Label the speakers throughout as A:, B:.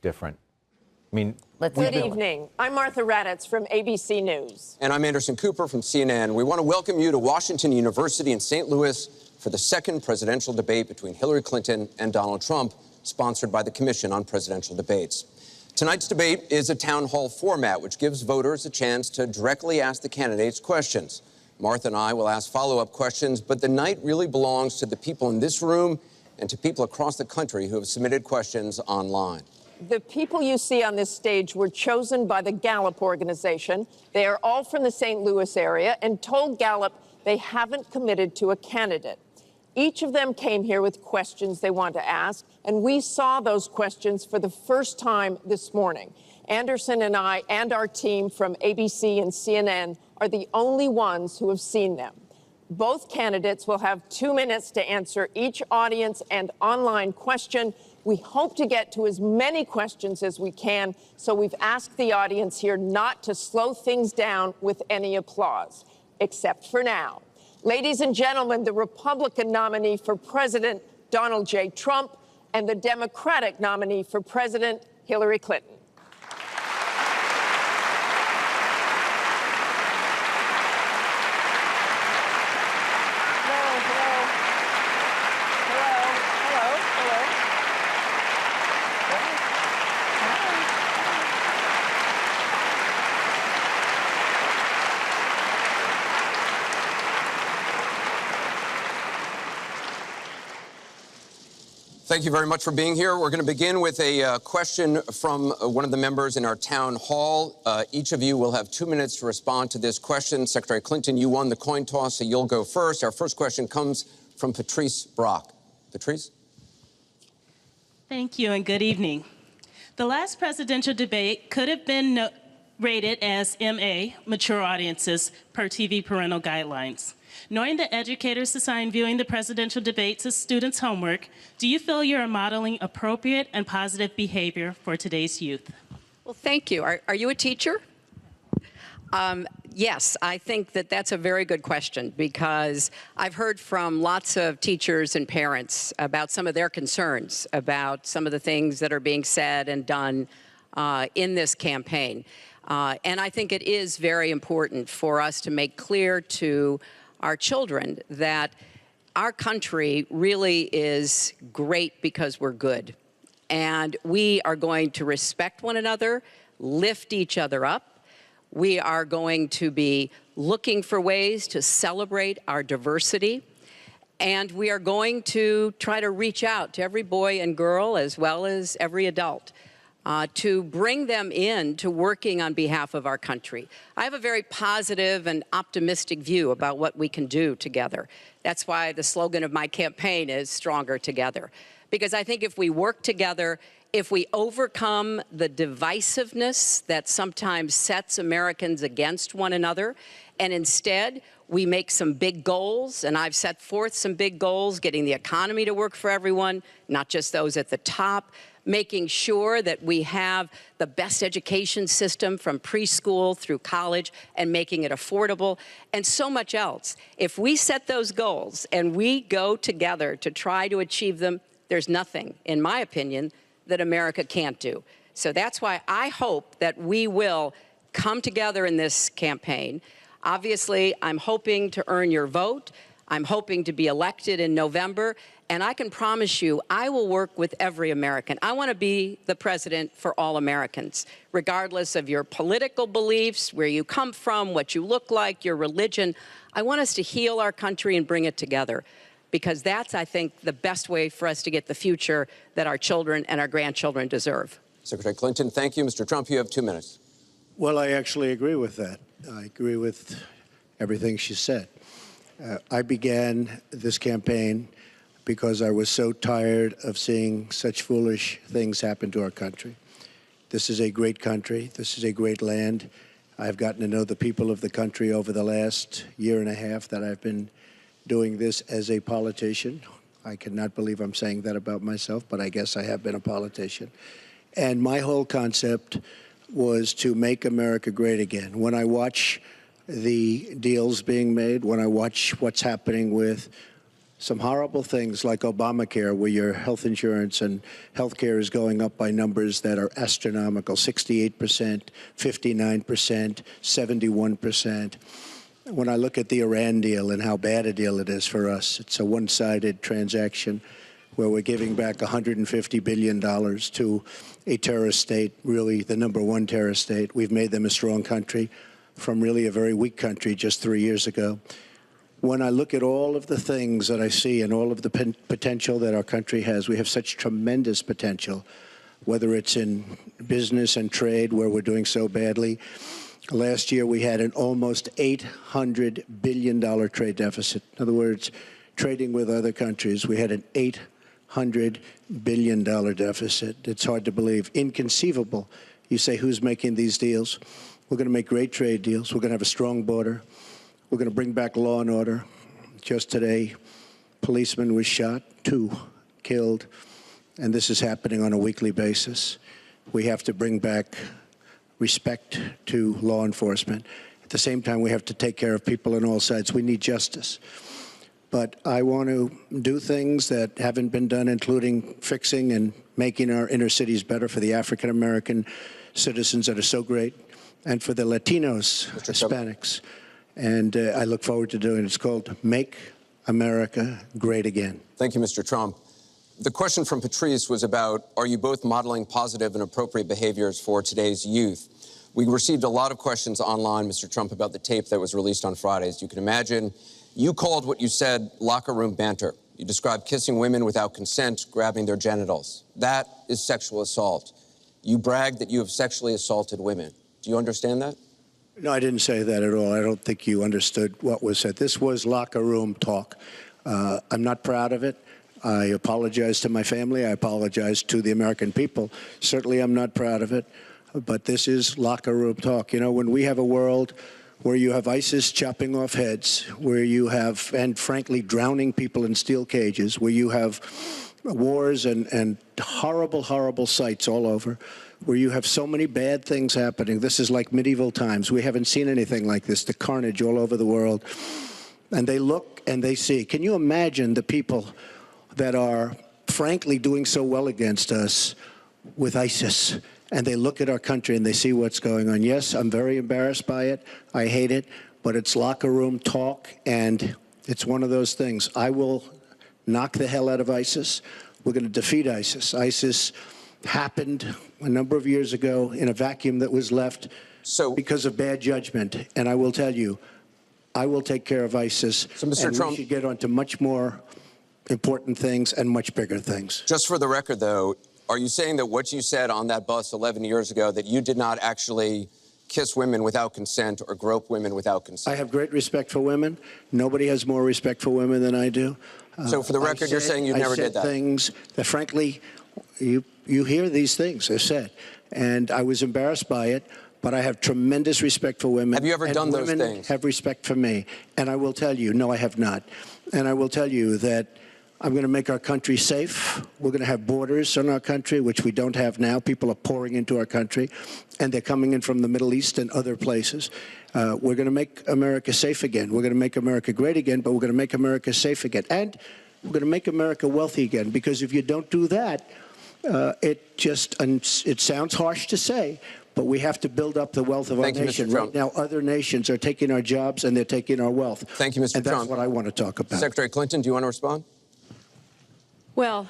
A: different? I mean,
B: Good evening. I'm Martha Raddatz from ABC News.
C: And I'm Anderson Cooper from CNN. We want to welcome you to Washington University in St. Louis for the second presidential debate between Hillary Clinton and Donald Trump, sponsored by the Commission on Presidential Debates. Tonight's debate is a town hall format, which gives voters a chance to directly ask the candidates questions. Martha and I will ask follow-up questions, but the night really belongs to the people in this room and to people across the country who have submitted questions online.
B: The people you see on this stage were chosen by the Gallup organization. They are all from the St. Louis area and told Gallup they haven't committed to a candidate. Each of them came here with questions they want to ask, and we saw those questions for the first time this morning. Anderson and I and our team from ABC and CNN are the only ones who have seen them. Both candidates will have 2 minutes to answer each audience and online question. We hope to get to as many questions as we can, so we've asked the audience here not to slow things down with any applause, except for now. Ladies and gentlemen, the Republican nominee for President, Donald J. Trump, and the Democratic nominee for President, Hillary Clinton.
C: Thank you very much for being here. We're going to begin with a question from one of the members in our town hall. Each of you will have 2 minutes to respond to this question. Secretary Clinton, you won the coin toss, so you'll go first. Our first question comes from Patrice Brock. Patrice?
D: Thank you and good evening. The last presidential debate could have been rated as MA, mature audiences, per TV parental guidelines. Knowing that educators assign viewing the presidential debates as students' homework, do you feel you are modeling appropriate and positive behavior for today's youth?
E: Well, thank you. Are you a teacher? Yes, I think that that's a very good question because I've heard from lots of teachers and parents about some of their concerns about some of the things that are being said and done in this campaign. And I think it is very important for us to make clear to our children that our country really is great because we're good. And we are going to respect one another, lift each other up. We are going to be looking for ways to celebrate our diversity. And we are going to try to reach out to every boy and girl as well as every adult to bring them in to working on behalf of our country. I have a very positive and optimistic view about what we can do together. That's why the slogan of my campaign is Stronger Together. Because I think if we work together, if we overcome the divisiveness that sometimes sets Americans against one another, and instead we make some big goals, and I've set forth some big goals, getting the economy to work for everyone, not just those at the top, making sure that we have the best education system from preschool through college and making it affordable, and so much else. If we set those goals and we go together to try to achieve them, there's nothing, in my opinion, that America can't do. So that's why I hope that we will come together in this campaign. Obviously, I'm hoping to earn your vote. I'm hoping to be elected in November. And I can promise you, I will work with every American. I want to be the president for all Americans, regardless of your political beliefs, where you come from, what you look like, your religion. I want us to heal our country and bring it together, because that's, I think, the best way for us to get the future that our children and our grandchildren deserve.
C: Secretary Clinton, thank you. Mr. Trump, you have 2 minutes.
F: Well, I actually agree with that. I agree with everything she said. I began this campaign because I was so tired of seeing such foolish things happen to our country. This is a great country. This is a great land. I've gotten to know the people of the country over the last year and a half that I've been doing this as a politician. I cannot believe I'm saying that about myself, but I guess I have been a politician. And my whole concept was to make America great again. When I watch the deals being made, when I watch what's happening with some horrible things like Obamacare, where your health insurance and health care is going up by numbers that are astronomical, 68%, 59%, 71%. When I look at the Iran deal and how bad a deal it is for us, it's a one-sided transaction where we're giving back $150 billion to a terrorist state, really the #1 terrorist state. We've made them a strong country from really a very weak country just 3 years ago. When I look at all of the things that I see and all of the potential that our country has, we have such tremendous potential, whether it's in business and trade, where we're doing so badly. Last year, we had an almost $800 billion trade deficit. In other words, trading with other countries, we had an $800 billion deficit. It's hard to believe, inconceivable. You say, who's making these deals? We're going to make great trade deals. We're going to have a strong border. We're going to bring back law and order. Just today, policeman was shot, 2 killed, and this is happening on a weekly basis. We have to bring back respect to law enforcement. At the same time, we have to take care of people on all sides. We need justice. But I want to do things that haven't been done, including fixing and making our inner cities better for the African-American citizens that are so great, and for the Latinos, Hispanics. And I look forward to doing it. It's called Make America Great Again.
C: Thank you, Mr. Trump. The question from Patrice was about, are you both modeling positive and appropriate behaviors for today's youth? We received a lot of questions online, Mr. Trump, about the tape that was released on Friday. As you can imagine, you called what you said locker room banter. You described kissing women without consent, grabbing their genitals. That is sexual assault. You bragged that you have sexually assaulted women. Do you understand that?
F: No, I didn't say that at all. I don't think you understood what was said. This was locker room talk. I'm not proud of it. I apologize to my family. I apologize to the American people. Certainly, I'm not proud of it. But this is locker room talk. You know, when we have a world where you have ISIS chopping off heads, where you have, and frankly, drowning people in steel cages, where you have wars and horrible, horrible sights all over, where you have so many bad things happening. This is like medieval times. We haven't seen anything like this, the carnage all over the world. And they look and they see. Can you imagine the people that are, frankly, doing so well against us with ISIS? And they look at our country and they see what's going on. Yes, I'm very embarrassed by it. I hate it. But it's locker room talk, and it's one of those things. I will knock the hell out of ISIS. We're going to defeat ISIS. ISIS happened a number of years ago in a vacuum that was left because of bad judgment. And I will tell you, I will take care of ISIS.
C: So, Mr. Trump,
F: we should get on to much more important things and much bigger things.
C: Just for the record, though, are you saying that what you said on that bus 11 years ago, that you did not actually kiss women without consent or grope women without consent?
F: I have great respect for women. Nobody has more respect for women than I do.
C: So for the record, you're saying you never did that?
F: I said things that, frankly, you hear these things are said. And I was embarrassed by it, but I have tremendous respect for women.
C: Have you ever done those things?
F: Women have respect for me. And I will tell you, no, I have not. And I will tell you that I'm going to make our country safe. We're going to have borders in our country, which we don't have now. People are pouring into our country, and they're coming in from the Middle East and other places. We're going to make America safe again. We're going to make America great again, but we're going to make America safe again. And we're going to make America wealthy again, because if you don't do that, it sounds harsh to say, but we have to build up the wealth of our nation. Right now, other nations are taking our jobs and they're taking our wealth.
C: Thank you, Mr. Trump.
F: And that's what I want to talk about.
C: Secretary Clinton, do you want to respond?
E: Well,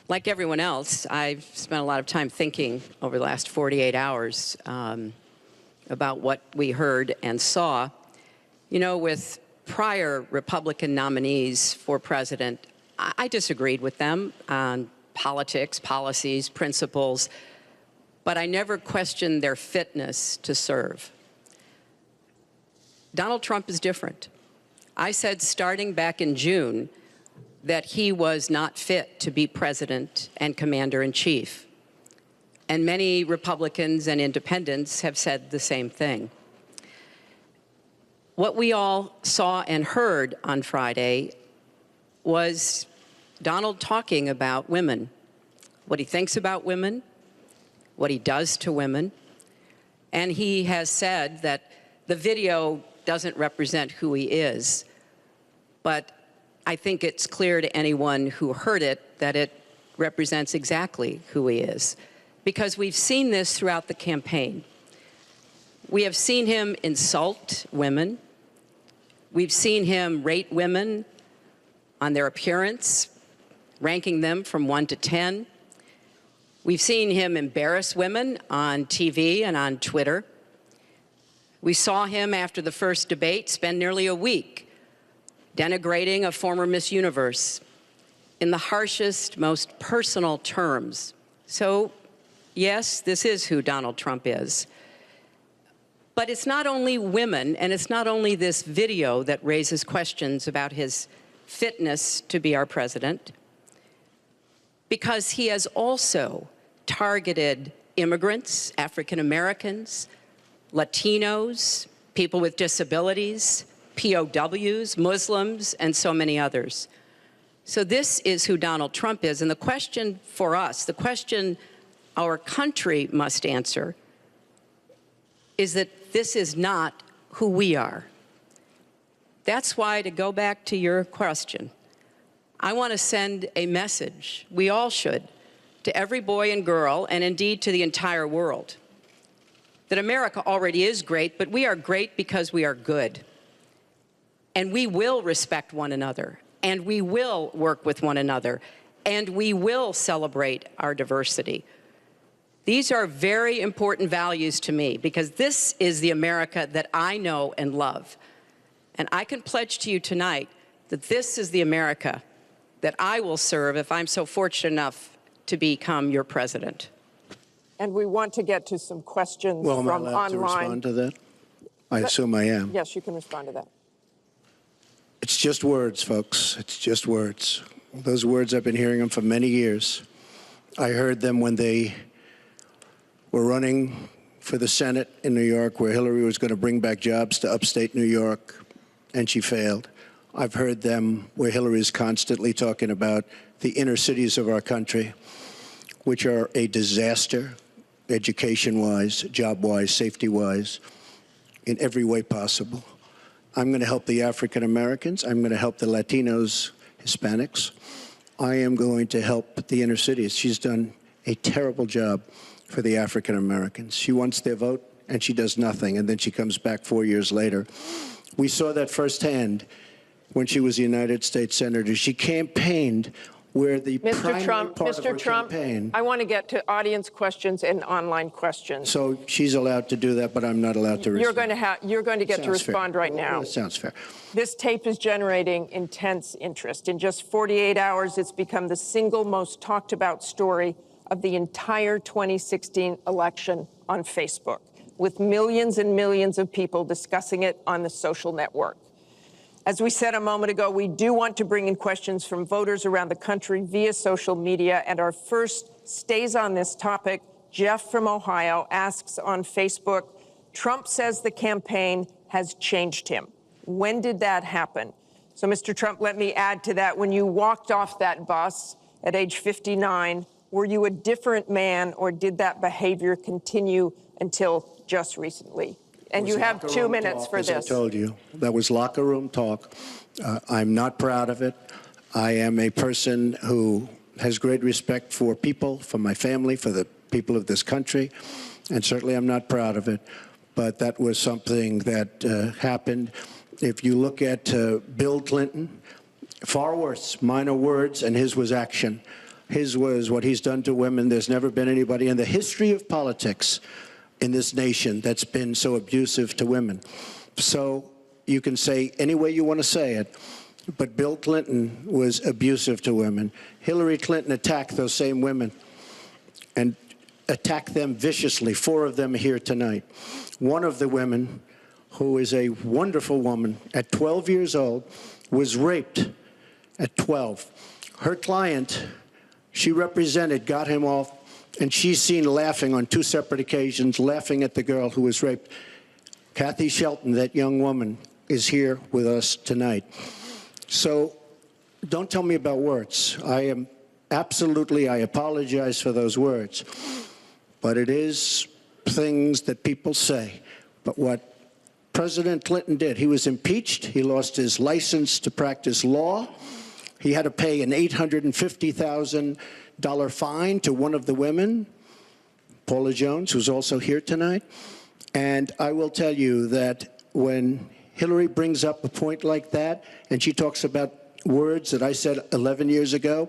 E: like everyone else, I've spent a lot of time thinking over the last 48 hours about what we heard and saw. You know, with prior Republican nominees for president, I disagreed with them on politics, policies, principles, but I never questioned their fitness to serve. Donald Trump is different. I said starting back in June that he was not fit to be president and commander-in-chief. And many Republicans and independents have said the same thing. What we all saw and heard on Friday was Donald talking about women, what he thinks about women, what he does to women. And he has said that the video doesn't represent who he is, but I think it's clear to anyone who heard it that it represents exactly who he is, because we've seen this throughout the campaign. We have seen him insult women. We've seen him rate women on their appearance, ranking them from 1 to 10. We've seen him embarrass women on TV and on Twitter. We saw him after the first debate spend nearly a week denigrating a former Miss Universe in the harshest, most personal terms. So, yes, this is who Donald Trump is. But it's not only women, and it's not only this video that raises questions about his fitness to be our president, because he has also targeted immigrants, African Americans, Latinos, people with disabilities, POWs, Muslims, and so many others. So this is who Donald Trump is. And the question for us, the question our country must answer, is that this is not who we are. That's why, to go back to your question, I want to send a message, we all should, to every boy and girl, and indeed to the entire world, that America already is great, but we are great because we are good. And we will respect one another, and we will work with one another, and we will celebrate our diversity. These are very important values to me, because this is the America that I know and love. And I can pledge to you tonight that this is the America that I will serve if I'm so fortunate enough to become your president.
B: And we want to get to some questions
F: Well, am I
B: from
F: allowed
B: online.
F: to respond to that? I assume I am.
B: Yes, you can respond to that.
F: It's just words, folks. It's just words. Those words, I've been hearing them for many years. I heard them when they were running for the Senate in New York, where Hillary was going to bring back jobs to upstate New York, and she failed. I've heard them where Hillary is constantly talking about the inner cities of our country, which are a disaster, education-wise, job-wise, safety-wise, in every way possible. I'm going to help the African Americans. I'm going to help the Latinos, Hispanics. I am going to help the inner cities. She's done a terrible job for the African Americans. She wants their vote, and she does nothing, and then she comes back 4 years later. We saw that firsthand when she was a United States Senator. She campaigned where the primary part of her campaign.
B: I want to get to audience questions and online questions.
F: So she's allowed to do that, but I'm not allowed to respond.
B: You're going to get to respond right now.
F: Well, that sounds fair.
B: This tape is generating intense interest. In just 48 hours, it's become the single most talked about story of the entire 2016 election on Facebook, with millions and millions of people discussing it on the social network. As we said a moment ago, we do want to bring in questions from voters around the country via social media, and our first stays on this topic. Jeff from Ohio asks on Facebook, Trump says the campaign has changed him. When did that happen? So, Mr. Trump, let me add to that. When you walked off that bus at age 59, were you a different man, or did that behavior continue until just recently? And you have 2 minutes for this.
F: As I told you, that was locker room talk. I'm not proud of it. I am a person who has great respect for people, for my family, for the people of this country, and certainly I'm not proud of it. But that was something that happened. If you look at Bill Clinton, far worse, minor words, and his was action. His was what he's done to women. There's never been anybody in the history of politics in this nation that's been so abusive to women. So you can say any way you want to say it, but Bill Clinton was abusive to women. Hillary Clinton attacked those same women and attacked them viciously. 4 of them are here tonight. One of the women, who is a wonderful woman, at 12 years old, was raped at 12. Her client, she represented, got him off, and she's seen laughing on 2 separate occasions, laughing at the girl who was raped. Kathy Shelton, that young woman, is here with us tonight. So don't tell me about words. I apologize for those words. But it is things that people say. But what President Clinton did. He was impeached. He lost his license to practice law. He had to pay an $850,000 fine to one of the women, Paula Jones, who's also here tonight. And I will tell you that when Hillary brings up a point like that, and she talks about words that I said 11 years ago,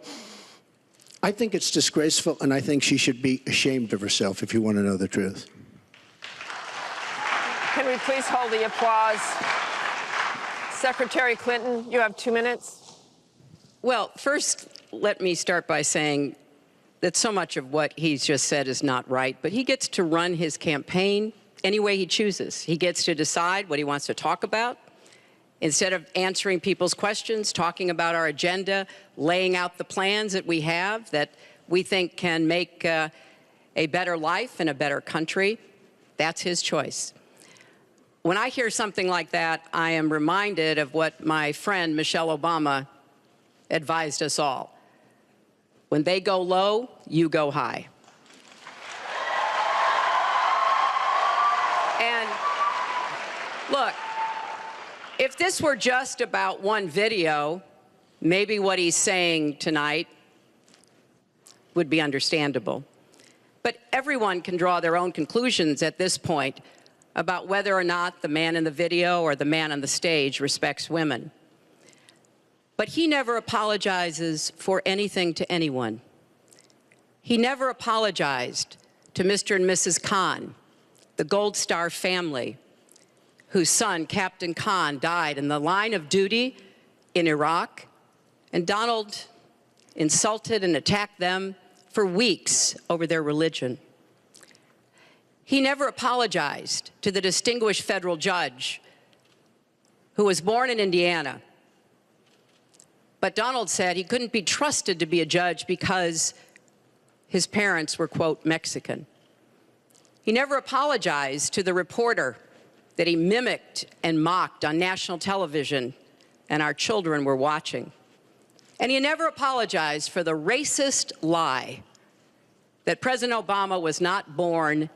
F: I think it's disgraceful, and I think she should be ashamed of herself, if you want to know the truth.
B: Can we please hold the applause? Secretary Clinton, you have 2 minutes.
E: Well, first, let me start by saying that so much of what he's just said is not right, but he gets to run his campaign any way he chooses. He gets to decide what he wants to talk about. Instead of answering people's questions, talking about our agenda, laying out the plans that we have that we think can make a better life and a better country, that's his choice. When I hear something like that, I am reminded of what my friend Michelle Obama advised us all. When they go low, you go high. And look, if this were just about one video, maybe what he's saying tonight would be understandable. But everyone can draw their own conclusions at this point about whether or not the man in the video or the man on the stage respects women. But he never apologizes for anything to anyone. He never apologized to Mr. and Mrs. Khan, the Gold Star family, whose son, Captain Khan, died in the line of duty in Iraq, and Donald insulted and attacked them for weeks over their religion. He never apologized to the distinguished federal judge who was born in Indiana. But Donald said he couldn't be trusted to be a judge because his parents were, quote, Mexican. He never apologized to the reporter that he mimicked and mocked on national television and our children were watching. And he never apologized for the racist lie that President Obama was not born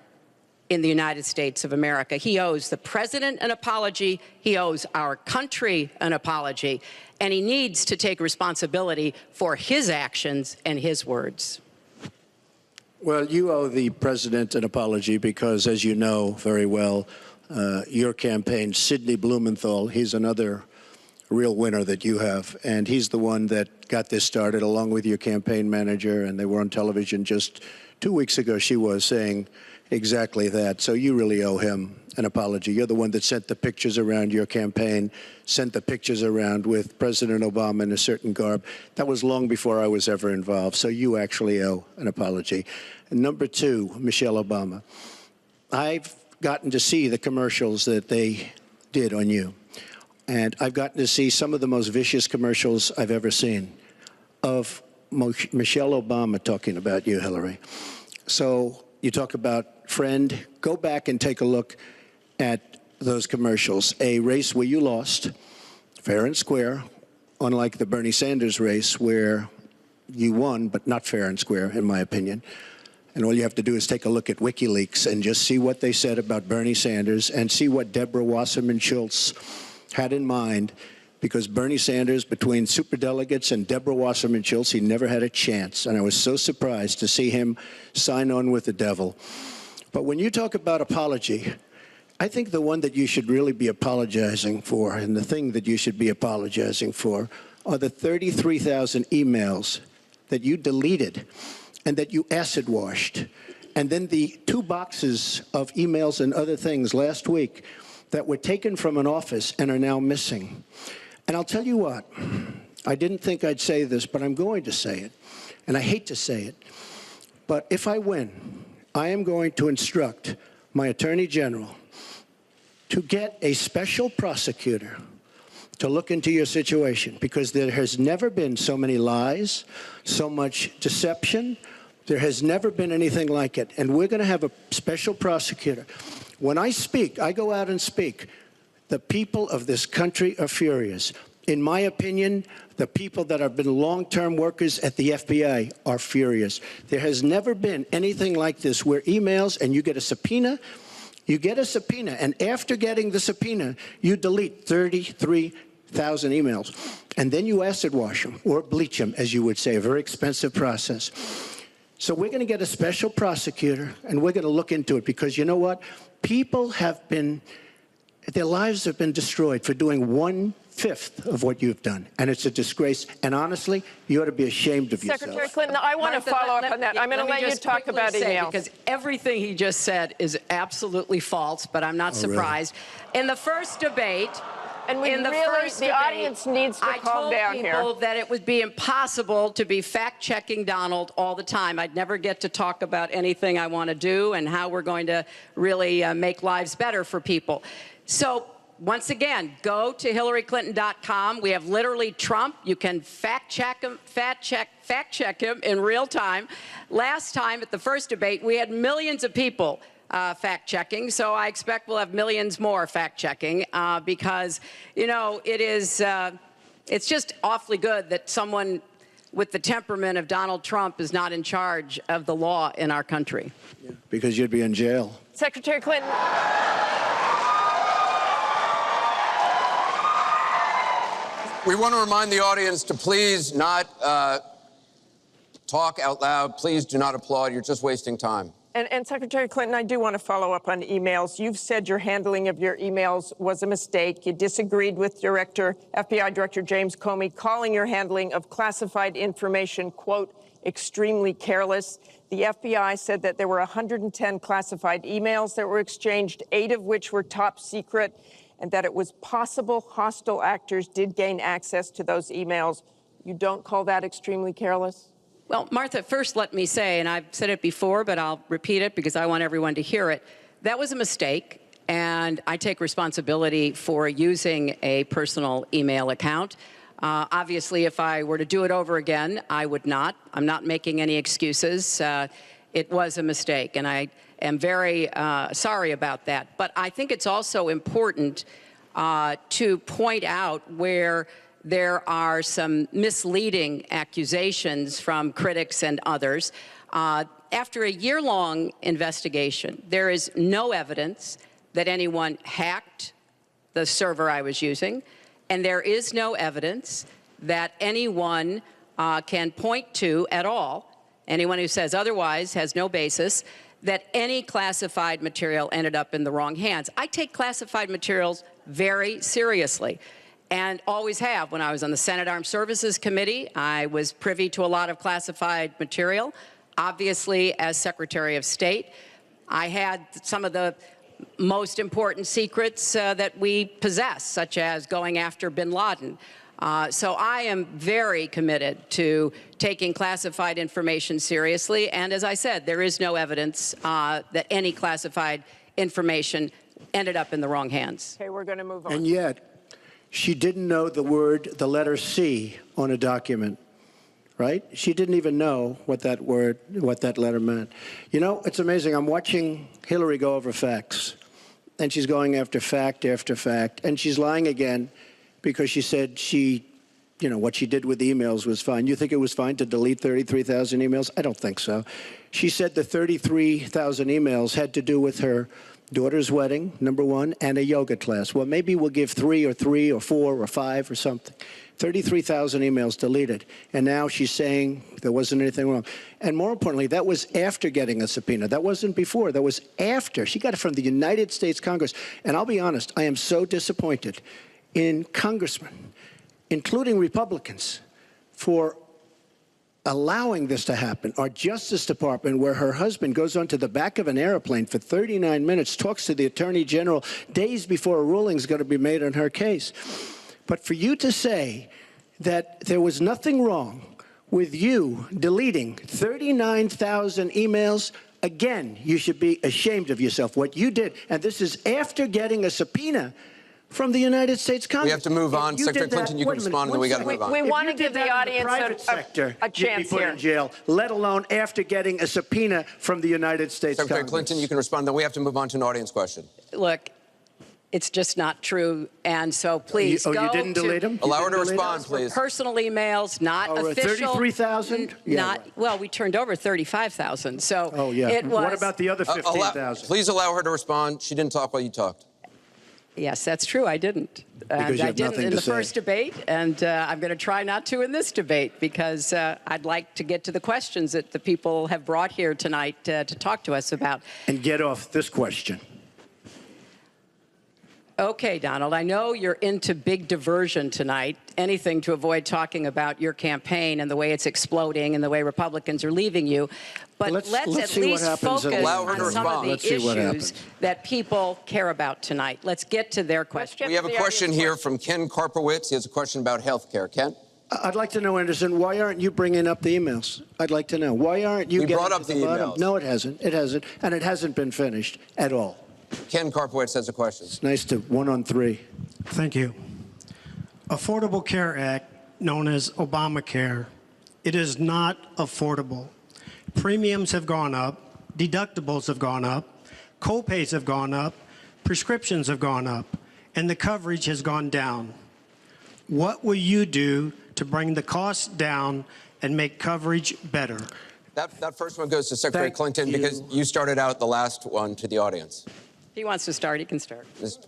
E: in the United States of America. He owes the president an apology. He owes our country an apology. And he needs to take responsibility for his actions and his words.
F: Well, you owe the president an apology because, as you know very well, your campaign, Sidney Blumenthal, he's another real winner that you have. And he's the one that got this started along with your campaign manager. And they were on television just 2 weeks ago, she was saying exactly that. So you really owe him an apology. You're the one that sent the pictures around your campaign, sent the pictures around with President Obama in a certain garb. That was long before I was ever involved. So you actually owe an apology. And number two, Michelle Obama. I've gotten to see the commercials that they did on you. And I've gotten to see some of the most vicious commercials I've ever seen of Michelle Obama talking about you, Hillary. So you talk about friend, go back and take a look at those commercials. A race where you lost, fair and square, unlike the Bernie Sanders race where you won, but not fair and square, in my opinion. And all you have to do is take a look at WikiLeaks and just see what they said about Bernie Sanders and see what Deborah Wasserman Schultz had in mind, because Bernie Sanders, between superdelegates and Deborah Wasserman Schultz, he never had a chance. And I was so surprised to see him sign on with the devil. But when you talk about apology, I think the one that you should really be apologizing for, and the thing that you should be apologizing for, are the 33,000 emails that you deleted and that you acid washed. And then the 2 boxes of emails and other things last week that were taken from an office and are now missing. And I'll tell you what, I didn't think I'd say this, but I'm going to say it. And I hate to say it. But if I win, I am going to instruct my Attorney General to get a special prosecutor to look into your situation, because there has never been so many lies, so much deception. There has never been anything like it. And we're going to have a special prosecutor. When I speak, I go out and speak. The people of this country are furious. In my opinion, the people that have been long-term workers at the FBI are furious. There has never been anything like this where emails, and you get a subpoena, You get a subpoena, and after getting the subpoena, you delete 33,000 emails. And then you acid wash them, or bleach them, as you would say, a very expensive process. So we're going to get a special prosecutor, and we're going to look into it, because you know what? People have been, their lives have been destroyed for doing 1/5 of what you've done. And it's a disgrace. And honestly, you ought to be ashamed of yourself.
B: Secretary Clinton, I want to follow up on that. I'm going to let you talk about emails.
E: Because everything he just said is absolutely false, but I'm not surprised.
F: Really?
E: In the first debate,
B: and the audience needs to calm down here.
E: I told people that it would be impossible to be fact-checking Donald all the time. I'd never get to talk about anything I want to do and how we're going to really make lives better for people. So once again, go to HillaryClinton.com. We have literally Trump. You can fact check him in real time. Last time at the first debate, we had millions of people fact-checking, so I expect we'll have millions more fact-checking because, you know, it's just awfully good that someone with the temperament of Donald Trump is not in charge of the law in our country.
F: Yeah, because you'd be in jail.
B: Secretary Clinton.
C: We want to remind the audience to please not talk out loud. Please do not applaud. You're just wasting time.
B: And Secretary Clinton, I do want to follow up on emails. You've said your handling of your emails was a mistake. You disagreed with FBI Director James Comey, calling your handling of classified information, quote, extremely careless. The FBI said that there were 110 classified emails that were exchanged, 8 of which were top secret, and that it was possible hostile actors did gain access to those emails. You don't call that extremely careless?
E: Well, Martha, first let me say, and I've said it before, but I'll repeat it because I want everyone to hear it, that was a mistake, and I take responsibility for using a personal email account. Obviously, if I were to do it over again, I would not. I'm not making any excuses. It was a mistake, and I am very sorry about that. But I think it's also important to point out where there are some misleading accusations from critics and others. After a year-long investigation, there is no evidence that anyone hacked the server I was using, and there is no evidence that anyone can point to at all, anyone who says otherwise has no basis, that any classified material ended up in the wrong hands. I take classified materials very seriously, and always have. When I was on the Senate Armed Services Committee, I was privy to a lot of classified material. Obviously, as Secretary of State, I had some of the most important secrets that we possess, such as going after bin Laden. So I am very committed to taking classified information seriously. And as I said, there is no evidence that any classified information ended up in the wrong hands.
B: Okay, we're going to move on.
F: And yet, she didn't know the letter C on a document, right? She didn't even know what that letter meant. You know, it's amazing. I'm watching Hillary go over facts, and she's going after fact after fact, and she's lying again because she said what she did with emails was fine. You think it was fine to delete 33,000 emails? I don't think so. She said the 33,000 emails had to do with her daughter's wedding, number one, and a yoga class. Well, maybe we'll give 3 or 4 or 5 or something. 33,000 emails deleted. And now she's saying there wasn't anything wrong. And more importantly, that was after getting a subpoena. That wasn't before. That was after. She got it from the United States Congress. And I'll be honest, I am so disappointed in congressmen, including Republicans, for allowing this to happen. Our Justice Department, where her husband goes onto the back of an airplane for 39 minutes, talks to the Attorney General days before a ruling is going to be made on her case. But for you to say that there was nothing wrong with you deleting 39,000 emails, again, you should be ashamed of yourself, what you did. And this is after getting a subpoena from the United States Congress.
C: We have to move on. Secretary Clinton, you can respond, and then we got to move on.
B: We want to give the audience a chance
F: you'd be put in jail, let alone after getting a subpoena from the United States Congress.
C: Secretary Clinton, you can respond, then we have to move on to an audience question.
E: Look, It's just not true. And so please go
F: you didn't delete them?
C: Allow her to respond, please.
E: Personal emails, not official.
F: 33,000? Yeah.
E: Well, we turned over 35,000. So
F: Oh, yeah.
E: it was.
F: What about the other 15,000?
C: Please allow her to respond. She didn't talk while you talked.
E: Yes, that's true. I didn't. And
F: you
E: I
F: have
E: didn't
F: nothing
E: in
F: to
E: the
F: say.
E: first debate, and I'm going to try not to in this debate because I'd like to get to the questions that the people have brought here tonight to talk to us about.
F: And get off this question.
E: Okay, Donald, I know you're into big diversion tonight, anything to avoid talking about your campaign and the way it's exploding and the way Republicans are leaving you. But let's
F: see
E: at
F: what
E: least
F: happens.
E: focus
C: Allow her to
E: on some of
C: respond.
E: the
F: Let's see what
E: issues
F: happens.
E: that people care about tonight. Let's get to their questions.
C: We have a question here from Ken Karpowitz. He has a question about health care. Ken?
F: I'd like to know, Anderson, why aren't you bringing up the emails? I'd like to know. Why aren't you
C: We
F: getting
C: brought up
F: to
C: the
F: bottom?
C: emails.
F: No, it hasn't. It hasn't. And it hasn't been finished at all.
C: Ken Karpowitz has a question.
F: It's nice to 1 on 3.
A: Thank you. Affordable Care Act, known as Obamacare, it is not affordable. Premiums have gone up, deductibles have gone up, co-pays have gone up, prescriptions have gone up, and the coverage has gone down. What will you do to bring the costs down and make coverage better?
C: That first one goes to Secretary
F: Thank
C: Clinton
F: you.
C: because you started out the last one to the audience.
E: If he wants to start, he can start.
C: Ms.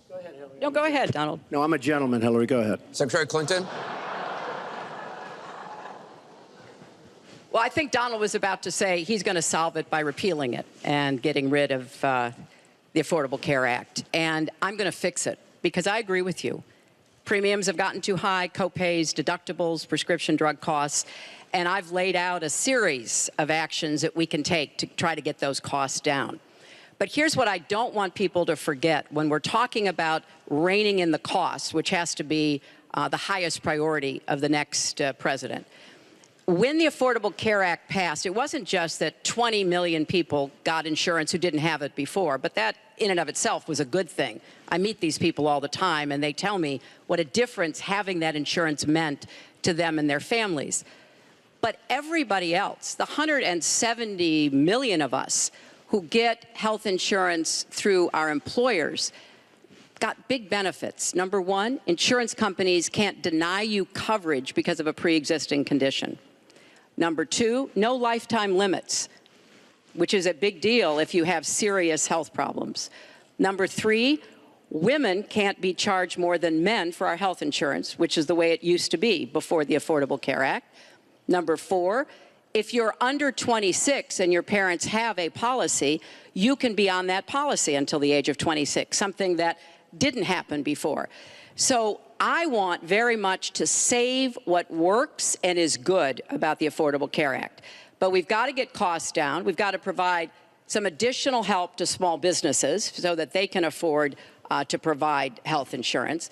E: No, go ahead, Donald.
F: No, I'm a gentleman, Hillary. Go ahead.
C: Secretary Clinton?
E: Well, I think Donald was about to say he's going to solve it by repealing it and getting rid of the Affordable Care Act. And I'm going to fix it because I agree with you. Premiums have gotten too high, co-pays, deductibles, prescription drug costs. And I've laid out a series of actions that we can take to try to get those costs down. But here's what I don't want people to forget. When we're talking about reining in the costs, which has to be the highest priority of the next president, when the Affordable Care Act passed, it wasn't just that 20 million people got insurance who didn't have it before, but that in and of itself was a good thing. I meet these people all the time, and they tell me what a difference having that insurance meant to them and their families. But everybody else, the 170 million of us who get health insurance through our employers, got big benefits. Number one, insurance companies can't deny you coverage because of a pre-existing condition. Number two, no lifetime limits, which is a big deal if you have serious health problems. Number three, women can't be charged more than men for our health insurance, which is the way it used to be before the Affordable Care Act. Number four, if you're under 26 and your parents have a policy, you can be on that policy until the age of 26, something that didn't happen before. So I want very much to save what works and is good about the Affordable Care Act. But we've got to get costs down. We've got to provide some additional help to small businesses so that they can afford to provide health insurance.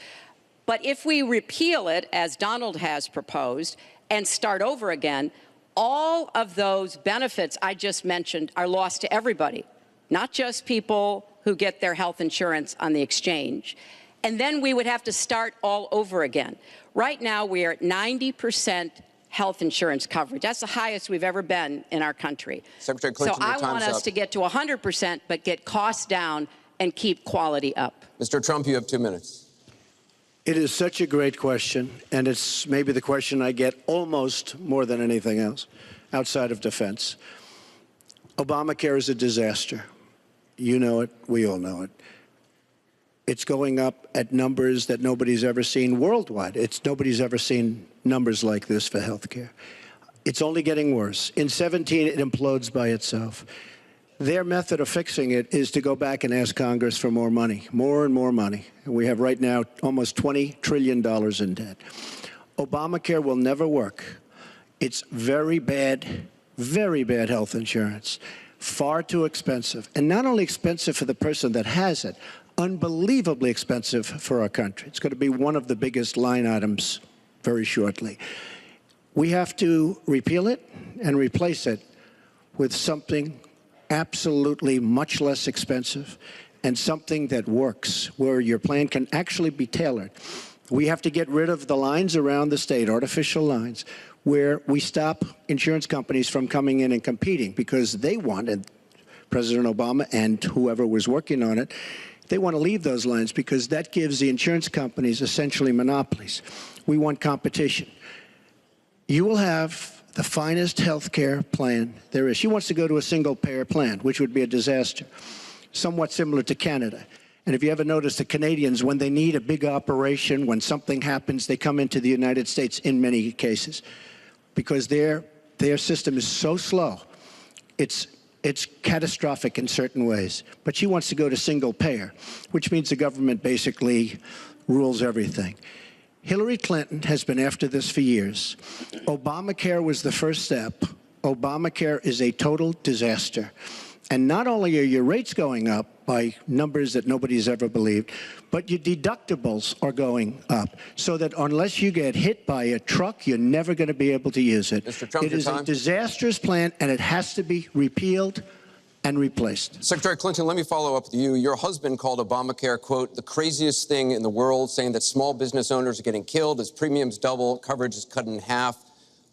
E: But if we repeal it, as Donald has proposed, and start over again, all of those benefits I just mentioned are lost to everybody, not just people who get their health insurance on the exchange. And then we would have to start all over again. Right now, we are at 90% health insurance coverage. That's the highest we've ever been in our country.
C: Secretary Clinton,
E: so
C: your
E: I
C: time's
E: want us
C: up.
E: to get to 100%, but get costs down and keep quality up.
C: Mr. Trump, you have 2 minutes.
F: It is such a great question, and it's maybe the question I get almost more than anything else outside of defense. Obamacare is a disaster. You know it. We all know it. It's going up at numbers that nobody's ever seen worldwide. Nobody's ever seen numbers like this for health care. It's only getting worse. In 17, it implodes by itself. Their method of fixing it is to go back and ask Congress for more money, more and more money. And we have right now almost $20 trillion in debt. Obamacare will never work. It's very bad health insurance, far too expensive. And not only expensive for the person that has it, unbelievably expensive for our country. It's going to be one of the biggest line items very shortly. We have to repeal it and replace it with something absolutely much less expensive and something that works, where your plan can actually be tailored. We have to get rid of the lines around the state, artificial lines, where we stop insurance companies from coming in and competing because they wanted, President Obama and whoever was working on it, They want to leave those lines because that gives the insurance companies essentially monopolies. We want competition. You will have the finest health care plan there is. She wants to go to a single-payer plan, which would be a disaster, somewhat similar to Canada. And if you ever notice, the Canadians, when they need a big operation, when something happens, they come into the United States in many cases because their system is so slow. It's catastrophic in certain ways. But she wants to go to single payer, which means the government basically rules everything. Hillary Clinton has been after this for years. Obamacare was the first step. Obamacare is a total disaster. And not only are your rates going up by numbers that nobody's ever believed, but your deductibles are going up, so that unless you get hit by a truck, you're never going to be able to use it.
C: Mr. Trump,
F: it is a disastrous plan, and it has to be repealed and replaced.
C: Secretary Clinton, let me follow up with you. Your husband called Obamacare, quote, the craziest thing in the world, saying that small business owners are getting killed as premiums double, coverage is cut in half.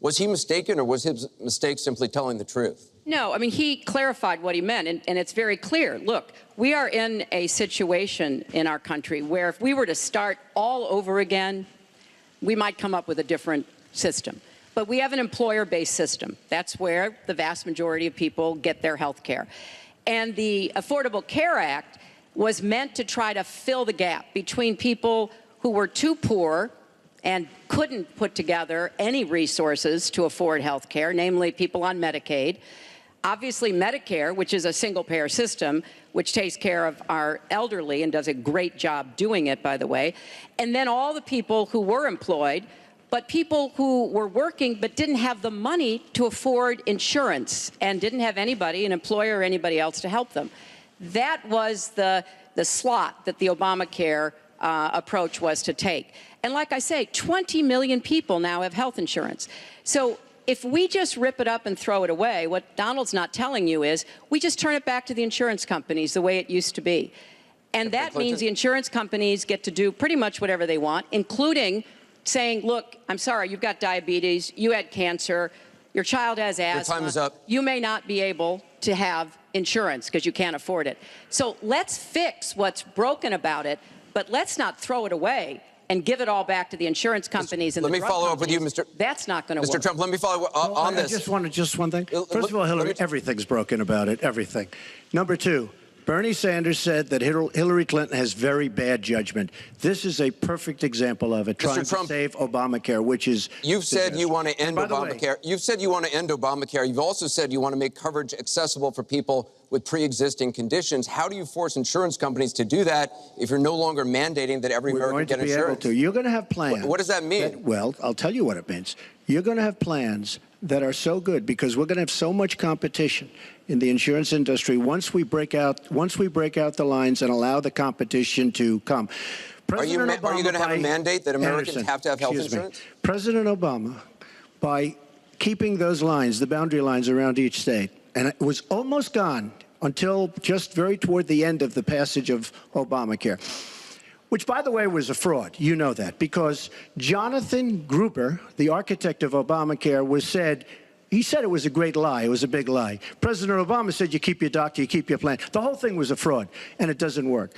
C: Was he mistaken, or was his mistake simply telling the truth?
E: No, I mean, he clarified what he meant, and it's very clear. Look, we are in a situation in our country where if we were to start all over again, we might come up with a different system. But we have an employer-based system. That's where the vast majority of people get their health care. And the Affordable Care Act was meant to try to fill the gap between people who were too poor and couldn't put together any resources to afford health care, namely people on Medicaid. Obviously, Medicare, which is a single-payer system, which takes care of our elderly and does a great job doing it, by the way. And then all the people who were employed, but people who were working but didn't have the money to afford insurance and didn't have anybody, an employer or anybody else, to help them. That was the slot that the Obamacare approach was to take. And like I say, 20 million people now have health insurance. So if we just rip it up and throw it away, what Donald's not telling you is we just turn it back to the insurance companies the way it used to be. And that means the insurance companies get to do pretty much whatever they want, including saying, look, I'm sorry, you've got diabetes, you had cancer, your child has asthma.
C: Your time is up.
E: You may not be able to have insurance because you can't afford it. So let's fix what's broken about it, but let's not throw it away and give it all back to the insurance companies and the drug companies.
C: Let me follow up with you, Mr.
E: That's not going to work.
C: Mr. Trump, let me follow on this.
F: Just one thing. First of all, Hillary, everything's broken about it, everything. Number two, Bernie Sanders said that Hillary Clinton has very bad judgment. This is a perfect example of it, trying to save Obamacare, which is
C: You've said you want to end Obamacare. You've said you want to end Obamacare. You've also said you want to make coverage accessible for people with pre-existing conditions. How do you force insurance companies to do that if you're no longer mandating that every American get insurance?
F: You're going to have plans.
C: What does that mean?
F: Well, I'll tell you what it means. You're going to have plans that are so good because we're going to have so much competition in the insurance industry once we break out the lines and allow the competition to come.
C: Are you going to have a mandate that Americans have to have health insurance?
F: President Obama, by keeping those lines, the boundary lines around each state, and it was almost gone until just very toward the end of the passage of Obamacare, which, by the way, was a fraud. You know that, because Jonathan Gruber, the architect of Obamacare, he said it was a great lie. It was a big lie. President Obama said you keep your doctor, you keep your plan. The whole thing was a fraud, and it doesn't work.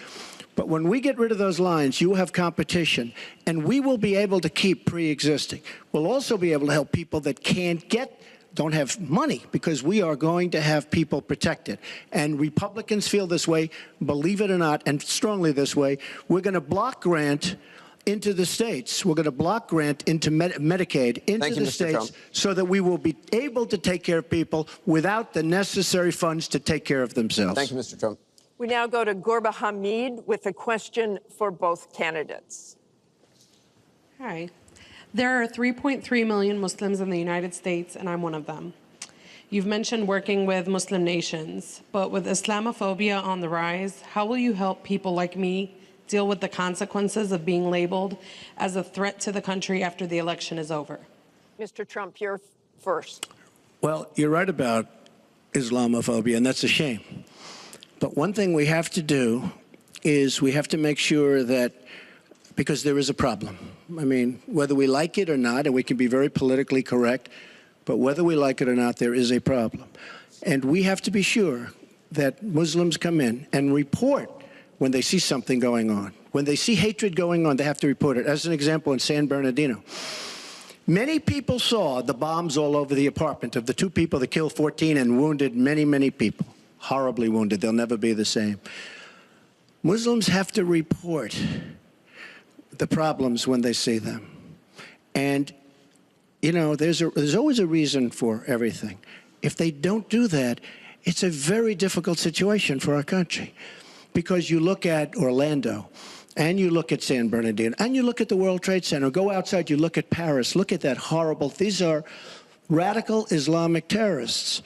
F: But when we get rid of those lines, you will have competition, and we will be able to keep pre-existing. We'll also be able to help people that don't have money, because we are going to have people protected. And Republicans feel this way, believe it or not, and strongly this way. We're going to block grant into the states. We're going to block grant into Medicaid into the states so that we will be able to take care of people without the necessary funds to take care of themselves.
C: Thank you, Mr. Trump.
B: We now go to Gorba Hamid with a question for both candidates.
G: Hi. There are 3.3 million Muslims in the United States, and I'm one of them. You've mentioned working with Muslim nations, but with Islamophobia on the rise, how will you help people like me deal with the consequences of being labeled as a threat to the country after the election is over?
B: Mr. Trump, you're first.
F: Well, you're right about Islamophobia, and that's a shame. But one thing we have to do is we have to make sure that, because there is a problem. I mean, whether we like it or not, and we can be very politically correct, but whether we like it or not, there is a problem. And we have to be sure that Muslims come in and report when they see something going on. When they see hatred going on, they have to report it. As an example, in San Bernardino, many people saw the bombs all over the apartment of the two people that killed 14 and wounded many, many people. Horribly wounded. They'll never be the same. Muslims have to report the problems when they see them. And, you know, there's always a reason for everything. If they don't do that, it's a very difficult situation for our country. Because you look at Orlando, and you look at San Bernardino, and you look at the World Trade Center, go outside, you look at Paris, look at that horrible, these are radical Islamic terrorists.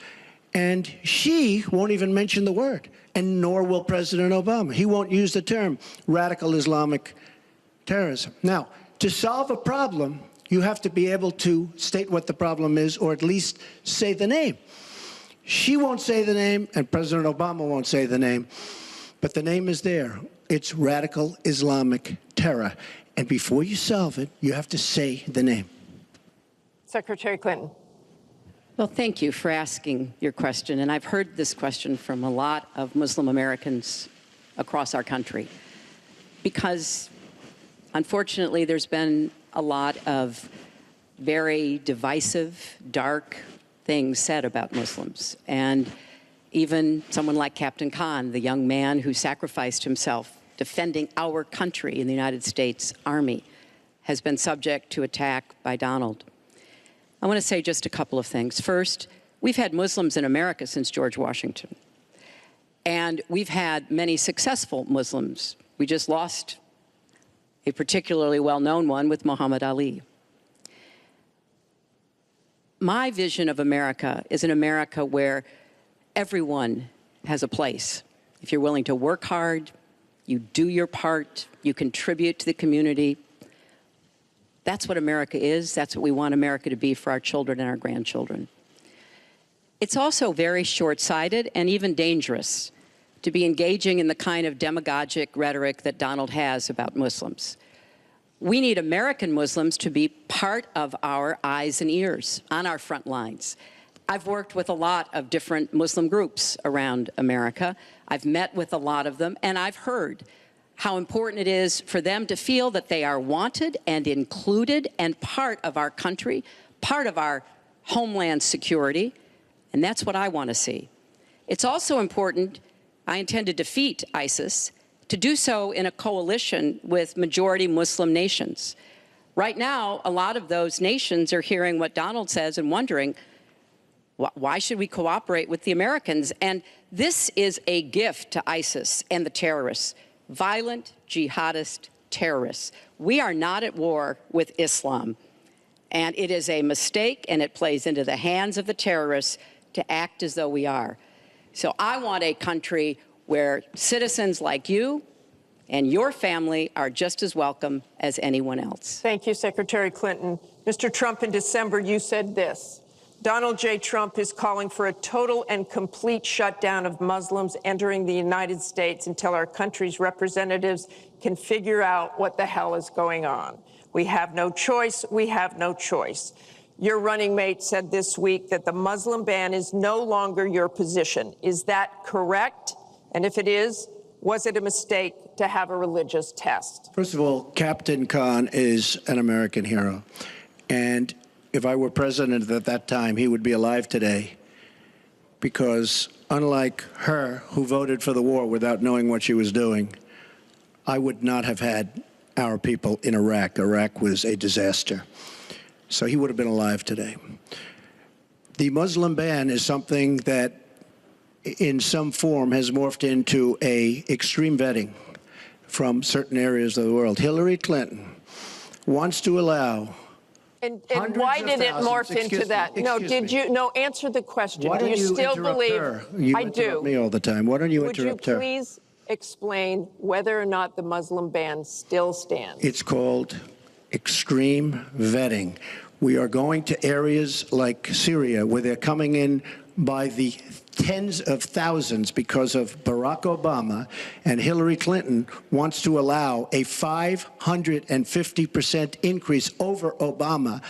F: And she won't even mention the word, and nor will President Obama. He won't use the term radical Islamic terrorism. Now, to solve a problem, you have to be able to state what the problem is, or at least say the name. She won't say the name, and President Obama won't say the name, but the name is there. It's radical Islamic terror. And before you solve it, you have to say the name.
B: Secretary Clinton.
E: Well, thank you for asking your question. And I've heard this question from a lot of Muslim Americans across our country. Because, unfortunately, there's been a lot of very divisive, dark things said about Muslims. And even someone like Captain Khan, the young man who sacrificed himself defending our country in the United States Army, has been subject to attack by Donald. I want to say just a couple of things. First, we've had Muslims in America since George Washington. And we've had many successful Muslims. We just lost a particularly well-known one with Muhammad Ali. My vision of America is an America where everyone has a place. If you're willing to work hard, you do your part, you contribute to the community. That's what America is. That's what we want America to be for our children and our grandchildren. It's also very short-sighted and even dangerous to be engaging in the kind of demagogic rhetoric that Donald has about Muslims. We need American Muslims to be part of our eyes and ears on our front lines. I've worked with a lot of different Muslim groups around America. I've met with a lot of them, and I've heard how important it is for them to feel that they are wanted and included and part of our country, part of our homeland security, and that's what I want to see. It's also important, I intend to defeat ISIS, to do so in a coalition with majority Muslim nations. Right now, a lot of those nations are hearing what Donald says and wondering, why should we cooperate with the Americans? And this is a gift to ISIS and the terrorists. Violent jihadist terrorists. We are not at war with Islam. And it is a mistake, and it plays into the hands of the terrorists to act as though we are. So I want a country where citizens like you and your family are just as welcome as anyone else.
B: Thank you, Secretary Clinton. Mr. Trump, in December, you said this: Donald J. Trump is calling for a total and complete shutdown of Muslims entering the United States until our country's representatives can figure out what the hell is going on. We have no choice. We have no choice. Your running mate said this week that the Muslim ban is no longer your position. Is that correct? And if it is, was it a mistake to have a religious test?
F: First of all, Captain Khan is an American hero. And if I were president at that time, he would be alive today, because unlike her, who voted for the war without knowing what she was doing, I would not have had our people in Iraq. Iraq was a disaster. So he would have been alive today. The Muslim ban is something that in some form has morphed into an extreme vetting from certain areas of the world. Hillary Clinton wants to allow
B: And why did it morph into that? Answer the question. Do you still believe?
F: You interrupt me all the time. Why don't you interrupt her?
B: Would you please explain whether or not the Muslim ban still stands?
F: It's called extreme vetting. We are going to areas like Syria, where they're coming in by the tens of thousands because of Barack Obama, and Hillary Clinton wants to allow a 550% increase over Obama.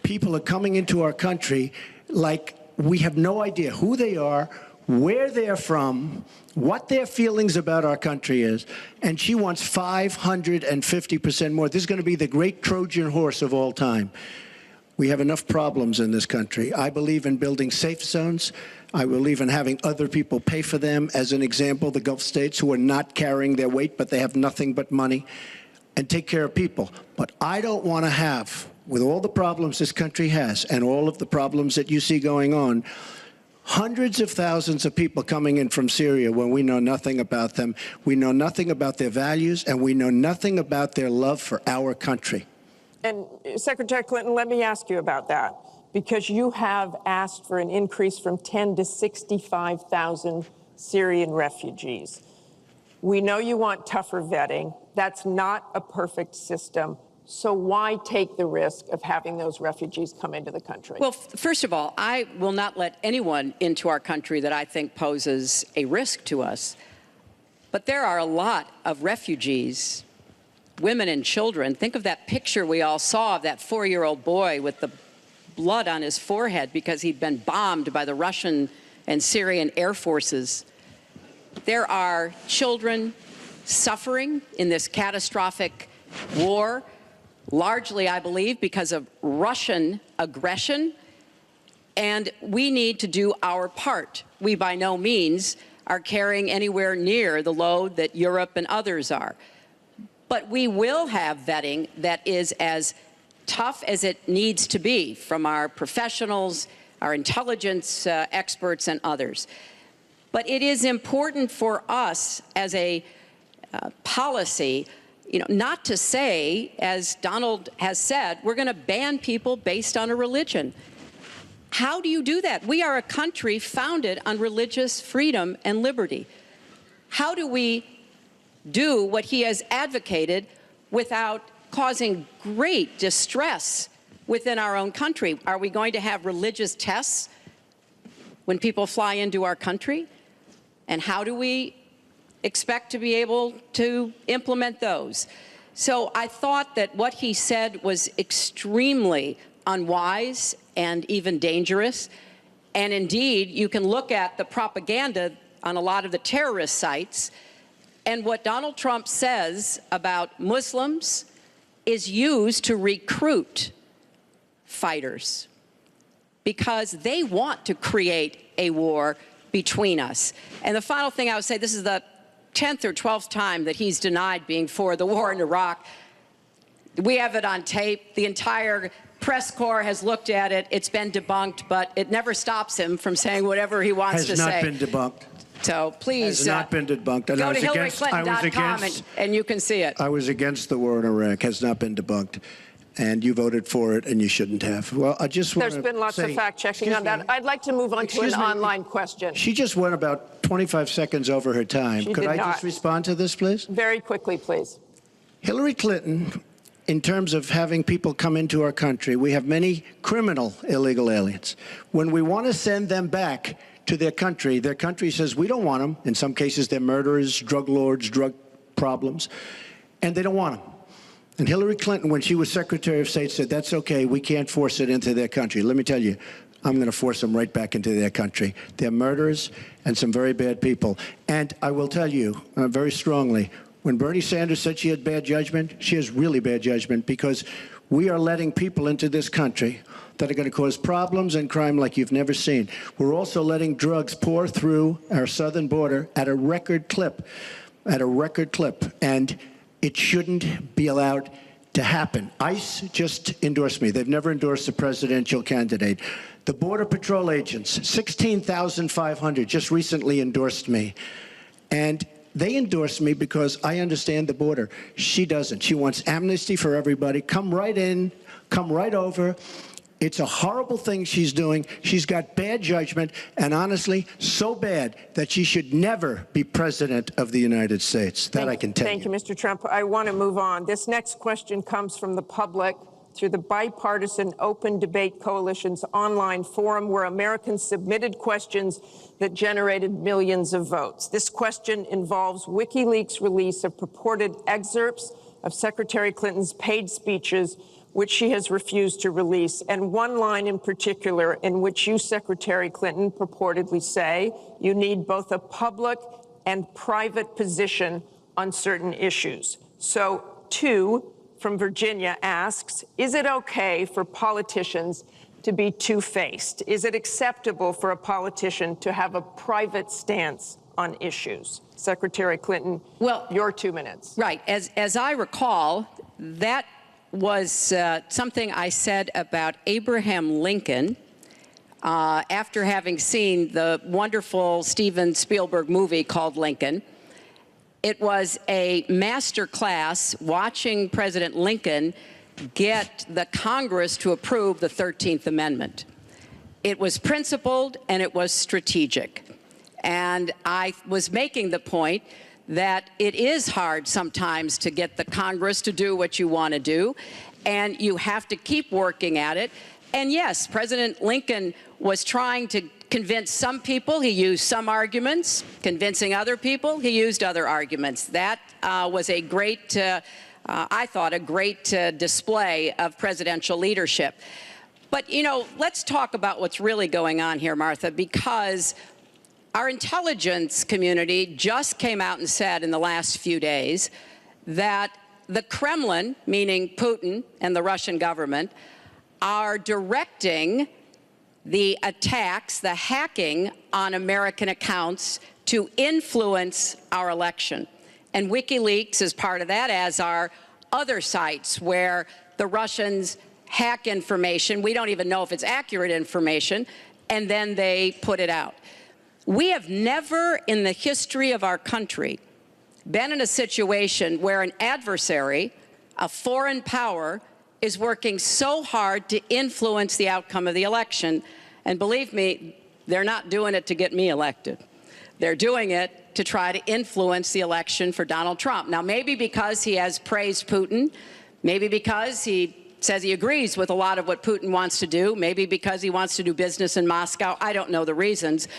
F: People are coming into our country like we have no idea who they are, where they're from, what their feelings about our country is, and she wants 550% more. This is going to be the great Trojan horse of all time. We have enough problems in this country. I believe in building safe zones. I believe in having other people pay for them. As an example, the Gulf states who are not carrying their weight, but they have nothing but money, and take care of people. But I don't want to have, with all the problems this country has and all of the problems that you see going on, hundreds of thousands of people coming in from Syria when we know nothing about them, we know nothing about their values, and we know nothing about their love for our country.
B: And Secretary Clinton, let me ask you about that, because you have asked for an increase from 10 to 65,000 Syrian refugees. We know you want tougher vetting. That's not a perfect system. So why take the risk of having those refugees come into the country?
E: Well, first of all, I will not let anyone into our country that I think poses a risk to us. But there are a lot of refugees, women and children. Think of that picture we all saw of that 4-year-old boy with the blood on his forehead because he'd been bombed by the Russian and Syrian air forces. There are children suffering in this catastrophic war, largely, I believe, because of Russian aggression, and we need to do our part. We by no means are carrying anywhere near the load that Europe and others are. But we will have vetting that is as tough as it needs to be from our professionals, our intelligence experts, and others. But it is important for us as a policy, not to say, as Donald has said, we're going to ban people based on a religion. How do you do that? We are a country founded on religious freedom and liberty. How do we do what he has advocated without causing great distress within our own country? Are we going to have religious tests when people fly into our country? And how do we expect to be able to implement those? So I thought that what he said was extremely unwise and even dangerous. And indeed, you can look at the propaganda on a lot of the terrorist sites, and what Donald Trump says about Muslims is used to recruit fighters because they want to create a war between us. And the final thing I would say, this is the 10th or 12th time that he's denied being for the war in Iraq. We have it on tape. The entire press corps has looked at it. It's been debunked, but it never stops him from saying whatever he wants to say.
F: Has not been debunked.
E: So please
F: has not been debunked. And
E: go to HillaryClinton.com and you can see it.
F: I was against the war in Iraq. Has not been debunked. And you voted for it, and you shouldn't have. Well, I just want to
B: There's been lots of fact-checking on that. I'd like to move on to an online question.
F: She just went about 25 seconds over her time. Could I just respond to this, please?
B: Very quickly, please.
F: Hillary Clinton, in terms of having people come into our country, we have many criminal illegal aliens. When we want to send them back to their country says we don't want them. In some cases, they're murderers, drug lords, drug problems, and they don't want them. And Hillary Clinton, when she was Secretary of State, said, that's okay, we can't force it into their country. Let me tell you, I'm going to force them right back into their country. They're murderers and some very bad people. And I will tell you very strongly, when Bernie Sanders said she had bad judgment, she has really bad judgment, because we are letting people into this country that are going to cause problems and crime like you've never seen. We're also letting drugs pour through our southern border at a record clip, and it shouldn't be allowed to happen. ICE just endorsed me. They've never endorsed a presidential candidate. The Border Patrol agents, 16,500, just recently endorsed me. And they endorsed me because I understand the border. She doesn't. She wants amnesty for everybody. Come right in, come right over. It's a horrible thing she's doing. She's got bad judgment, and honestly, so bad that she should never be president of the United States. That I can tell you.
B: Thank you, Mr. Trump. I want to move on. This next question comes from the public through the Bipartisan Open Debate Coalition's online forum, where Americans submitted questions that generated millions of votes. This question involves WikiLeaks' release of purported excerpts of Secretary Clinton's paid speeches which she has refused to release, and one line in particular in which you, Secretary Clinton, purportedly say you need both a public and private position on certain issues. So, two from Virginia asks, is it okay for politicians to be two-faced? Is it acceptable for a politician to have a private stance on issues? Secretary Clinton, well, your 2 minutes.
E: Right. As I recall, that was something I said about Abraham Lincoln after having seen the wonderful Steven Spielberg movie called Lincoln. It was a master class watching President Lincoln get the Congress to approve the 13th Amendment. It was principled and it was strategic. And I was making the point that it is hard sometimes to get the Congress to do what you want to do, and you have to keep working at it. And yes, President Lincoln was trying to convince some people. He used some arguments. Convincing other people, he used other arguments. That was a great, I thought, a great display of presidential leadership. But, you know, let's talk about what's really going on here, Martha, because our intelligence community just came out and said in the last few days that the Kremlin, meaning Putin and the Russian government, are directing the attacks, the hacking on American accounts to influence our election. And WikiLeaks is part of that, as are other sites where the Russians hack information. We don't even know if it's accurate information, and then they put it out. We have never in the history of our country been in a situation where an adversary, a foreign power, is working so hard to influence the outcome of the election. And believe me, they're not doing it to get me elected. They're doing it to try to influence the election for Donald Trump. Now, maybe because he has praised Putin, maybe because he says he agrees with a lot of what Putin wants to do, maybe because he wants to do business in Moscow. I don't know the reasons.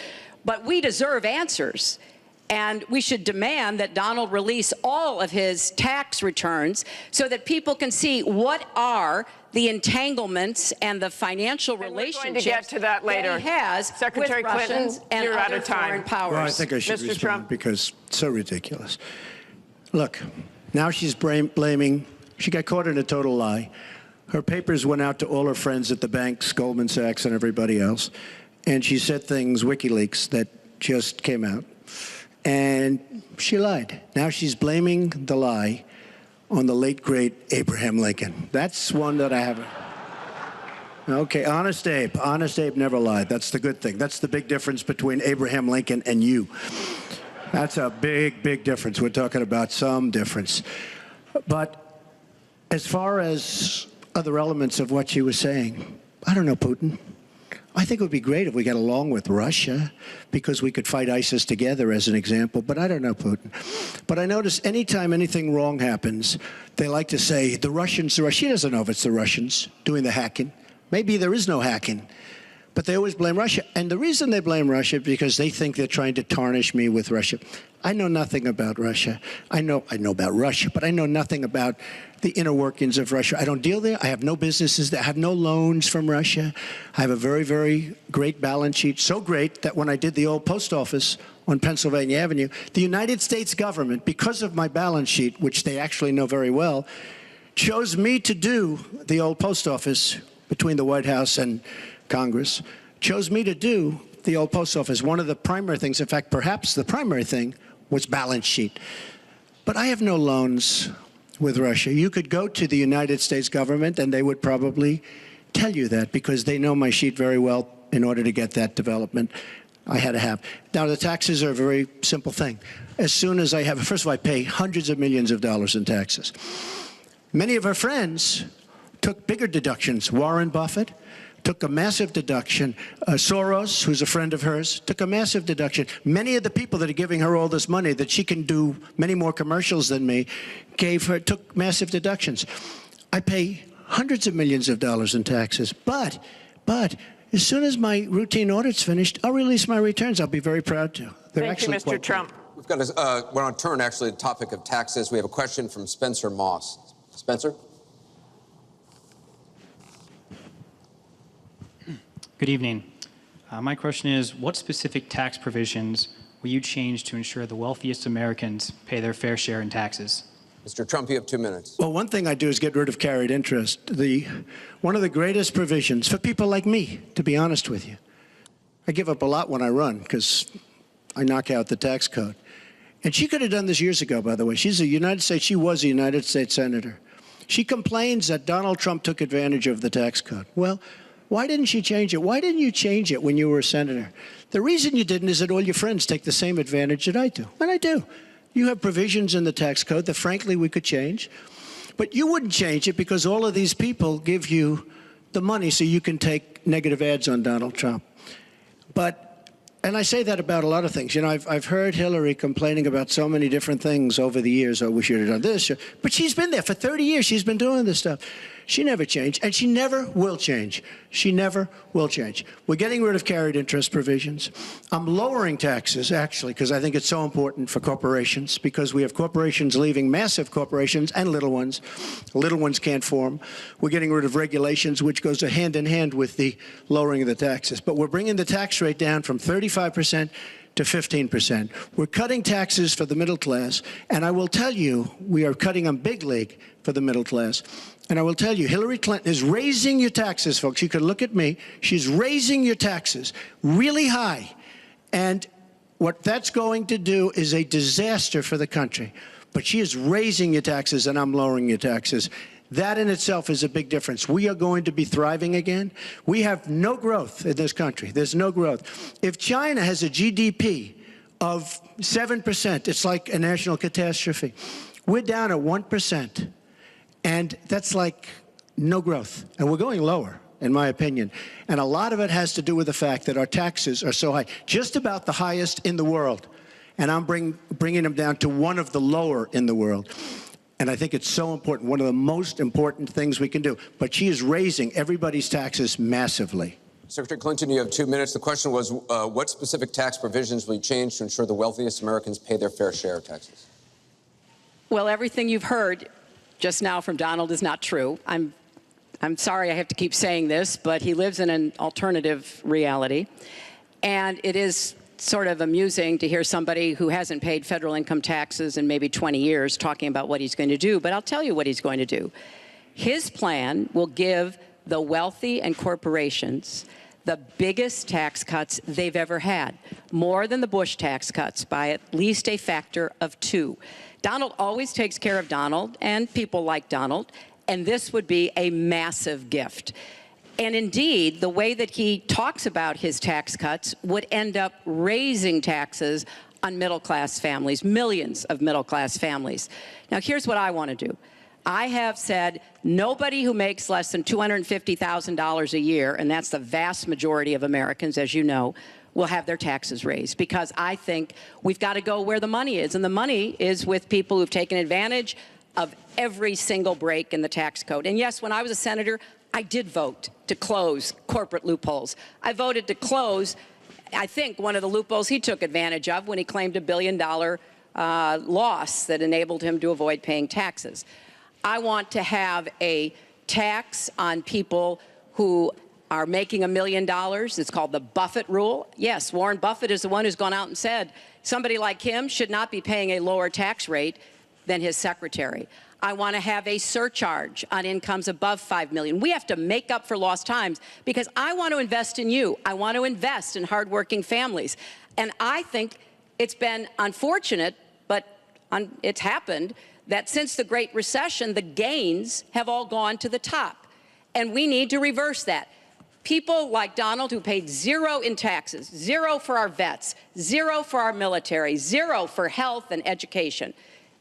E: But we deserve answers. And we should demand that Donald release all of his tax returns so that people can see what are the entanglements and the financial relationships
B: we're going to get to that later.
E: That he has
B: Secretary
E: with
B: Clinton,
E: Russians and
B: you're
E: other
B: out of time.
E: foreign powers.
F: Well, I think I should
B: Mr.
F: respond
B: Trump.
F: because it's so ridiculous. Look, now she's blaming, she got caught in a total lie. Her papers went out to all her friends at the banks, Goldman Sachs and everybody else, and she said things, WikiLeaks, that just came out. And she lied. Now she's blaming the lie on the late, great Abraham Lincoln. That's one that I haven't. Okay, Honest Abe. Honest Abe never lied. That's the good thing. That's the big difference between Abraham Lincoln and you. That's a big, big difference. We're talking about some difference. But as far as other elements of what she was saying, I don't know, Putin. I think it would be great if we got along with Russia because we could fight ISIS together, as an example. But I don't know Putin. But I notice anytime anything wrong happens, they like to say, the Russians. She doesn't know if it's the Russians doing the hacking. Maybe there is no hacking. But they always blame Russia. And the reason they blame Russia is because they think they're trying to tarnish me with Russia. I know nothing about Russia. I know about Russia, but I know nothing about the inner workings of Russia. I don't deal there. I have no businesses there. I have no loans from Russia. I have a very, very great balance sheet, so great that when I did the old post office on Pennsylvania Avenue, the United States government, because of my balance sheet, which they actually know very well, chose me to do the old post office between the White House and Congress, chose me to do the old post office. One of the primary things, in fact, perhaps the primary thing, was balance sheet. But I have no loans with Russia. You could go to the United States government and they would probably tell you that because they know my sheet very well in order to get that development I had to have. Now, the taxes are a very simple thing. As soon as I have, first of all, I pay hundreds of millions of dollars in taxes. Many of her friends took bigger deductions. Warren Buffett took a massive deduction. Soros, who's a friend of hers, took a massive deduction. Many of the people that are giving her all this money that she can do many more commercials than me took massive deductions. I pay hundreds of millions of dollars in taxes. But as soon as my routine audit's finished, I'll release my returns. I'll be very proud to.
B: Thank you, Mr. Trump.
C: We've got we're on turn, actually, the topic of taxes. We have a question from Spencer Moss. Spencer?
H: Good evening. My question is, what specific tax provisions will you change to ensure the wealthiest Americans pay their fair share in taxes?
C: Mr. Trump, you have 2 minutes.
F: Well, one thing I do is get rid of carried interest. One of the greatest provisions for people like me, to be honest with you. I give up a lot when I run because I knock out the tax code. And she could have done this years ago, by the way. She was a United States senator. She complains that Donald Trump took advantage of the tax code. Well, why didn't she change it? Why didn't you change it when you were a senator? The reason you didn't is that all your friends take the same advantage that I do. And I do. You have provisions in the tax code that, frankly, we could change. But you wouldn't change it because all of these people give you the money so you can take negative ads on Donald Trump. And I say that about a lot of things. You know, I've heard Hillary complaining about so many different things over the years. Oh, we should have done this. But she's been there for 30 years. She's been doing this stuff. She never changed, and she never will change. She never will change. We're getting rid of carried interest provisions. I'm lowering taxes, actually, because I think it's so important for corporations, because we have corporations leaving, massive corporations and little ones. Little ones can't form. We're getting rid of regulations, which goes hand in hand with the lowering of the taxes. But we're bringing the tax rate down from 35% to 15%. We're cutting taxes for the middle class, and I will tell you, we are cutting them big league for the middle class. And I will tell you, Hillary Clinton is raising your taxes, folks. You can look at me. She's raising your taxes really high. And what that's going to do is a disaster for the country. But she is raising your taxes, and I'm lowering your taxes. That in itself is a big difference. We are going to be thriving again. We have no growth in this country. There's no growth. If China has a GDP of 7%, it's like a national catastrophe. We're down at 1%. And that's like no growth. And we're going lower, in my opinion. And a lot of it has to do with the fact that our taxes are so high, just about the highest in the world. And I'm bringing them down to one of the lower in the world. And I think it's so important, one of the most important things we can do. But she is raising everybody's taxes massively.
C: Secretary Clinton, you have 2 minutes. The question was, what specific tax provisions will you change to ensure the wealthiest Americans pay their fair share of taxes?
E: Well, everything you've heard just now from Donald is not true. I'm sorry I have to keep saying this, but he lives in an alternative reality. And it is sort of amusing to hear somebody who hasn't paid federal income taxes in maybe 20 years talking about what he's going to do. But I'll tell you what he's going to do. His plan will give the wealthy and corporations the biggest tax cuts they've ever had, more than the Bush tax cuts by at least a factor of 2. Donald always takes care of Donald and people like Donald, and this would be a massive gift. And indeed, the way that he talks about his tax cuts would end up raising taxes on middle-class families, millions of middle-class families. Now, here's what I want to do. I have said nobody who makes less than $250,000 a year, and that's the vast majority of Americans, as you know, will have their taxes raised, because I think we've got to go where the money is. And the money is with people who've taken advantage of every single break in the tax code. And yes, when I was a senator, I did vote to close corporate loopholes. I voted to close, I think, one of the loopholes he took advantage of when he claimed $1 billion loss that enabled him to avoid paying taxes. I want to have a tax on people who are making $1 million. It's called the Buffett rule. Yes, Warren Buffett is the one who's gone out and said somebody like him should not be paying a lower tax rate than his secretary. I want to have a surcharge on incomes above $5 million. We have to make up for lost times because I want to invest in you. I want to invest in hardworking families. And I think it's been unfortunate, but it's happened, that since the Great Recession, the gains have all gone to the top. And we need to reverse that. People like Donald who paid 0 in taxes, 0 for our vets, 0 for our military, 0 for health and education.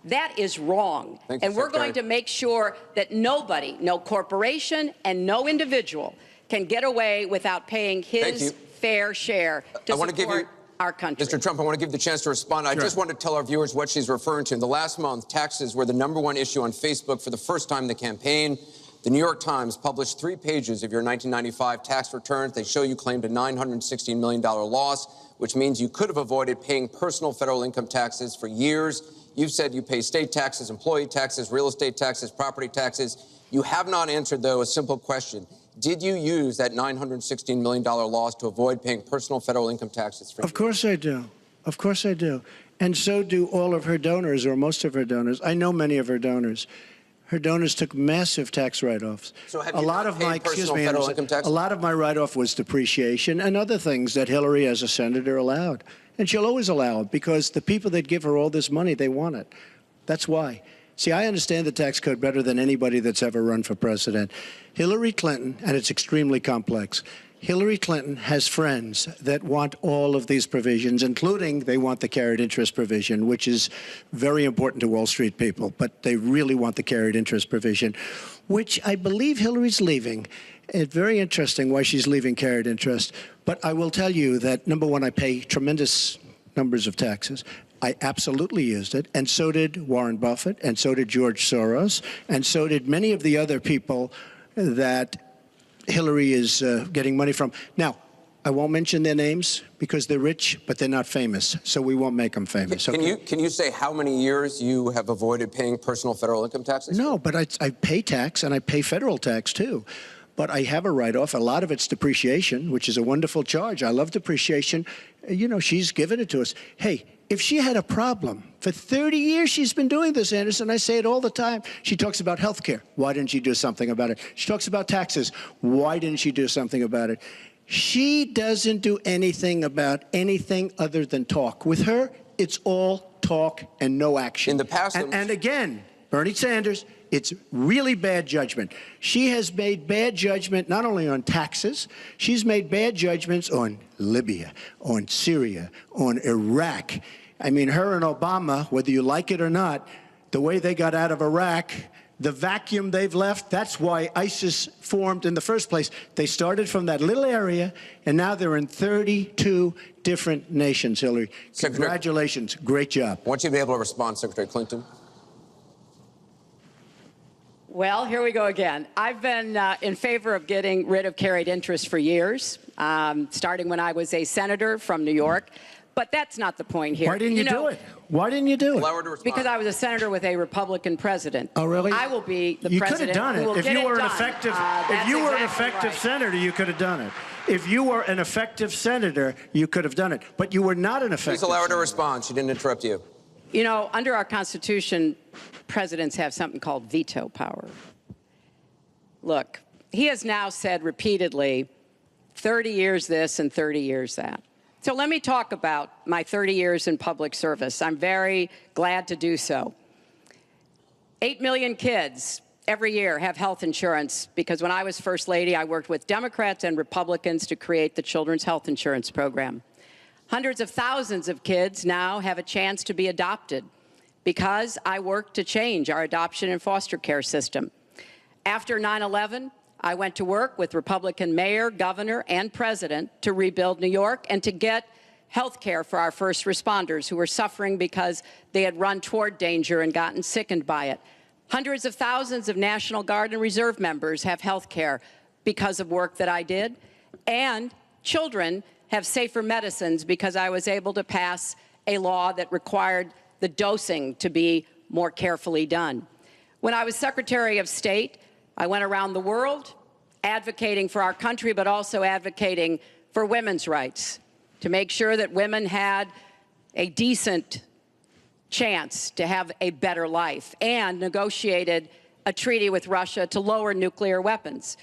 E: That is wrong. And we're going to make sure that nobody, no corporation and no individual can get away without paying his fair share to support our country.
C: Mr. Trump, I want to give you the chance to respond. I just want to tell our viewers what she's referring to. In the last month, taxes were the #1 issue on Facebook for the first time in the campaign. The New York Times published 3 pages of your 1995 tax returns. They show you claimed a $916 million loss, which means you could have avoided paying personal federal income taxes for years. You've said you pay state taxes, employee taxes, real estate taxes, property taxes. You have not answered, though, a simple question. Did you use that $916 million loss to avoid paying personal federal income taxes for
F: Of course I do. Of course I do. And so do all of her donors, or most of her donors. I know many of her donors. Her donors took massive tax write-offs.
C: So have you not paid personal federal income tax?
F: A lot of my write-off was depreciation and other things that Hillary, as a senator, allowed. And she'll always allow it because the people that give her all this money, they want it. That's why. See, I understand the tax code better than anybody that's ever run for president. Hillary Clinton, and it's extremely complex, Hillary Clinton has friends that want all of these provisions, including they want the carried interest provision, which is very important to Wall Street people, but they really want the carried interest provision, which I believe Hillary's leaving. It's very interesting why she's leaving carried interest. But I will tell you that, number one, I pay tremendous numbers of taxes. I absolutely used it, and so did Warren Buffett, and so did George Soros, and so did many of the other people that Hillary is getting money from. Now, I won't mention their names because they're rich, but they're not famous, so we won't make them famous.
C: Can you say how many years you have avoided paying personal federal income taxes?
F: No, but I pay tax, and I pay federal tax, too. But I have a write-off. A lot of it's depreciation, which is a wonderful charge. I love depreciation. You know, she's given it to us. Hey, if she had a problem, for 30 years she's been doing this, Anderson. I say it all the time. She talks about health care. Why didn't she do something about it? She talks about taxes. Why didn't she do something about it? She doesn't do anything about anything other than talk. With her, it's all talk and no action.
C: In the past,
F: and again, Bernie Sanders, it's really bad judgment. She has made bad judgment not only on taxes, she's made bad judgments on Libya, on Syria, on Iraq. I mean, her and Obama, whether you like it or not, the way they got out of Iraq, the vacuum they've left, that's why ISIS formed in the first place. They started from that little area, and now they're in 32 different nations, Hillary. Congratulations. Great job.
C: I want you to be able to respond, Secretary Clinton.
E: Well, here we go again. I've been in favor of getting rid of carried interest for years, starting when I was a senator from New York. But that's not the point here.
F: Why didn't you do it? Why didn't you do it?
C: Allow her to respond.
E: Because I was a senator with a Republican president.
F: Oh, really?
E: I will be the
F: you
E: president.
F: You could have done it. If you were an effective,
E: right.
F: senator, you could have done it. If you were an effective senator, you could have done it. But you were not an effective
C: Please allow her to
F: senator.
C: respond. She didn't interrupt you.
E: You know, under our Constitution, presidents have something called veto power. Look, he has now said repeatedly, 30 years this and 30 years that. So let me talk about my 30 years in public service. I'm very glad to do so. 8 million kids every year have health insurance because when I was First Lady, I worked with Democrats and Republicans to create the Children's Health Insurance Program. Hundreds of thousands of kids now have a chance to be adopted because I worked to change our adoption and foster care system. After 9/11, I went to work with Republican mayor, governor, and president to rebuild New York and to get health care for our first responders who were suffering because they had run toward danger and gotten sickened by it. Hundreds of thousands of National Guard and Reserve members have health care because of work that I did. And children have safer medicines because I was able to pass a law that required the dosing to be more carefully done. When I was Secretary of State, I went around the world advocating for our country, but also advocating for women's rights, to make sure that women had a decent chance to have a better life, and negotiated a treaty with Russia to lower nuclear weapons.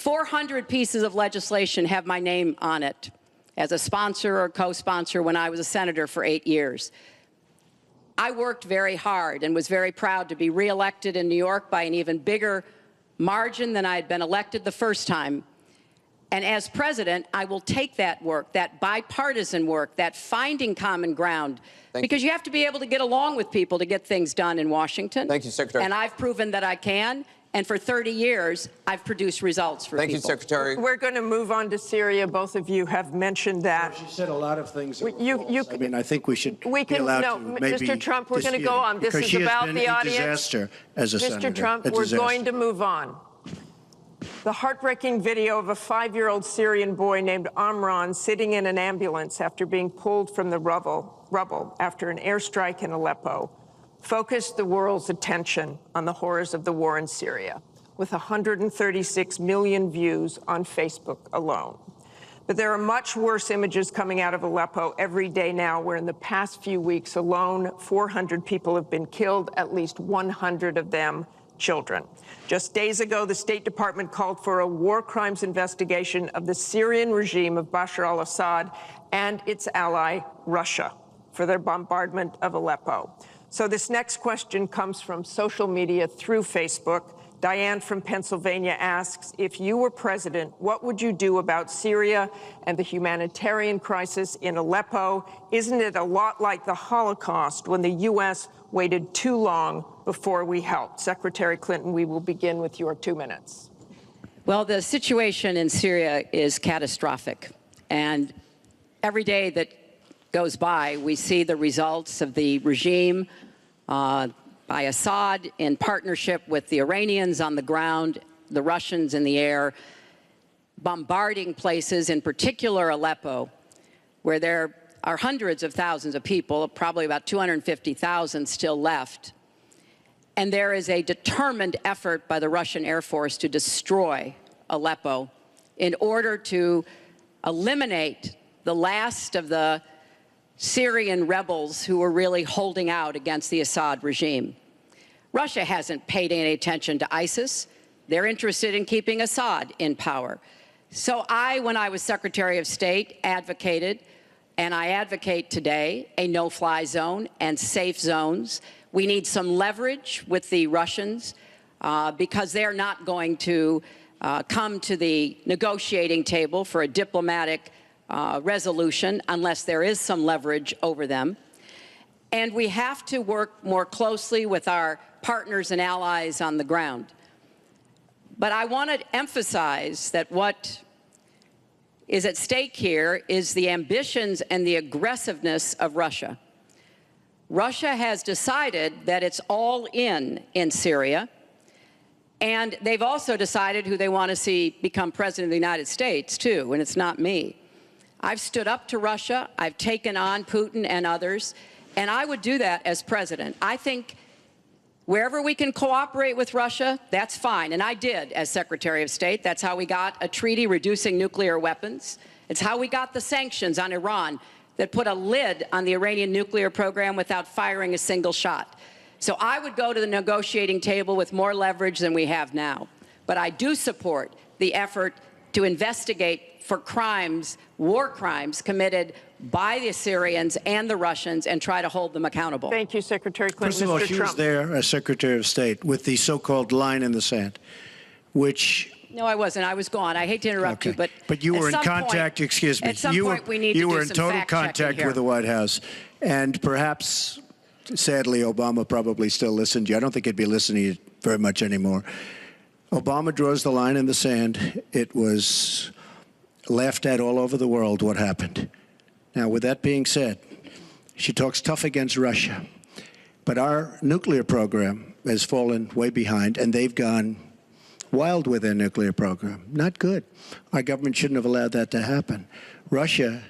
E: 400 pieces of legislation have my name on it as a sponsor or co-sponsor when I was a senator for 8 years. I worked very hard and was very proud to be reelected in New York by an even bigger margin than I had been elected the first time. And as president, I will take that work, that bipartisan work, that finding common ground, because you have to be able to get along with people to get things done in Washington.
C: Thank you, Secretary.
E: And I've proven that I can. And for 30 years, I've produced results for people.
C: Thank you, Secretary.
B: We're going to move on to Syria. Both of you have mentioned that.
F: She said a lot of things. I
B: I
F: think we should be allowed to maybe
B: Mr. Trump, we're going to go on. This is about the audience.
F: Disaster as a senator.
B: Mr. Trump, we're going to move on. The heartbreaking video of a 5-year-old Syrian boy named Amran sitting in an ambulance after being pulled from the rubble after an airstrike in Aleppo focused the world's attention on the horrors of the war in Syria. with 136 million views on Facebook alone. But there are much worse images coming out of Aleppo every day now, where in the past few weeks alone, 400 people have been killed, at least 100 of them children. Just days ago, the State Department called for a war crimes investigation of the Syrian regime of Bashar al-Assad and its ally, Russia, for their bombardment of Aleppo. So this next question comes from social media through Facebook. Diane from Pennsylvania asks, if you were president, what would you do about Syria and the humanitarian crisis in Aleppo? Isn't it a lot like the Holocaust when the U.S. waited too long before we helped? Secretary Clinton, we will begin with your 2 minutes.
E: Well, the situation in Syria is catastrophic. And every day that goes by, we see the results of the regime by Assad in partnership with the Iranians on the ground, the Russians in the air, bombarding places, in particular Aleppo, where there are hundreds of thousands of people, probably about 250,000 still left. And there is a determined effort by the Russian Air Force to destroy Aleppo in order to eliminate the last of the Syrian rebels who were really holding out against the Assad regime. Russia hasn't paid any attention to ISIS. They're interested in keeping Assad in power. So when I was Secretary of State, advocated, and I advocate today, a no-fly zone and safe zones. We need some leverage with the Russians because they're not going to come to the negotiating table for a diplomatic resolution unless there is some leverage over them. And we have to work more closely with our partners and allies on the ground. But I want to emphasize that what is at stake here is the ambitions and the aggressiveness of Russia. Russia has decided that it's all in Syria, and they've also decided who they want to see become president of the United States, too, and it's not me. I've stood up to Russia. I've taken on Putin and others, and I would do that as president. I think wherever we can cooperate with Russia, that's fine. And I did as Secretary of State. That's how we got a treaty reducing nuclear weapons. It's how we got the sanctions on Iran that put a lid on the Iranian nuclear program without firing a single shot. So I would go to the negotiating table with more leverage than we have now. But I do support the effort to investigate for crimes, war crimes committed by the Syrians and the Russians and try to hold them accountable.
B: Thank you, Secretary Clinton.
F: First of all,
B: Mr.
F: she
B: Trump.
F: was there as Secretary of State with the so-called line in the sand, which...
E: No, I wasn't. I was gone. I hate to interrupt you,
F: but you were in contact, excuse me.
E: At some point, we need to do some fact-checking here.
F: You were in total contact with the White House. And perhaps, sadly, Obama probably still listened to you. I don't think he'd be listening very much anymore. Obama draws the line in the sand. It was laughed at all over the world what happened. Now, with that being said, she talks tough against Russia. But our nuclear program has fallen way behind, and they've gone wild with their nuclear program. Not good. Our government shouldn't have allowed that to happen. Russia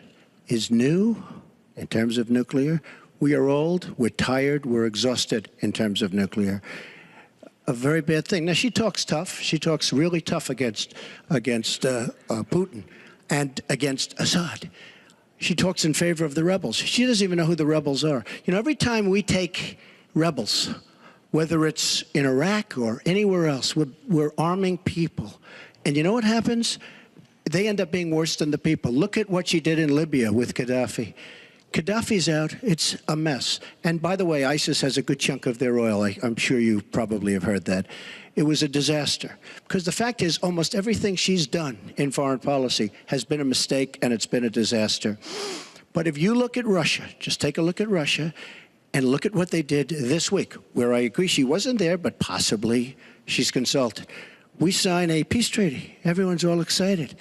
F: is new in terms of nuclear. We are old, we're tired, we're exhausted in terms of nuclear. A very bad thing. Now, she talks tough. She talks really tough against Putin and against Assad. She talks in favor of the rebels. She doesn't even know who the rebels are. You know, every time we take rebels, whether it's in Iraq or anywhere else, we're arming people. And you know what happens? They end up being worse than the people. Look at what she did in Libya with Gaddafi. Gaddafi's out. It's a mess. And by the way, ISIS has a good chunk of their oil. I'm sure you probably have heard that. It was a disaster. Because the fact is, almost everything she's done in foreign policy has been a mistake, and it's been a disaster. But if you look at Russia, just take a look at Russia, and look at what they did this week, where I agree she wasn't there, but possibly she's consulted. We sign a peace treaty. Everyone's all excited.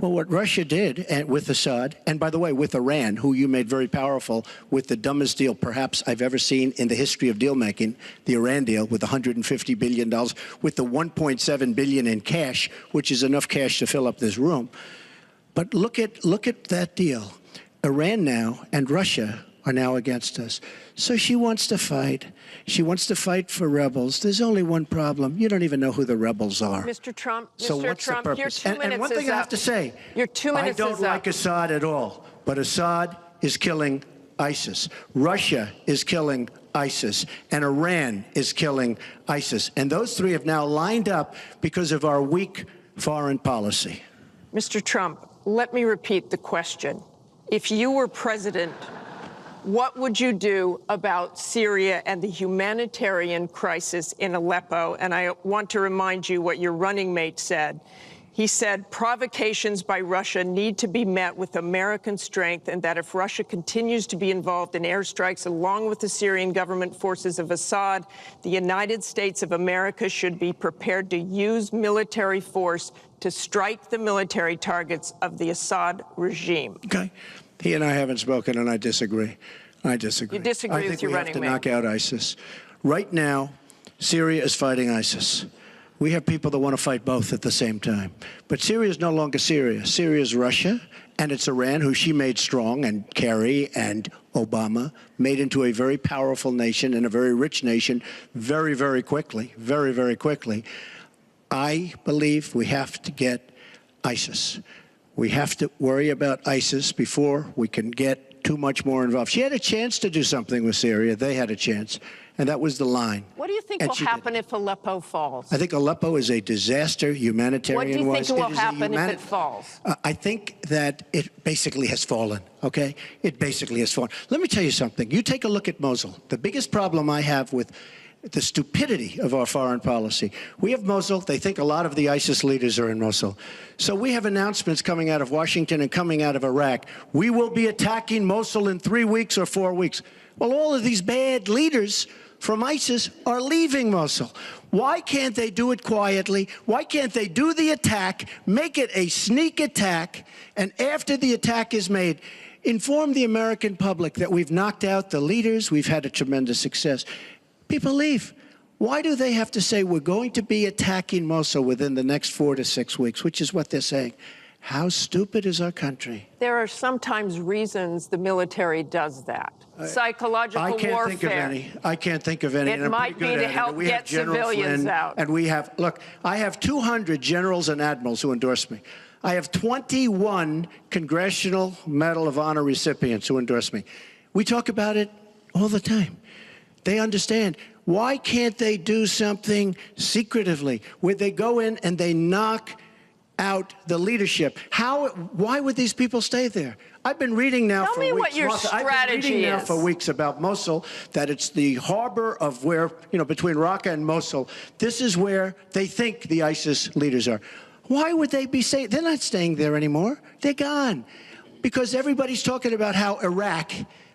F: Well, what Russia did with Assad, and by the way, with Iran, who you made very powerful with the dumbest deal perhaps I've ever seen in the history of deal-making, the Iran deal with $150 billion, with the $1.7 billion in cash, which is enough cash to fill up this room. But look at that deal. Iran now and Russia are now against us. So she wants to fight. She wants to fight for rebels. There's only one problem. You don't even know who the rebels are.
B: Mr. Trump,
F: So
B: Mr.
F: what's
B: Trump,
F: the
B: your
F: purpose?
B: 2 minutes
F: And one thing
B: is
F: I have
B: up.
F: to say,
B: Your 2 minutes
F: I don't
B: is
F: like
B: up.
F: Assad at all, but Assad is killing ISIS. Russia is killing ISIS, and Iran is killing ISIS. And those three have now lined up because of our weak foreign policy.
B: Mr. Trump, let me repeat the question. If you were president, what would you do about Syria and the humanitarian crisis in Aleppo? And I want to remind you what your running mate said. He said provocations by Russia need to be met with American strength, and that if Russia continues to be involved in airstrikes along with the Syrian government forces of Assad, the United States of America should be prepared to use military force to strike the military targets of the Assad regime.
F: Okay. He and I haven't spoken, and I disagree. I disagree.
B: You disagree with your running mate.
F: I think we have to knock out ISIS. Right now, Syria is fighting ISIS. We have people that want to fight both at the same time. But Syria is no longer Syria. Syria is Russia, and it's Iran, who she made strong, and Kerry and Obama made into a very powerful nation and a very rich nation very, very quickly, very, very quickly. I believe we have to get ISIS. We have to worry about ISIS before we can get too much more involved. She had a chance to do something with Syria. They had a chance, and that was the line.
B: What do you think will happen if Aleppo falls?
F: I think Aleppo is a disaster humanitarian-wise.
B: What do you think will happen if it falls?
F: I think that it basically has fallen, okay? It basically has fallen. Let me tell you something. You take a look at Mosul. The biggest problem I have with the stupidity of our foreign policy. We have Mosul. They think a lot of the ISIS leaders are in Mosul. So we have announcements coming out of Washington and coming out of Iraq. We will be attacking Mosul in 3 weeks or 4 weeks. Well, all of these bad leaders from ISIS are leaving Mosul. Why can't they do it quietly? Why can't they do the attack, make it a sneak attack, and after the attack is made, inform the American public that we've knocked out the leaders, we've had a tremendous success. People leave. Why do they have to say we're going to be attacking Mosul within the next 4 to 6 weeks, which is what they're saying? How stupid is our country?
B: There are sometimes reasons the military does that. Psychological warfare.
F: I can't think of any. I can't think of any.
B: It might be to help get civilians out.
F: And we have, look, I have 200 generals and admirals who endorse me. I have 21 Congressional Medal of Honor recipients who endorse me. We talk about it all the time. They understand. Why can't they do something secretively where they go in and they knock out the leadership? Why would these people stay there? I've been reading now for weeks.
B: Tell me what your strategy
F: I've been reading now
B: is.
F: for weeks about Mosul, that it's the harbor of where, between Raqqa and Mosul. This is where they think the ISIS leaders are. Why would they be staying? They're not staying there anymore. They're gone. Because everybody's talking about how Iraq,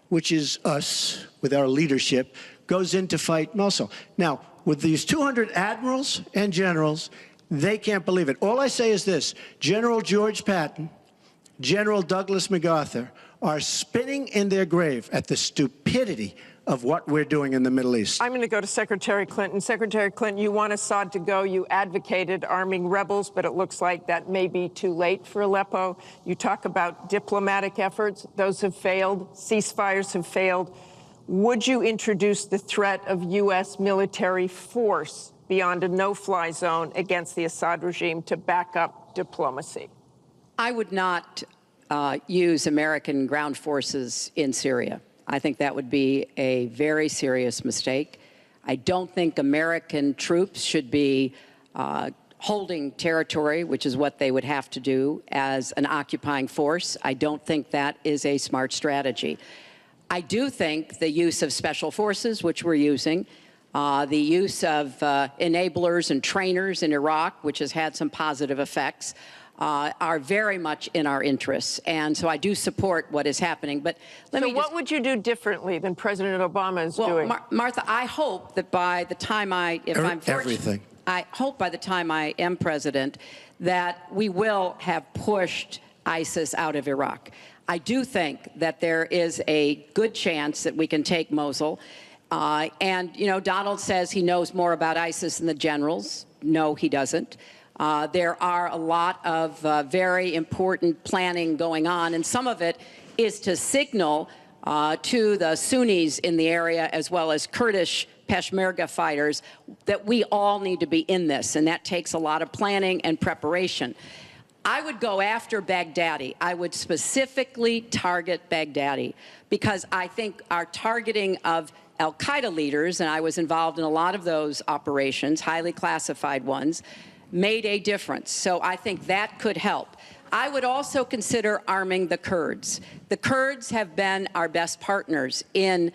F: which is us with our leadership, goes in to fight Mosul. Now, with these 200 admirals and generals, they can't believe it. All I say is this: General George Patton, General Douglas MacArthur are spinning in their grave at the stupidity of what we're doing in the Middle East.
B: I'm going to go to Secretary Clinton. Secretary Clinton, you want Assad to go. You advocated arming rebels, but it looks like that may be too late for Aleppo. You talk about diplomatic efforts. Those have failed. Ceasefires have failed. Would you introduce the threat of U.S. military force beyond a no-fly zone against the Assad regime to back up diplomacy?
E: I would not use American ground forces in Syria. I think that would be a very serious mistake. I don't think American troops should be holding territory, which is what they would have to do as an occupying force. I don't think that is a smart strategy. I do think the use of special forces, which we're using, the use of enablers and trainers in Iraq, which has had some positive effects, are very much in our interests. And so I do support what is happening. But
B: what would you do differently than President Obama is doing?
E: Martha, I hope that by the time I hope by the time I am president, that we will have pushed ISIS out of Iraq. I do think that there is a good chance that we can take Mosul. Donald says he knows more about ISIS than the generals. No, he doesn't. There are a lot of very important planning going on, and some of it is to signal to the Sunnis in the area, as well as Kurdish Peshmerga fighters, that we all need to be in this, and that takes a lot of planning and preparation. I would go after Baghdadi. I would specifically target Baghdadi, because I think our targeting of al-Qaeda leaders, and I was involved in a lot of those operations, highly classified ones, made a difference. So I think that could help. I would also consider arming the Kurds. The Kurds have been our best partners in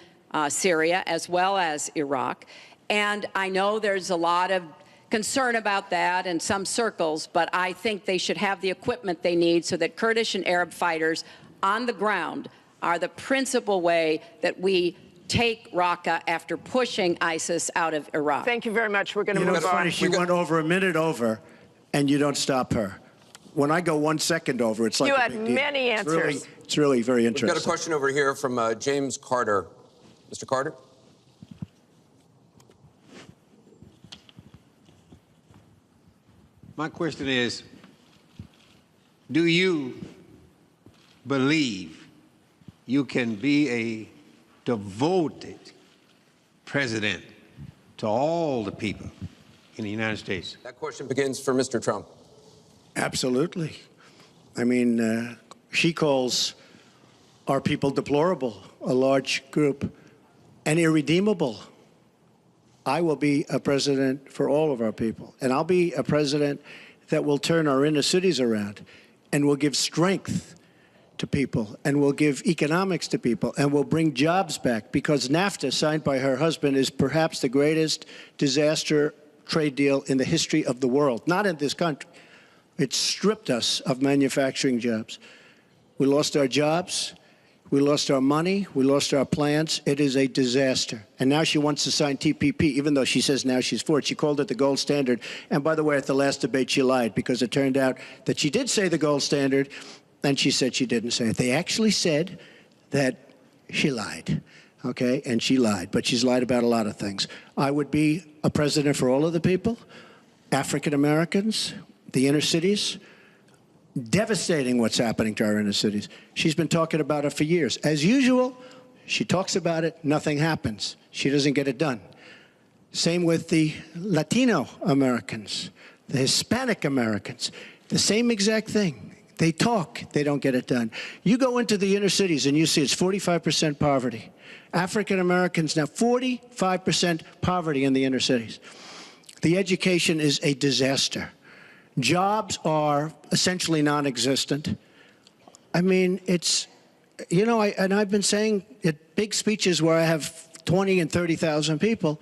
E: Syria as well as Iraq. And I know there's a lot of concern about that in some circles, but I think they should have the equipment they need so that Kurdish and Arab fighters on the ground are the principal way that we take Raqqa after pushing ISIS out of Iraq.
B: Thank you very much. We're going to move
F: It's
B: on.
F: funny, she went over a minute over, and you don't stop her. When I go 1 second over, it's like
B: You
F: a
B: had
F: big deal.
B: many answers.
F: It's really very interesting.
C: We've got a question over here from James Carter. Mr. Carter?
I: My question is, do you believe you can be a devoted president to all the people in the United States?
C: That question begins for Mr. Trump.
F: Absolutely. I mean, she calls our people deplorable, a large group, and irredeemable. I will be a president for all of our people, and I'll be a president that will turn our inner cities around and will give strength to people and will give economics to people and will bring jobs back, because NAFTA, signed by her husband, is perhaps the greatest disaster trade deal in the history of the world, not in this country. It stripped us of manufacturing jobs. We lost our jobs. We lost our money. We lost our plants. It is a disaster. And now she wants to sign TPP, even though she says now she's for it. She called it the gold standard. And by the way, at the last debate, she lied, because it turned out that she did say the gold standard, and she said she didn't say it. They actually said that she lied, okay? And she lied, but she's lied about a lot of things. I would be a president for all of the people, African Americans, the inner cities. Devastating what's happening to our inner cities. She's been talking about it for years. As usual, she talks about it, nothing happens. She doesn't get it done. Same with the Latino Americans, the Hispanic Americans, the same exact thing. They talk, they don't get it done. You go into the inner cities and you see it's 45% poverty. African Americans now, 45% poverty in the inner cities. The education is a disaster. Jobs are essentially non-existent. I mean, it's, you know, I've been saying at big speeches where I have 20 and 30,000 people,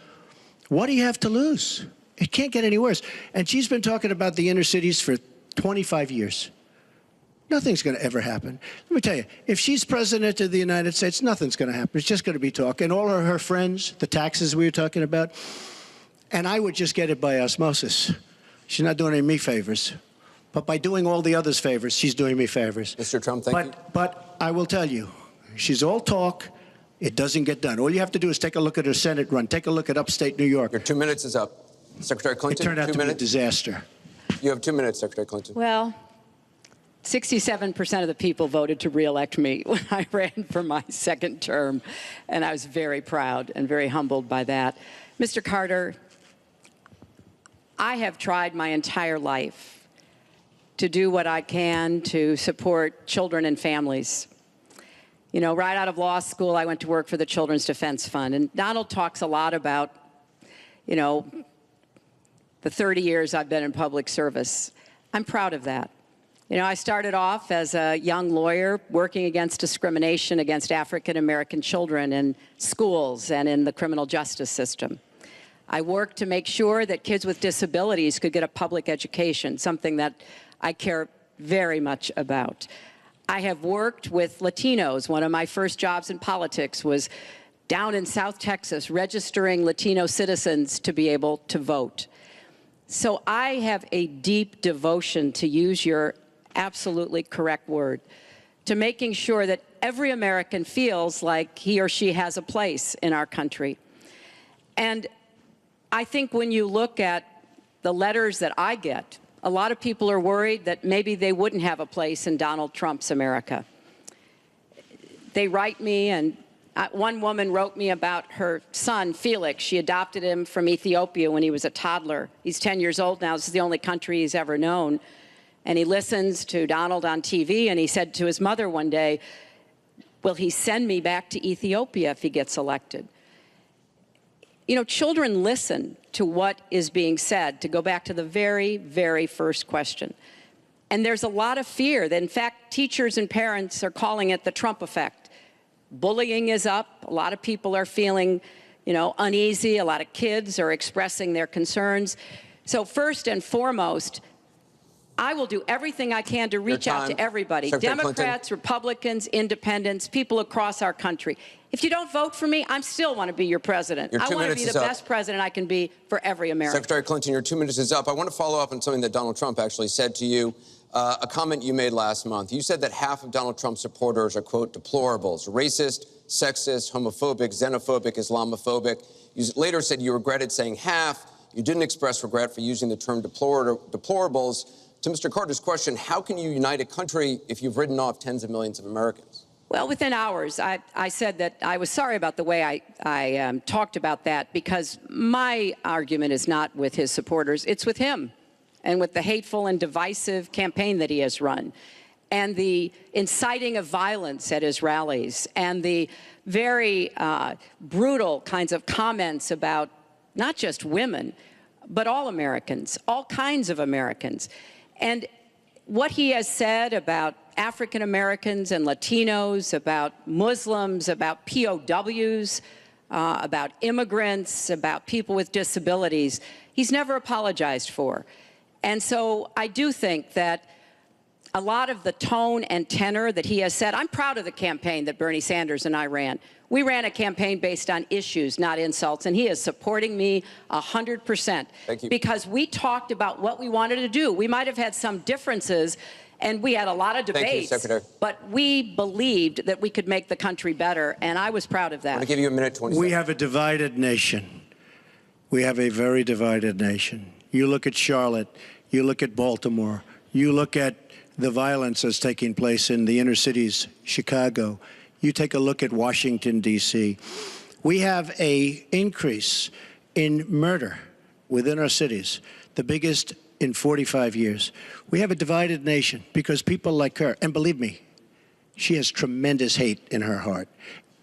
F: what do you have to lose? It can't get any worse. And she's been talking about the inner cities for 25 years. Nothing's going to ever happen. Let me tell you, if she's president of the United States, nothing's going to happen. It's just going to be talk. And all of her friends, the taxes we were talking about, and I would just get it by osmosis. She's not doing any me favors. But by doing all the others favors, she's doing me favors.
C: Mr. Trump, thank you.
F: But I will tell you, she's all talk. It doesn't get done. All you have to do is take a look at her Senate run. Take a look at upstate New York.
C: Your 2 minutes is up. Secretary Clinton,
F: It turned out
C: 2
F: to
C: minutes.
F: be a disaster.
C: You have 2 minutes, Secretary Clinton.
E: Well, 67% of the people voted to re-elect me when I ran for my second term, and I was very proud and very humbled by that. Mr. Carter, I have tried my entire life to do what I can to support children and families. You know, right out of law school, I went to work for the Children's Defense Fund, and Donald talks a lot about, you know, the 30 years I've been in public service. I'm proud of that. You know, I started off as a young lawyer working against discrimination against African American children in schools and in the criminal justice system. I worked to make sure that kids with disabilities could get a public education, something that I care very much about. I have worked with Latinos. One of my first jobs in politics was down in South Texas, registering Latino citizens to be able to vote. So I have a deep devotion, to use your absolutely correct word, to making sure that every American feels like he or she has a place in our country. And I think when you look at the letters that I get, a lot of people are worried that maybe they wouldn't have a place in Donald Trump's America. They write me and One woman wrote me about her son, Felix. She adopted him from Ethiopia when he was a toddler. He's 10 years old now. This is the only country he's ever known. And he listens to Donald on TV, and he said to his mother one day, will he send me back to Ethiopia if he gets elected? You know, children listen to what is being said, to go back to the very, very first question. And there's a lot of fear. In fact, teachers and parents are calling it the Trump effect. Bullying is up. A lot of people are feeling, you know, uneasy. A lot of kids are expressing their concerns. So first and foremost, I will do everything I can to reach out to everybody,
C: Secretary
E: Democrats,
C: Clinton.
E: Republicans, independents, people across our country. If you don't vote for me, I still want to be your president. I want to be the best president I can be for every American.
C: Secretary Clinton, your 2 minutes is up. I want to follow up on something that Donald Trump actually said to you, a comment you made last month. You said that half of Donald Trump's supporters are, quote, deplorables, racist, sexist, homophobic, xenophobic, Islamophobic. You later said you regretted saying half. You didn't express regret for using the term deplorables. To Mr. Carter's question, how can you unite a country if you've written off tens of millions of Americans?
E: Well, within hours, I said that I was sorry about the way I talked about that, because my argument is not with his supporters. It's with him and with the hateful and divisive campaign that he has run, and the inciting of violence at his rallies, and the very brutal kinds of comments about not just women, but all Americans, all kinds of Americans. And what he has said about African Americans and Latinos, about Muslims, about POWs, about immigrants, about people with disabilities, he's never apologized for. And so I do think that a lot of the tone and tenor that he has said, I'm proud of the campaign that Bernie Sanders and I ran. We ran a campaign based on issues, not insults, and he is supporting me 100%.
C: Thank you.
E: Because we talked about what we wanted to do. We might have had some differences, and we had a lot of debates.
C: Thank you, Secretary.
E: But we believed that we could make the country better, and I was proud of that.
C: I'm going to give you a minute, 20
F: We
C: seconds.
F: have a divided nation. We have a very divided nation. You look at Charlotte, you look at Baltimore, you look at the violence that's taking place in the inner cities, Chicago. You take a look at Washington, D.C. We have an increase in murder within our cities, the biggest in 45 years. We have a divided nation because people like her, and believe me, she has tremendous hate in her heart.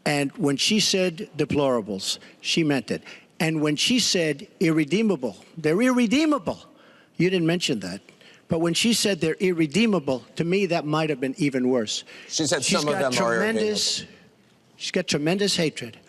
F: And when she said deplorables, she meant it. And when she said irredeemable, they're irredeemable. You didn't mention that. But when she said they're irredeemable, to me, that might have been even worse.
C: She said some of them are irredeemable.
F: She's got tremendous hatred.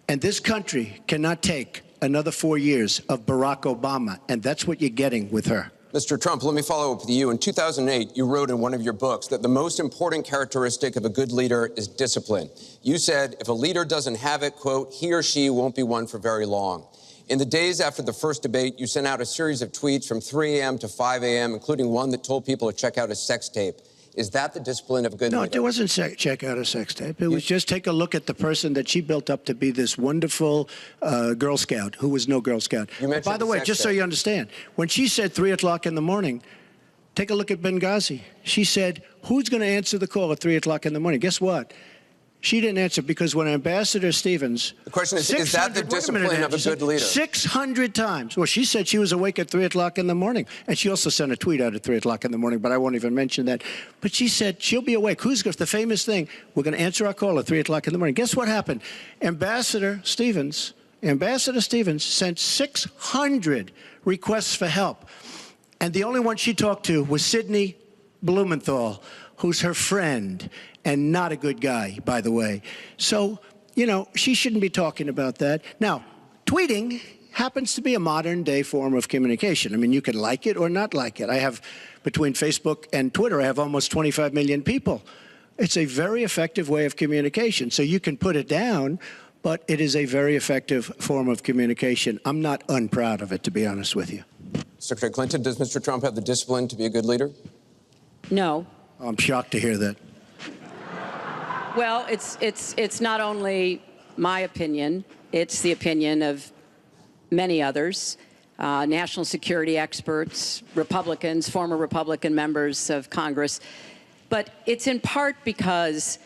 F: And this country cannot take another 4 years of Barack Obama. And that's what you're getting with her.
C: Mr. Trump, let me follow up with you. In 2008, you wrote in one of your books that the most important characteristic of a good leader is discipline. You said if a leader doesn't have it, quote, he or she won't be one for very long. In the days after the first debate, you sent out a series of tweets from 3 a.m. to 5 a.m., including one that told people to check out a sex tape. Is that the discipline of a good leader?
F: No, it wasn't check out a sex tape. It was just take a look at the person that she built up to be this wonderful Girl Scout, who was no Girl Scout. By the way, just so you understand, when she said 3 o'clock in the morning, take a look at Benghazi. She said, who's going to answer the call at 3 o'clock in the morning? Guess what? She didn't answer because when Ambassador Stevens...
C: The question is that the discipline of a good leader?
F: 600 times. Well, she said she was awake at 3 o'clock in the morning. And she also sent a tweet out at 3 o'clock in the morning, but I won't even mention that. But she said she'll be awake. Who's the famous thing? We're going to answer our call at 3 o'clock in the morning. Guess what happened? Ambassador Stevens sent 600 requests for help. And the only one she talked to was Sidney Blumenthal, who's her friend, and not a good guy, by the way. So, you know, she shouldn't be talking about that. Now, tweeting happens to be a modern-day form of communication. I mean, you can like it or not like it. I have, between Facebook and Twitter, I have almost 25 million people. It's a very effective way of communication. So you can put it down, but it is a very effective form of communication. I'm not unproud of it, to be honest with you.
C: Secretary Clinton, does Mr. Trump have the discipline to be a good leader?
E: No.
F: I'm shocked to hear that.
E: Well, it's not only my opinion, it's the opinion of many others, national security experts, Republicans, former Republican members of Congress. But it's in part because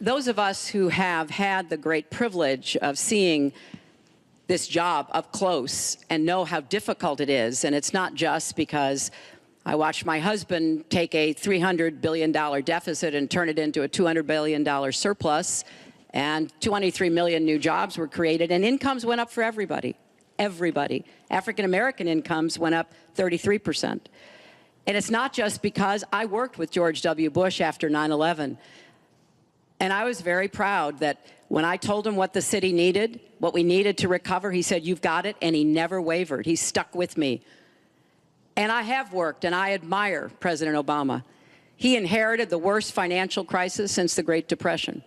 E: those of us who have had the great privilege of seeing this job up close and know how difficult it is, and it's not just because I watched my husband take a $300 billion deficit and turn it into a $200 billion surplus, and 23 million new jobs were created, and incomes went up for everybody. Everybody. African-American incomes went up 33%. And it's not just because I worked with George W. Bush after 9/11. And I was very proud that when I told him what the city needed, what we needed to recover, he said, "You've got it," and he never wavered. He stuck with me. And I have worked, and I admire President Obama. He inherited the worst financial crisis since the Great Depression.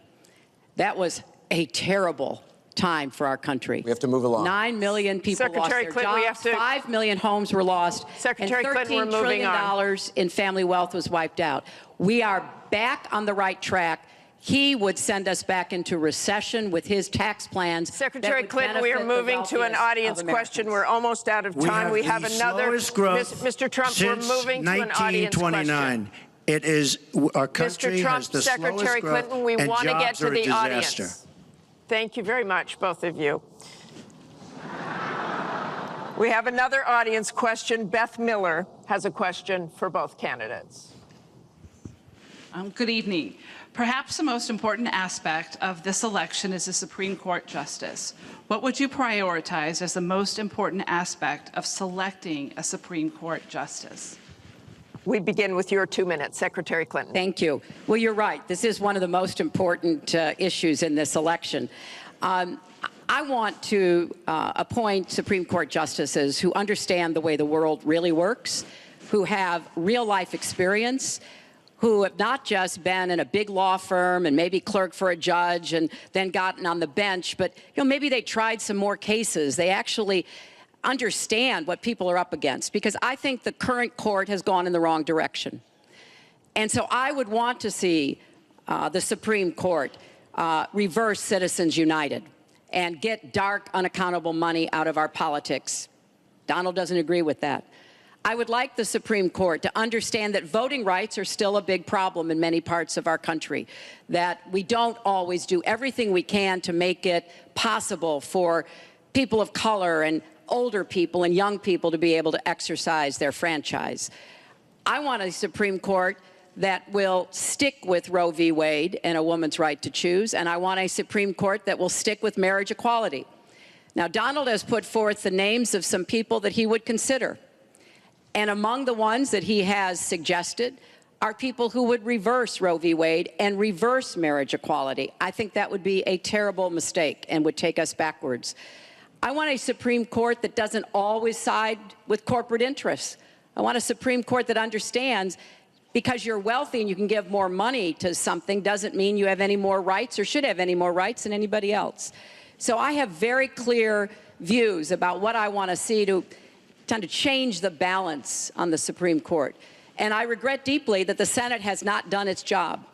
E: That was a terrible time for our country.
C: We have to move along.
E: 9 million people
B: Secretary
E: lost
B: Clinton,
E: their
B: we
E: jobs.
B: have to-
E: 5 million homes were lost.
B: Secretary
E: and
B: Clinton, we're
E: $13
B: moving
E: trillion
B: on.
E: in family wealth was wiped out. We are back on the right track. He would send us back into recession with his tax plans.
B: Secretary
E: that would
B: Clinton, we are
E: benefit the
B: moving to an
E: wealthiest
B: audience
E: of
B: question.
E: Americans.
B: We're almost out of time. We have
F: the
B: another.
F: slowest growth
B: Mr. Trump,
F: since
B: we're moving to an audience
F: 1929.
B: question.
F: It is our country
B: Mr. Trump,
F: has the
B: Secretary
F: slowest growth,
B: Clinton, we
F: and
B: want to get
F: jobs
B: to
F: are a
B: the
F: disaster.
B: audience. Thank you very much, both of you. We have another audience question. Beth Miller has a question for both candidates.
J: Good evening. Perhaps the most important aspect of this election is the Supreme Court justice. What would you prioritize as the most important aspect of selecting a Supreme Court justice?
B: We begin with your 2 minutes, Secretary Clinton.
E: Thank you. Well, you're right. This is one of the most important issues in this election. I want to appoint Supreme Court justices who understand the way the world really works, who have real-life experience, who have not just been in a big law firm and maybe clerked for a judge and then gotten on the bench, but maybe they tried some more cases. They actually understand what people are up against, because I think the current court has gone in the wrong direction. And so I would want to see the Supreme Court reverse Citizens United and get dark, unaccountable money out of our politics. Donald doesn't agree with that. I would like the Supreme Court to understand that voting rights are still a big problem in many parts of our country, that we don't always do everything we can to make it possible for people of color and older people and young people to be able to exercise their franchise. I want a Supreme Court that will stick with Roe v. Wade and a woman's right to choose, and I want a Supreme Court that will stick with marriage equality. Now, Donald has put forth the names of some people that he would consider, and among the ones that he has suggested are people who would reverse Roe v. Wade and reverse marriage equality. I think that would be a terrible mistake and would take us backwards. I want a Supreme Court that doesn't always side with corporate interests. I want a Supreme Court that understands because you're wealthy and you can give more money to something doesn't mean you have any more rights or should have any more rights than anybody else. So I have very clear views about what I want to see to change the balance on the Supreme Court. And I regret deeply that the Senate has not done its job,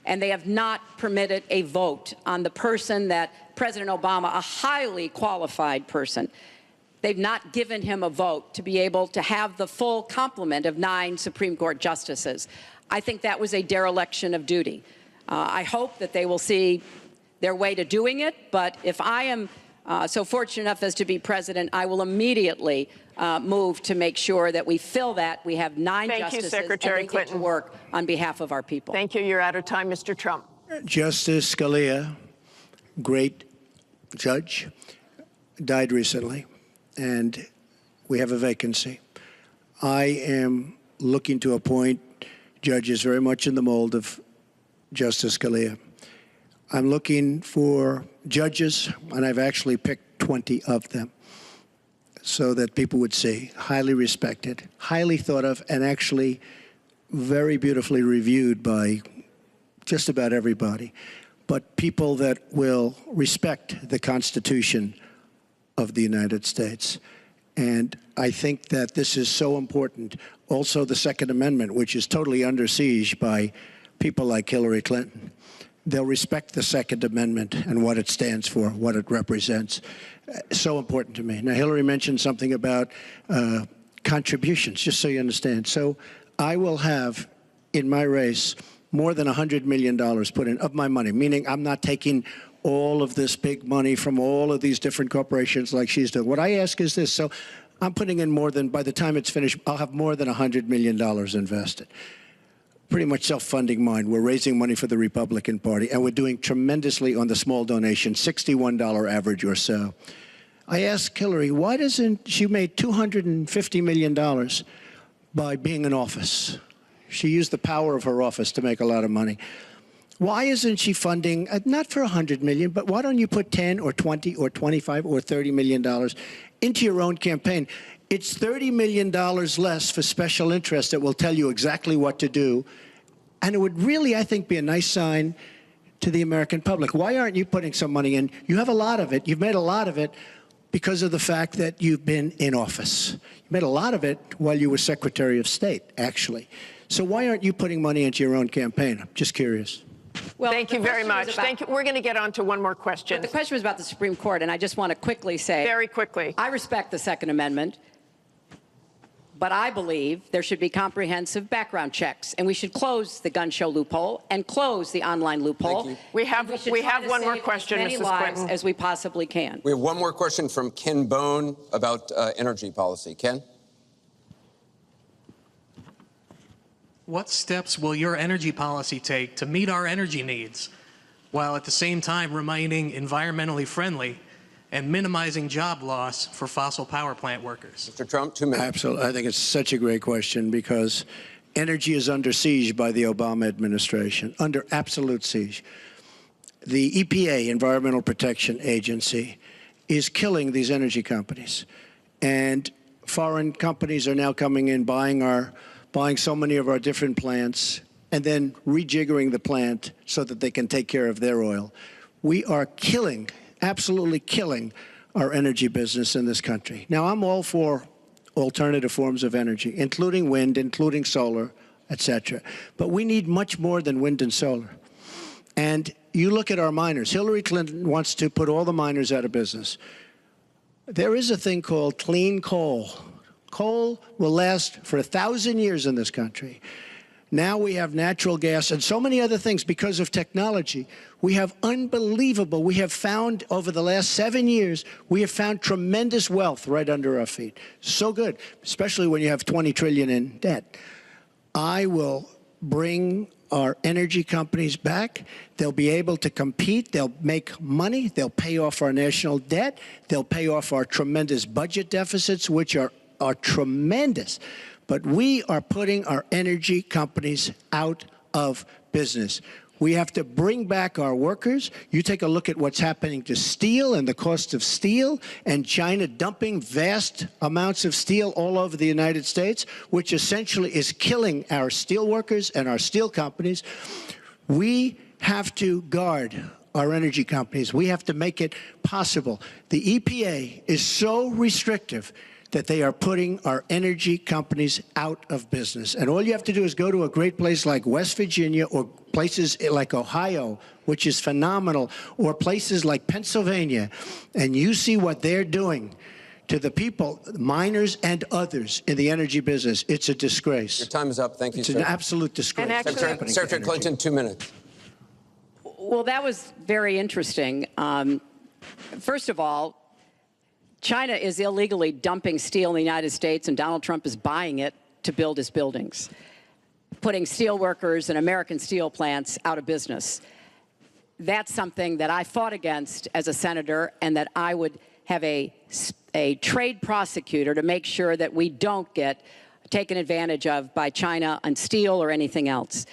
E: and they have not permitted a vote on the person that President Obama, a highly qualified person, they've not given him a vote to be able to have the full complement of 9 Supreme Court justices. I think that was a dereliction of duty. I hope that they will see their way to doing it, but if I am so fortunate enough as to be president, I will immediately move to make sure that we fill that. We have 9 justices,
B: Secretary
E: and they
B: Clinton.
E: get to work on behalf of our people.
B: Thank you. You're out of time, Mr. Trump.
F: Justice Scalia, great judge, died recently, and we have a vacancy. I am looking to appoint judges very much in the mold of Justice Scalia. I'm looking for judges, and I've actually picked 20 of them so that people would see, highly respected, highly thought of, and actually very beautifully reviewed by just about everybody, but people that will respect the Constitution of the United States. And I think that this is so important. Also, the Second Amendment, which is totally under siege by people like Hillary Clinton. They'll respect the Second Amendment and what it stands for, what it represents. So important to me. Now, Hillary mentioned something about contributions, just so you understand. So I will have in my race more than $100 million put in of my money, meaning I'm not taking all of this big money from all of these different corporations like she's doing. What I ask is this. So I'm putting in more than, by the time it's finished, I'll have more than $100 million invested. Pretty much self-funding mine. We're raising money for the Republican Party, and we're doing tremendously on the small donation, $61 average or so. I asked Hillary, why doesn't she make $250 million by being in office? She used the power of her office to make a lot of money. Why isn't she funding, not for $100 million, but why don't you put 10 or 20 or 25 or $30 million into your own campaign? It's $30 million less for special interests that will tell you exactly what to do. And it would really, I think, be a nice sign to the American public. Why aren't you putting some money in? You have a lot of it. You've made a lot of it because of the fact that you've been in office. You made a lot of it while you were Secretary of State, actually. So why aren't you putting money into your own campaign? I'm just curious.
B: Well, thank you very much. Thank you. We're going to get on to one more question.
E: But the question was about the Supreme Court, and I just want to quickly say,
B: very quickly,
E: I respect the Second Amendment, but I believe there should be comprehensive background checks, and we should close the gun show loophole and close the online loophole.
B: We have one more question,
E: Mrs. Clinton, as we possibly can.
C: We have one more question from Ken Bone about energy policy. Ken?
K: What steps will your energy policy take to meet our energy needs while at the same time remaining environmentally friendly and minimizing job loss for fossil power plant workers?
C: Mr. Trump, 2 minutes.
F: Absolutely. I think it's such a great question because energy is under siege by the Obama administration, under absolute siege. The EPA, Environmental Protection Agency, is killing these energy companies. And foreign companies are now coming in, buying so many of our different plants, and then rejiggering the plant so that they can take care of their oil. We are killing, absolutely killing, our energy business in this country. Now, I'm all for alternative forms of energy, including wind, including solar, et cetera. But we need much more than wind and solar. And you look at our miners. Hillary Clinton wants to put all the miners out of business. There is a thing called clean coal. Coal will last for 1,000 years in this country. Now we have natural gas and so many other things because of technology. We have we have found over the last 7 years, we have found tremendous wealth right under our feet. So good, especially when you have 20 trillion in debt. I will bring our energy companies back. They'll be able to compete. They'll make money. They'll pay off our national debt. They'll pay off our tremendous budget deficits, which are tremendous. But we are putting our energy companies out of business. We have to bring back our workers. You take a look at what's happening to steel and the cost of steel, and China dumping vast amounts of steel all over the United States, which essentially is killing our steel workers and our steel companies. We have to guard our energy companies. We have to make it possible. The EPA is so restrictive that they are putting our energy companies out of business. And all you have to do is go to a great place like West Virginia or places like Ohio, which is phenomenal, or places like Pennsylvania, and you see what they're doing to the people, miners and others in the energy business. It's a disgrace.
C: Your time is up. Thank you, sir.
F: It's an absolute disgrace.
B: And
C: Secretary Clinton, 2 minutes.
E: Well, that was very interesting. First of all, China is illegally dumping steel in the United States, and Donald Trump is buying it to build his buildings, putting steel workers and American steel plants out of business. That's something that I fought against as a senator, and that I would have a trade prosecutor to make sure that we don't get taken advantage of by China on steel or anything else.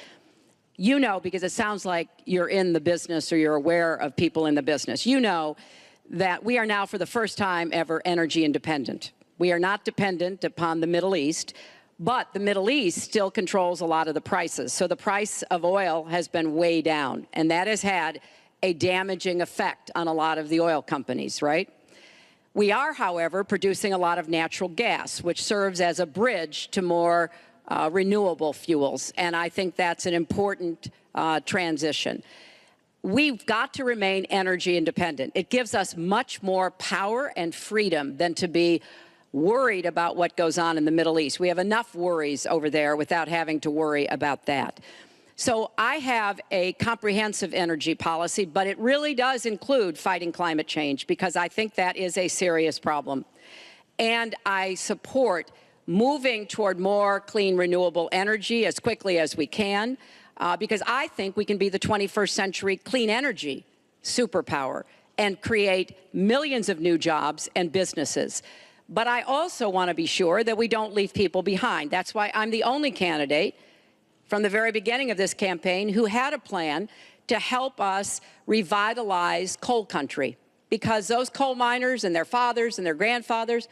E: You know, because it sounds like you're in the business or you're aware of people in the business. You know that we are now, for the first time ever, energy independent. We are not dependent upon the Middle East, but the Middle East still controls a lot of the prices. So the price of oil has been way down, and that has had a damaging effect on a lot of the oil companies, right? We are, however, producing a lot of natural gas, which serves as a bridge to more renewable fuels, and I think that's an important transition. We've got to remain energy independent. It gives us much more power and freedom than to be worried about what goes on in the Middle East. We have enough worries over there without having to worry about that. So I have a comprehensive energy policy, but it really does include fighting climate change because I think that is a serious problem. And I support moving toward more clean, renewable energy as quickly as we can because I think we can be the 21st century clean energy superpower and create millions of new jobs and businesses. But I also want to be sure that we don't leave people behind. That's why I'm the only candidate from the very beginning of this campaign who had a plan to help us revitalize coal country because those coal miners and their fathers and their grandfathers,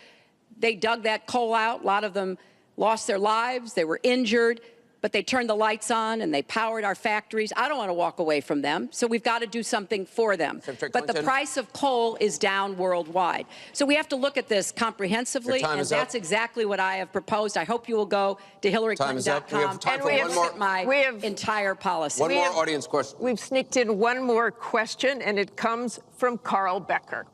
E: they dug that coal out. A lot of them lost their lives. They were injured, but they turned the lights on and they powered our factories. I don't want to walk away from them, so we've got to do something for them. But the price of coal is down worldwide. So we have to look at this comprehensively, and that's exactly what I have proposed. I hope you will go to HillaryClinton.com and look at my entire policy.
C: One more audience question.
B: We've sneaked in one more question, and it comes from Carl Becker.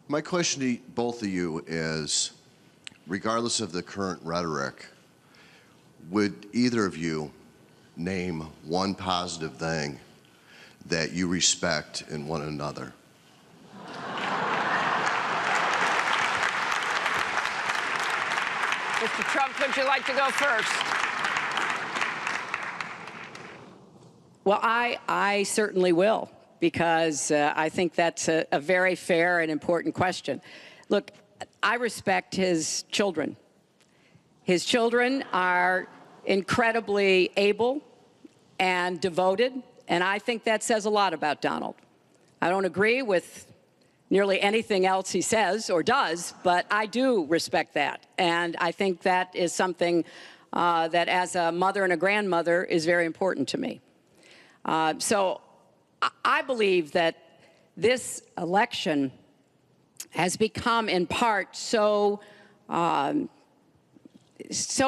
L: My question to both of you is, regardless of the current rhetoric, would either of you name one positive thing that you respect in one another?
B: Mr. Trump, would you like to go first?
E: Well, I certainly will, because I think that's a very fair and important question. Look, I respect his children. His children are incredibly able and devoted, and I think that says a lot about Donald. I don't agree with nearly anything else he says or does, but I do respect that. And I think that is something that as a mother and a grandmother is very important to me. So I believe that this election has become in part so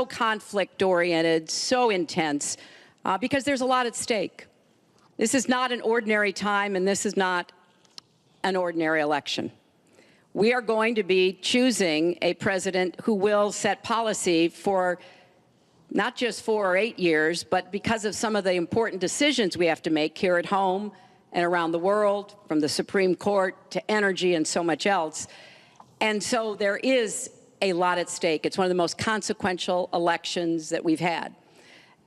E: conflict-oriented, so intense, because there's a lot at stake. This is not an ordinary time, and this is not an ordinary election. We are going to be choosing a president who will set policy for not just 4 or 8 years, but because of some of the important decisions we have to make here at home and around the world, from the Supreme Court to energy and so much else. And so there is a lot at stake. It's one of the most consequential elections that we've had.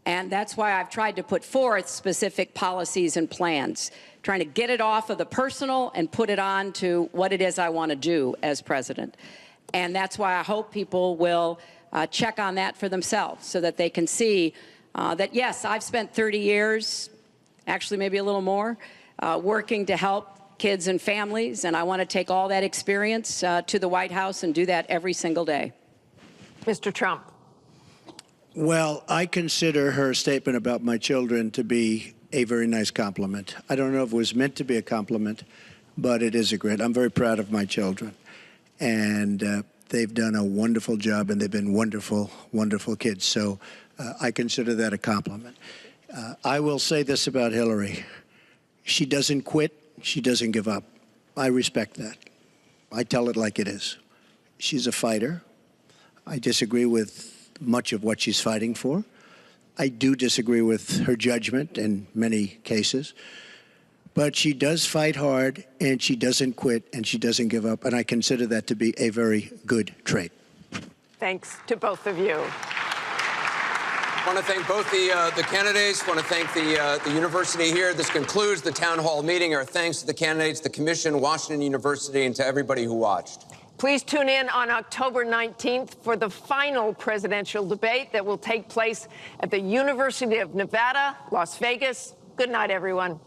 E: And that's why I've tried to put forth specific policies and plans, trying to get it off of the personal and put it on to what it is I want to do as president. And that's why I hope people will check on that for themselves so that they can see that, yes, I've spent 30 years, actually maybe a little more, working to help kids and families, and I want to take all that experience to the White House and do that every single day.
B: Mr. Trump.
F: Well, I consider her statement about my children to be a very nice compliment. I don't know if it was meant to be a compliment, but it is a great. I'm very proud of my children, and they've done a wonderful job, and they've been wonderful, wonderful kids. So I consider that a compliment. I will say this about Hillary. She doesn't quit. She doesn't give up. I respect that. I tell it like it is. She's a fighter. I disagree with much of what she's fighting for. I do disagree with her judgment in many cases. But she does fight hard, and she doesn't quit, and she doesn't give up. And I consider that to be a very good trait.
B: Thanks to both of you.
C: I want to thank both the candidates. I want to thank the university here. This concludes the town hall meeting. Our thanks to the candidates, the commission, Washington University, and to everybody who watched.
B: Please tune in on October 19th for the final presidential debate that will take place at the University of Nevada, Las Vegas. Good night, everyone.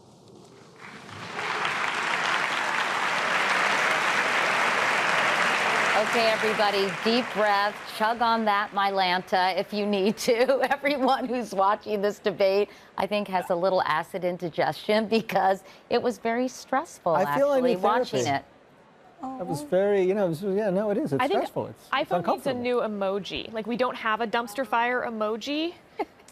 M: Okay, everybody, deep breath, chug on that Mylanta if you need to. Everyone who's watching this debate, I think, has a little acid indigestion because it was very stressful, actually, watching it.
N: It was very, it was, yeah, no, it is. It's stressful. It's
O: iPhone needs a new emoji. Like, we don't have a dumpster fire emoji.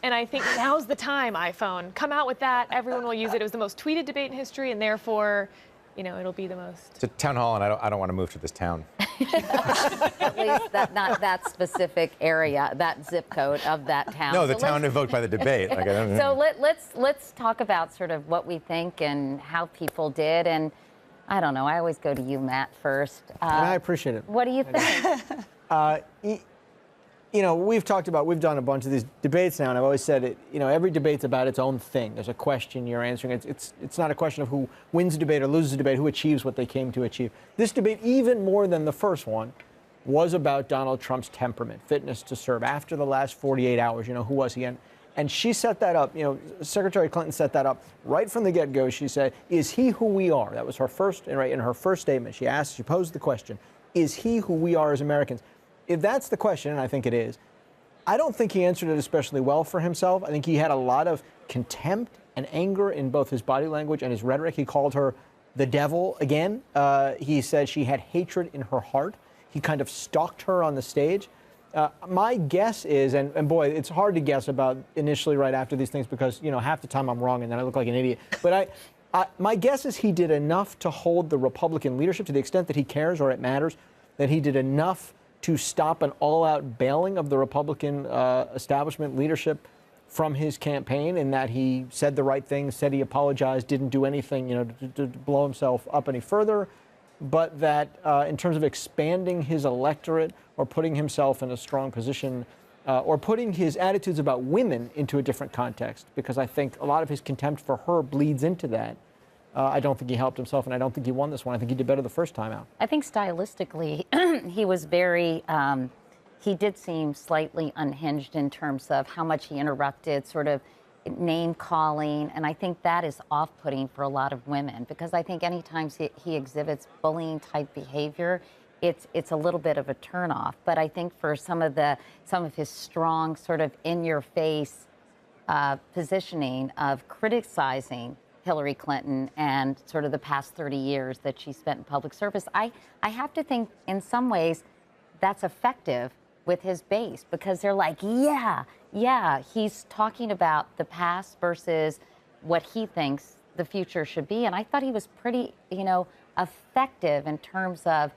O: And I think now's the time, iPhone. Come out with that. Everyone will use it. It was the most tweeted debate in history, and therefore, it'll be the most.
P: It's a town hall, and I don't want to move to this town.
M: At least not that specific area, that zip code of that town.
P: No, the town invoked by the debate. Like, I don't know.
M: So let's talk about sort of what we think and how people did. And I don't know, I always go to you, Matt, first.
N: And I appreciate it.
M: What do you think?
N: You know, we've done a bunch of these debates now, and I've always said it, you know, every debate's about its own thing. There's a question you're answering. It's not a question of who wins a debate or loses a debate, who achieves what they came to achieve. This debate, even more than the first one, was about Donald Trump's temperament, fitness to serve. After the last 48 hours, you know, who was he? And she set that up, you know, Secretary Clinton set that up right from the get-go. She said, is he who we are? That was her first, right, in her first statement. She posed the question, is he who we are as Americans? If that's the question, and I think it is, I don't think he answered it especially well for himself. I think he had a lot of contempt and anger in both his body language and his rhetoric. He called her the devil again. He said she had hatred in her heart. He kind of stalked her on the stage. My guess is, and boy, it's hard to guess about initially right after these things because, you know, half the time I'm wrong and then I look like an idiot. But my guess is he did enough to hold the Republican leadership to the extent that he cares or it matters, that he did enough to stop an all-out bailing of the Republican establishment leadership from his campaign, in that he said the right things, said he apologized, didn't do anything, you know, to blow himself up any further, but that in terms of expanding his electorate or putting himself in a strong position or putting his attitudes about women into a different context, because I think a lot of his contempt for her bleeds into that. I don't think he helped himself, and I don't think he won this one. I think he did better the first time out.
M: I think stylistically, he was very, he did seem slightly unhinged in terms of how much he interrupted, sort of name calling, and I think that is off-putting for a lot of women, because I think anytime he exhibits bullying type behavior, it's a little bit of a turnoff. But I think for some of his strong, sort of in-your-face positioning of criticizing Hillary Clinton and sort of the past 30 years that she spent in public service, I have to think in some ways that's effective with his base, because they're like, yeah, he's talking about the past versus what he thinks the future should be. And I thought he was pretty, you know, effective in terms of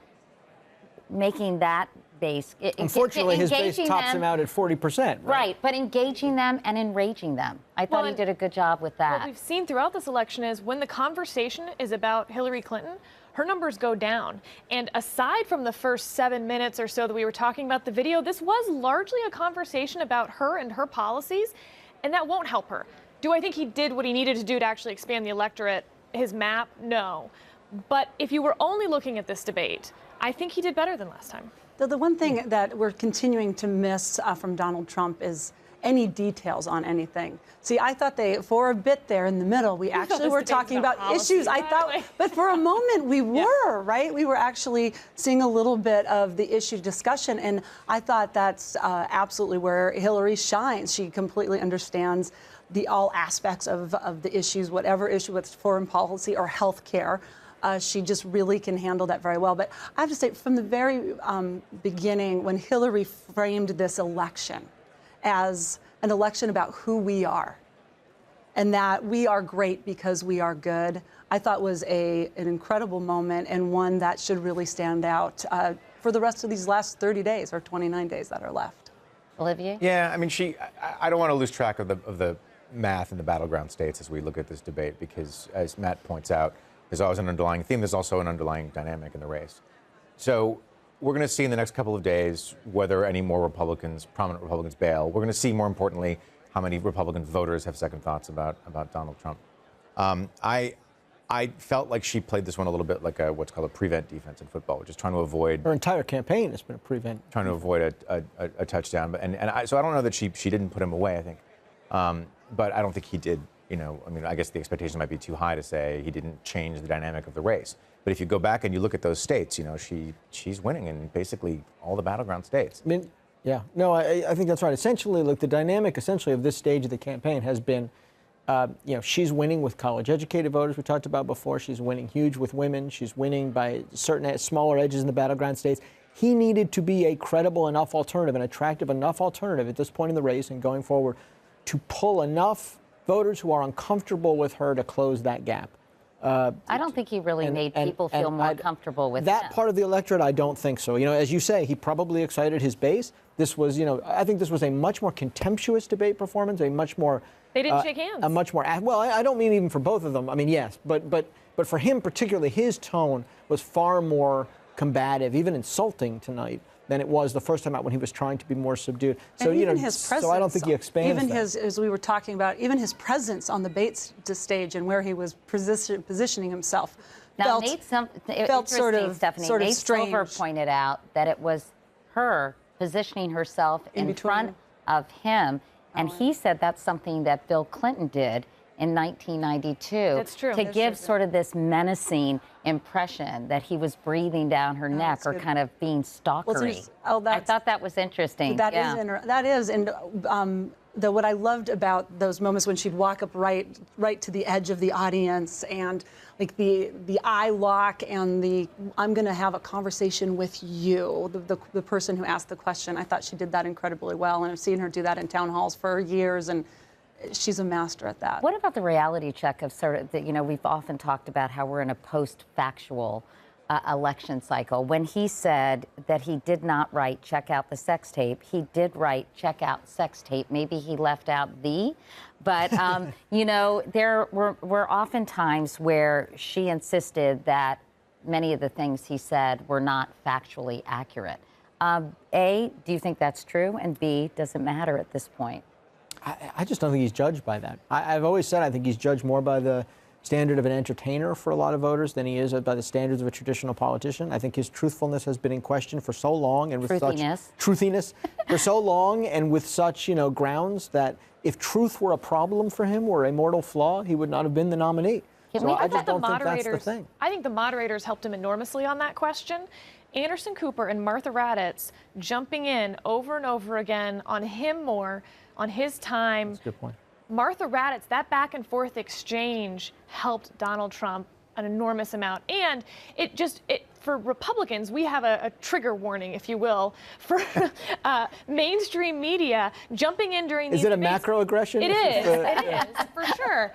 M: making that base.
N: Unfortunately, his base tops him out at 40%.
M: Right, but engaging them and enraging them. I thought he did a good job with that.
O: What we've seen throughout this election is when the conversation is about Hillary Clinton, her numbers go down. And aside from the first 7 minutes or so that we were talking about the video, this was largely a conversation about her and her policies, and that won't help her. Do I think he did what he needed to do to actually expand the electorate, his map? No. But if you were only looking at this debate, I think he did better than last time.
Q: The one thing that we're continuing to miss from Donald Trump is any details on anything. See, I thought for a bit there in the middle, we actually were talking about issues. I thought, but for a moment we were, right? We were actually seeing a little bit of the issue discussion, and I thought that's absolutely where Hillary shines. She completely understands all aspects of the issues, whatever issue with foreign policy or health care. She just really can handle that very well. But I have to say, from the very beginning, when Hillary framed this election as an election about who we are, and that we are great because we are good, I thought was an incredible moment, and one that should really stand out for the rest of these last 30 days or 29 days that are left.
M: Olivier?
P: Yeah, I mean, I don't want to lose track of the math in the battleground states as we look at this debate, because, as Matt points out, there's always an underlying theme. There's also an underlying dynamic in the race. So we're going to see in the next couple of days whether any more prominent Republicans bail. We're going to see, more importantly, how many Republican voters have second thoughts about Donald Trump. I felt like she played this one a little bit like what's called a prevent defense in football, which is trying to avoid.
N: Her entire campaign has been a prevent.
P: Trying to avoid a touchdown. So I don't know that she didn't put him away, I think. But I don't think he did. You know, I mean, I guess the expectation might be too high to say he didn't change the dynamic of the race. But if you go back and you look at those states, you know, she's winning in basically all the battleground states.
N: I mean, yeah, no, I think that's right. Essentially, look, the dynamic essentially of this stage of the campaign has been, you know, she's winning with college-educated voters we talked about before. She's winning huge with women. She's winning by certain smaller edges in the battleground states. He needed to be a credible enough alternative, an attractive enough alternative at this point in the race and going forward to pull enough voters who are uncomfortable with her to close that gap.
M: I don't think he really made people feel more comfortable with
N: that
M: him.
N: part of the electorate. I don't think so. You know, as you say, he probably excited his base. This was, you know, I think this was a much more contemptuous debate performance, a much more.
O: They didn't shake hands.
N: A much more. Well, I don't mean even for both of them. I mean, yes, but for him particularly, his tone was far more combative, even insulting tonight, than it was the first time out when he was trying to be more subdued. So
Q: and
N: you
Q: even
N: know,
Q: his presence,
N: so I don't think he expands
Q: even
N: that.
Q: his, as we were talking about, even his presence on the debate stage and where he was positioning himself.
M: Now,
Q: felt,
M: Nate,
Q: felt sort of,
M: Stephanie,
Q: sort of
M: Nate
Q: strange.
M: Silver pointed out that it was her positioning herself in front of him, and he said that's something that Bill Clinton did in 1992.
O: That's true.
M: To give sort of this menacing impression that he was breathing down her neck or kind of being stalkery. I thought that was interesting.
Q: That is, and what I loved about those moments when she'd walk up right to the edge of the audience, and like the eye lock and the I'm going to have a conversation with you, the person who asked the question. I thought she did that incredibly well, and I've seen her do that in town halls for years, and she's a master at that.
M: What about the reality check of sort of that? You know, we've often talked about how we're in a post-factual election cycle. When he said that he did not write check out the sex tape, he did write check out sex tape. Maybe he left out the, but you know, there were often times where she insisted that many of the things he said were not factually accurate. A, do you think that's true? And B, does it matter at this point?
N: I just don't think he's judged by that. I've always said I think he's judged more by the standard of an entertainer for a lot of voters than he is by the standards of a traditional politician. I think his truthfulness has been in question for so long and with such truthiness for so long and with such, you know, grounds that if truth were a problem for him or a mortal flaw, he would not have been the nominee. So I just don't think that's the thing.
O: I think the moderators helped him enormously on that question. Anderson Cooper and Martha Raddatz jumping in over and over again on him more, on his time.
N: That's a good point.
O: Martha Raddatz, that back and forth exchange helped Donald Trump an enormous amount. And for Republicans, we have a trigger warning, if you will, for mainstream media jumping in during these
N: debates. Is it a macroaggression?
O: It is. It is, for sure.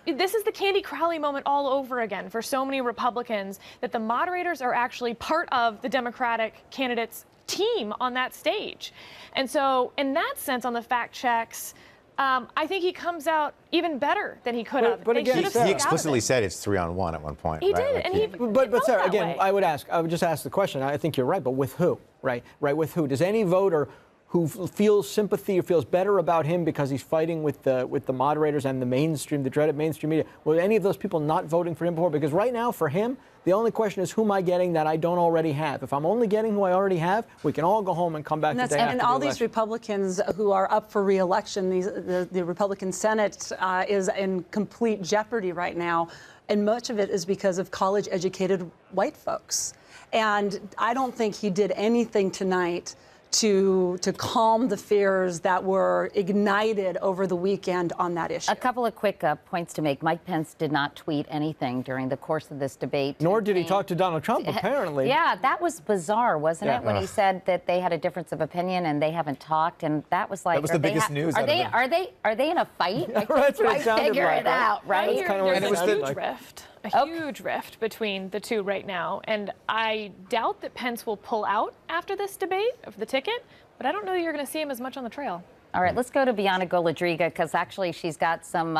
O: This is the Candy Crowley moment all over again for so many Republicans, that the moderators are actually part of the Democratic candidates' team on that stage. And so in that sense, on the fact checks, I think he comes out even better than he could have.
P: But again, he explicitly said it's 3-on-1 at one point.
O: He
P: right?
O: did,
P: Like
N: But Sarah, again, I would just ask the question. I think you're right, but with who? Right, with who? Does any voter who feels sympathy or feels better about him because he's fighting with the moderators and the dreaded mainstream media, will any of those people not voting for him before? Because right now, for him, the only question is, who am I getting that I don't already have? If I'm only getting who I already have, we can all go home and come back the day after
Q: and
N: the
Q: all
N: election.
Q: these Republicans who are up for re-election, the Republican Senate is in complete jeopardy right now, and much of it is because of college-educated white folks. And I don't think he did anything tonight to calm the fears that were ignited over the weekend on that issue.
M: A couple of quick points to make. Mike Pence did not tweet anything during the course of this debate.
N: Nor did he talk to Donald Trump, apparently.
M: Yeah, that was bizarre, wasn't it? When he said that they had a difference of opinion and they haven't talked, and that was like,
P: that was the biggest news.
M: Are they in a fight? I
N: that's what it sounded
M: figure
N: like.
M: it out, right?
O: There's a huge rift. A huge rift between the two right now, and I doubt that Pence will pull out after this debate of the ticket, but I don't know that you're going to see him as much on the trail.
M: All right, let's go to Bianna Golodryga, because actually she's got some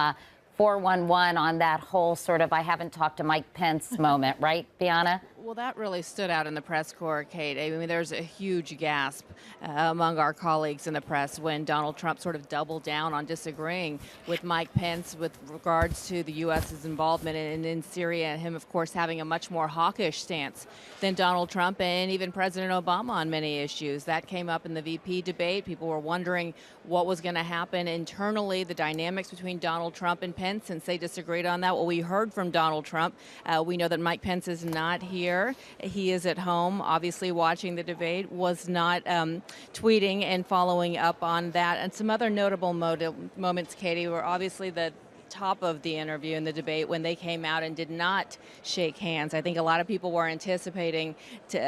M: 411 on that whole sort of I haven't talked to Mike Pence moment, right, Bianna?
R: Well, that really stood out in the press corps, Kate. I mean, there's a huge gasp among our colleagues in the press when Donald Trump sort of doubled down on disagreeing with Mike Pence with regards to the U.S.'s involvement in Syria, and him, of course, having a much more hawkish stance than Donald Trump and even President Obama on many issues. That came up in the VP debate. People were wondering what was going to happen internally, the dynamics between Donald Trump and Pence, since they disagreed on that. Well, we heard from Donald Trump. We know that Mike Pence is not here. He is at home, obviously watching the debate, was not tweeting and following up on that. And some other notable moments, Katie, were obviously the top of the interview and the debate when they came out and did not shake hands. I think a lot of people were anticipating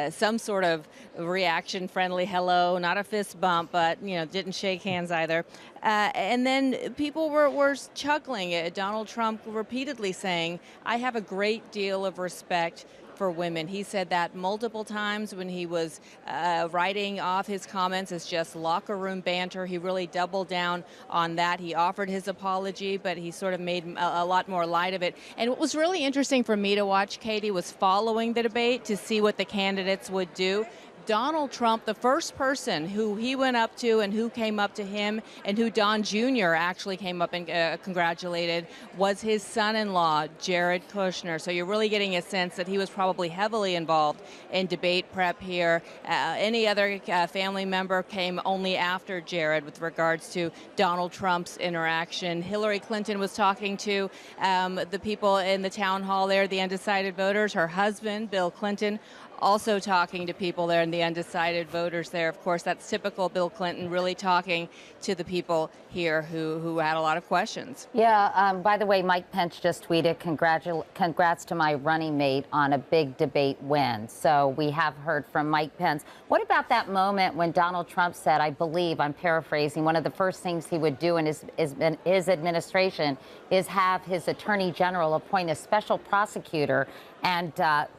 R: some sort of reaction, friendly hello, not a fist bump, but didn't shake hands either. And then people were chuckling at Donald Trump repeatedly saying, I have a great deal of respect for women. He said that multiple times when he was writing off his comments as just locker room banter. He really doubled down on that. He offered his apology, but he sort of made a lot more light of it. And what was really interesting for me to watch, Katie, was following the debate to see what the candidates would do. Donald Trump, the first person who he went up to and who came up to him and who Don Jr. actually came up and congratulated was his son-in-law, Jared Kushner. So you're really getting a sense that he was probably heavily involved in debate prep here. Any other family member came only after Jared with regards to Donald Trump's interaction. Hillary Clinton was talking to the people in the town hall there, the undecided voters. Her husband, Bill Clinton, also talking to people there and the undecided voters there. Of course, that's typical Bill Clinton, really talking to the people here who had a lot of questions.
M: Yeah, by the way, Mike Pence just tweeted, congrats to my running mate on a big debate win. So we have heard from Mike Pence. What about that moment when Donald Trump said, I believe, I'm paraphrasing, one of the first things he would do in his administration is have his attorney general appoint a special prosecutor and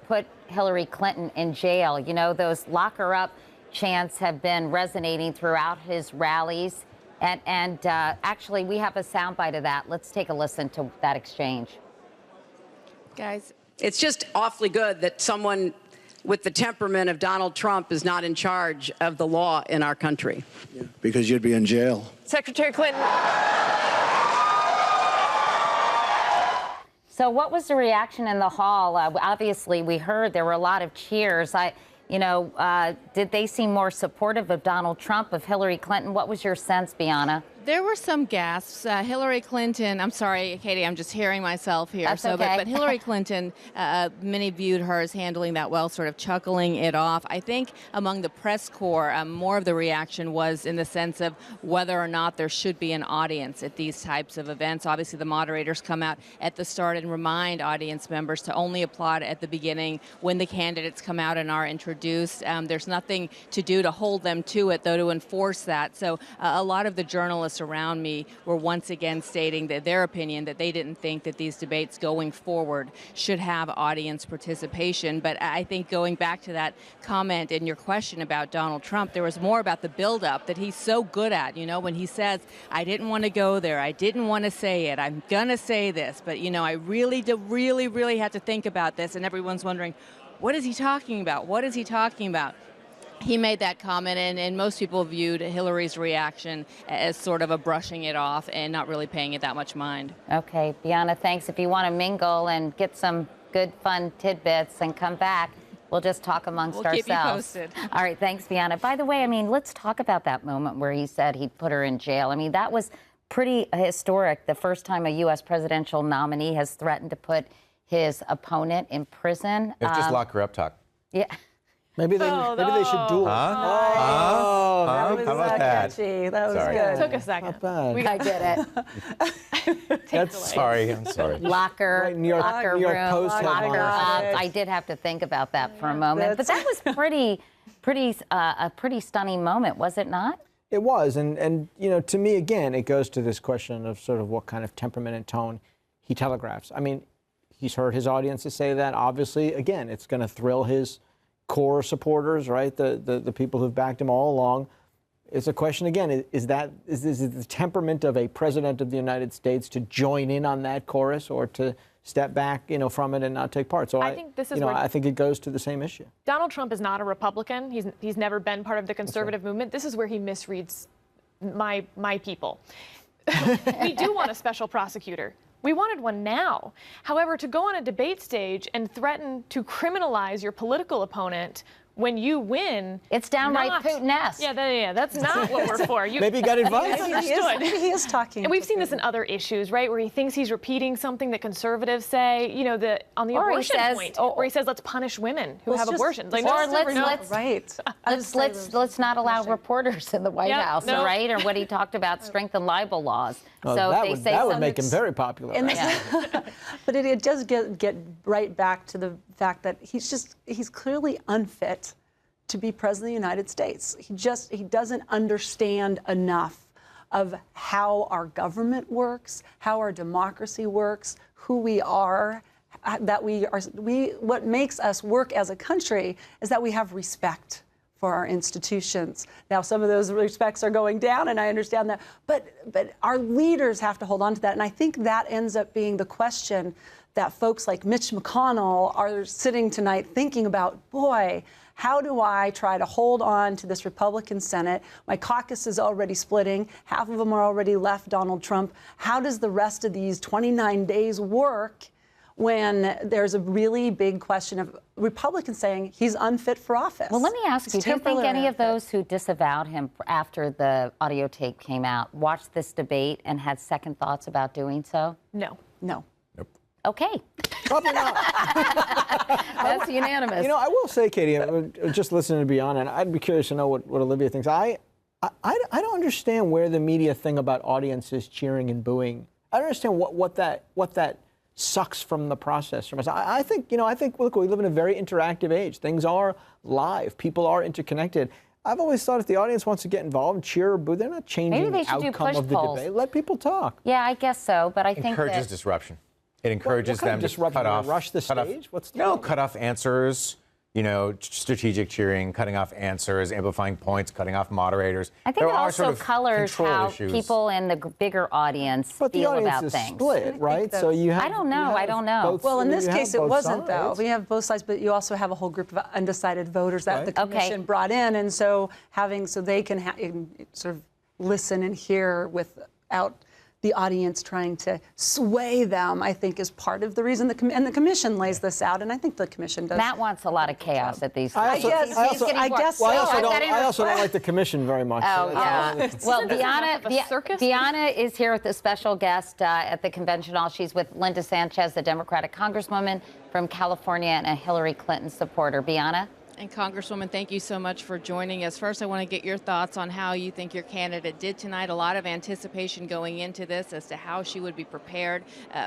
M: put Hillary Clinton in jail. You know, those lock her up chants have been resonating throughout his rallies. And actually, we have a soundbite of that. Let's take a listen to that exchange.
E: Guys, it's just awfully good that someone with the temperament of Donald Trump is not in charge of the law in our country.
F: Yeah, because you'd be in jail.
B: Secretary Clinton.
M: So what was the reaction in the hall? Obviously, we heard there were a lot of cheers. Did they seem more supportive of Donald Trump, of Hillary Clinton? What was your sense, Bianna?
R: There were some gasps. Hillary Clinton, I'm sorry, Katie, I'm just hearing myself here.
M: That's okay.
R: But Hillary Clinton, many viewed her as handling that well, sort of chuckling it off. I think among the press corps, more of the reaction was in the sense of whether or not there should be an audience at these types of events. Obviously, the moderators come out at the start and remind audience members to only applaud at the beginning when the candidates come out and are introduced. There's nothing to do to hold them to it, though, to enforce that. So a lot of the journalists around me were once again stating that their opinion that they didn't think that these debates going forward should have audience participation. But I think going back to that comment in your question about Donald Trump, there was more about the buildup that he's so good at. You know, when he says, I didn't want to go there, I didn't want to say it, I'm going to say this, but, you know, I really had to think about this, and everyone's wondering, what is he talking about? What is he talking about? He made that comment, and most people viewed Hillary's reaction as sort of a brushing it off and not really paying it that much mind.
M: Okay, Bianna, thanks. If you want to mingle and get some good, fun tidbits and come back, we'll just talk amongst ourselves.
R: We'll keep you posted.
M: All right, thanks, Bianna. By the way, I mean, let's talk about that moment where he said he'd put her in jail. I mean, that was pretty historic. The first time a U.S. presidential nominee has threatened to put his opponent in prison.
P: It's just lock her up talk.
M: Yeah.
N: Maybe they should duel.
Q: That was
P: How about that?
Q: catchy. That was
P: Sorry.
Q: good.
O: Took a second.
M: I did it.
P: I'm sorry.
M: Locker,
N: Right, New York
M: room,
N: Post
M: locker
N: headline.
M: up. I did have to think about that for a moment, but that was a pretty stunning moment, was it not?
N: It was, and you know, to me, again, it goes to this question of sort of what kind of temperament and tone he telegraphs. I mean, he's heard his audiences say that. Obviously, again, it's going to thrill his core supporters, right? The people who've backed him all along. It's a question again: is the temperament of a president of the United States to join in on that chorus, or to step back, you know, from it and not take part? So I think this is, you know, I think it goes to the same issue.
O: Donald Trump is not a Republican. He's never been part of the conservative movement. This is where he misreads my people. We do want a special prosecutor. We wanted one now. However, to go on a debate stage and threaten to criminalize your political opponent when you win,
M: it's downright Putin-esque.
O: Yeah, that's not what we're for.
N: Maybe you got advice.
Q: Maybe he is talking.
O: And we've seen this in other issues, right, where he thinks he's repeating something that conservatives say, you know, on the abortion point, where he says, let's punish women who have abortions. Like,
M: let's not allow reporters in the White House, right? Or what he talked about, strengthen libel laws.
N: Oh,
M: so
N: that would make him very popular.
M: Right?
Q: But it does get right back to the fact that he's clearly unfit to be president of the United States. He doesn't understand enough of how our government works, how our democracy works, who we are, what makes us work as a country is that we have respect for our institutions. Now, some of those respects are going down, and I understand that, but our leaders have to hold on to that. And I think that ends up being the question that folks like Mitch McConnell are sitting tonight thinking about. Boy, how do I try to hold on to this Republican Senate? My caucus is already splitting. Half of them are already left Donald Trump. How does the rest of these 29 days work when there's a really big question of Republicans saying he's unfit for office?
M: Well, let me ask you, do you think any of those who disavowed him after the audio tape came out watched this debate and had second thoughts about doing so?
O: No.
Q: No.
M: Okay.
N: Probably not.
M: That's unanimous.
N: You know, I will say, Katie, just listening to Bianna, and I'd be curious to know what Olivia thinks. I don't understand where the media thing about audiences cheering and booing. I don't understand what that sucks from the process from us. I think look, we live in a very interactive age. Things are live. People are interconnected. I've always thought if the audience wants to get involved and cheer or boo, they're not changing the outcome of the debate. Let people talk.
M: Yeah, I guess so, but I think
P: encourages disruption. It encourages them to cut off,
N: rush the stage.
P: Cut off answers. You know, strategic cheering, cutting off answers, amplifying points, cutting off moderators.
M: I think it also colors how people in the bigger audience feel about things.
N: Split, right? So you have.
M: I don't know.
Q: Well, in this case, it wasn't though. We have both sides, but you also have a whole group of undecided voters that the commission brought in, and so they can sort of listen and hear without the audience trying to sway them, I think, is part of the reason. And the commission lays this out, and I think the commission does.
M: Matt wants a lot of chaos at these.
N: I also don't like the commission very much.
M: Oh, yeah. Well, Bianna is here with a special guest at the convention hall. She's with Linda Sanchez, the Democratic Congresswoman from California and a Hillary Clinton supporter. Bianna?
R: And Congresswoman, thank you so much for joining us. First, I want to get your thoughts on how you think your candidate did tonight. A lot of anticipation going into this as to how she would be prepared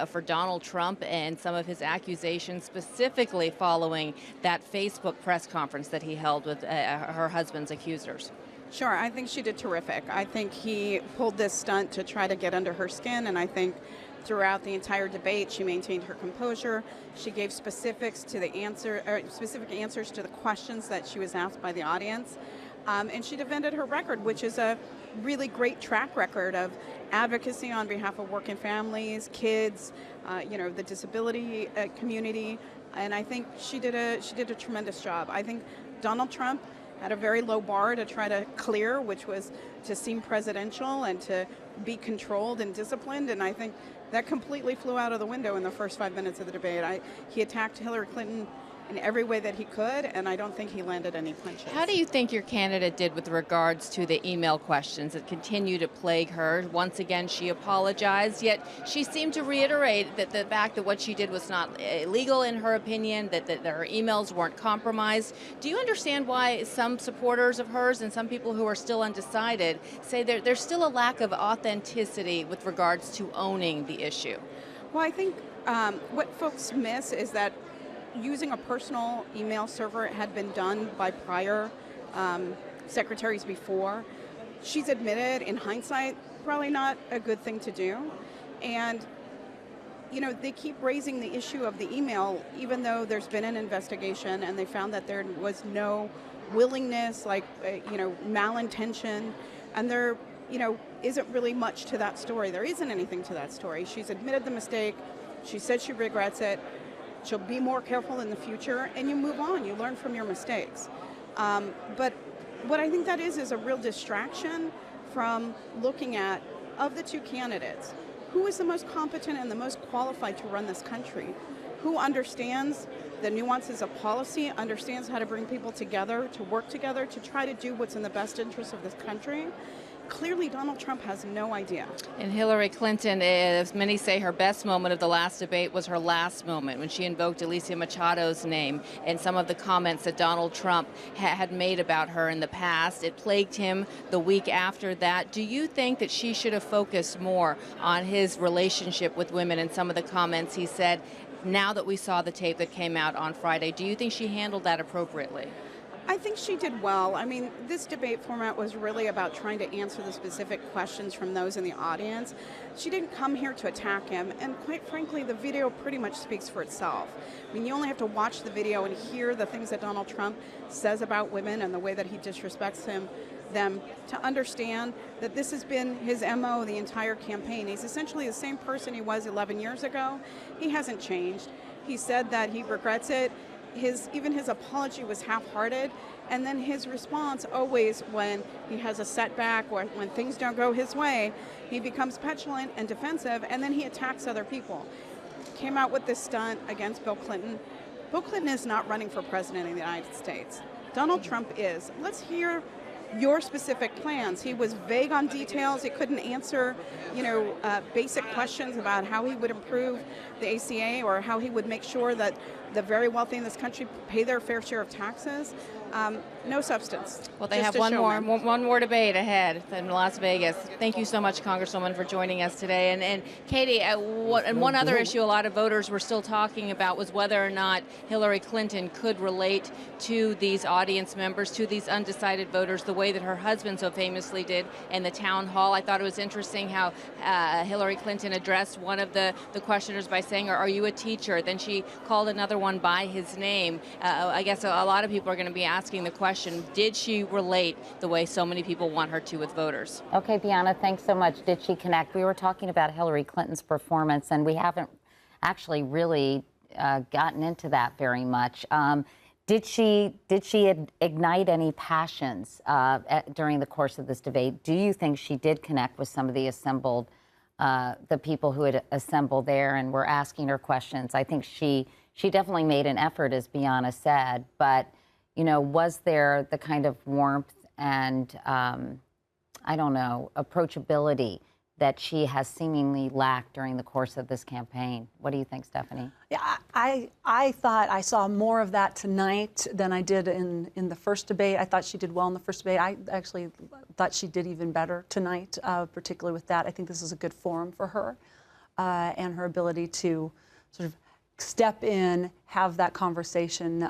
R: for Donald Trump and some of his accusations, specifically following that Facebook press conference that he held with her husband's accusers.
S: Sure, I think she did terrific. I think he pulled this stunt to try to get under her skin, and I think throughout the entire debate, she maintained her composure. She gave specific answers to the questions that she was asked by the audience. And she defended her record, which is a really great track record of advocacy on behalf of working families, kids, the disability community. And I think she did a tremendous job. I think Donald Trump had a very low bar to try to clear, which was to seem presidential and to be controlled and disciplined. And I think that completely flew out of the window in the first 5 minutes of the debate. He attacked Hillary Clinton in every way that he could, and I don't think he landed any punches.
R: How do you think your candidate did with regards to the email questions that continue to plague her? Once again, she apologized, yet she seemed to reiterate that the fact that what she did was not illegal in her opinion, that her emails weren't compromised. Do you understand why some supporters of hers and some people who are still undecided say there's still a lack of authenticity with regards to owning the issue?
S: Well, I think what folks miss is that using a personal email server had been done by prior secretaries before. She's admitted, in hindsight, probably not a good thing to do. And, they keep raising the issue of the email, even though there's been an investigation and they found that there was no willingness, malintention, and there, isn't really much to that story. There isn't anything to that story. She's admitted the mistake. She said she regrets it. She'll be more careful in the future, and you move on. You learn from your mistakes. But what I think that is a real distraction from looking at, of the two candidates, who is the most competent and the most qualified to run this country? Who understands the nuances of policy, understands how to bring people together, to work together, to try to do what's in the best interest of this country? Clearly, Donald Trump has no idea.
R: And Hillary Clinton, as many say, her best moment of the last debate was her last moment when she invoked Alicia Machado's name and some of the comments that Donald Trump had made about her in the past. It plagued him the week after that. Do you think that she should have focused more on his relationship with women and some of the comments he said? Now that we saw the tape that came out on Friday, do you think she handled that appropriately?
S: I think she did well. I mean, this debate format was really about trying to answer the specific questions from those in the audience. She didn't come here to attack him, and quite frankly, the video pretty much speaks for itself. I mean, you only have to watch the video and hear the things that Donald Trump says about women and the way that he disrespects them to understand that this has been his MO the entire campaign. He's essentially the same person he was 11 years ago. He hasn't changed. He said that he regrets it. Even his apology was half-hearted, and then his response always when he has a setback or when things don't go his way, he becomes petulant and defensive, and then he attacks other people. Came out with this stunt against Bill Clinton. Bill Clinton is not running for president of the United States. Donald Trump is. Let's hear your specific plans. He was vague on details. He couldn't answer, basic questions about how he would improve the ACA or how he would make sure that the very wealthy in this country pay their fair share of taxes. No substance.
R: Well, they have one more debate ahead in Las Vegas. Thank you so much, Congresswoman, for joining us today. And Katie, one other issue a lot of voters were still talking about was whether or not Hillary Clinton could relate to these audience members, to these undecided voters, the way that her husband so famously did in the town hall. I thought it was interesting how Hillary Clinton addressed one of the questioners by saying, "Are you a teacher?" Then she called another one by his name. I guess a lot of people are going to be asking the question, did she relate the way so many people want her to with voters?
M: Okay, Bianna, thanks so much. Did she connect? We were talking about Hillary Clinton's performance, and we haven't actually really gotten into that very much. Did she ignite any passions during the course of this debate? Do you think she did connect with some of the the people who had assembled there and were asking her questions? I think she definitely made an effort, as Bianna said, but was there the kind of warmth and, I don't know, approachability that she has seemingly lacked during the course of this campaign? What do you think, Stephanie?
Q: Yeah, I thought I saw more of that tonight than I did in the first debate. I thought she did well in the first debate. I actually thought she did even better tonight, particularly with that. I think this is a good forum for her and her ability to sort of step in, have that conversation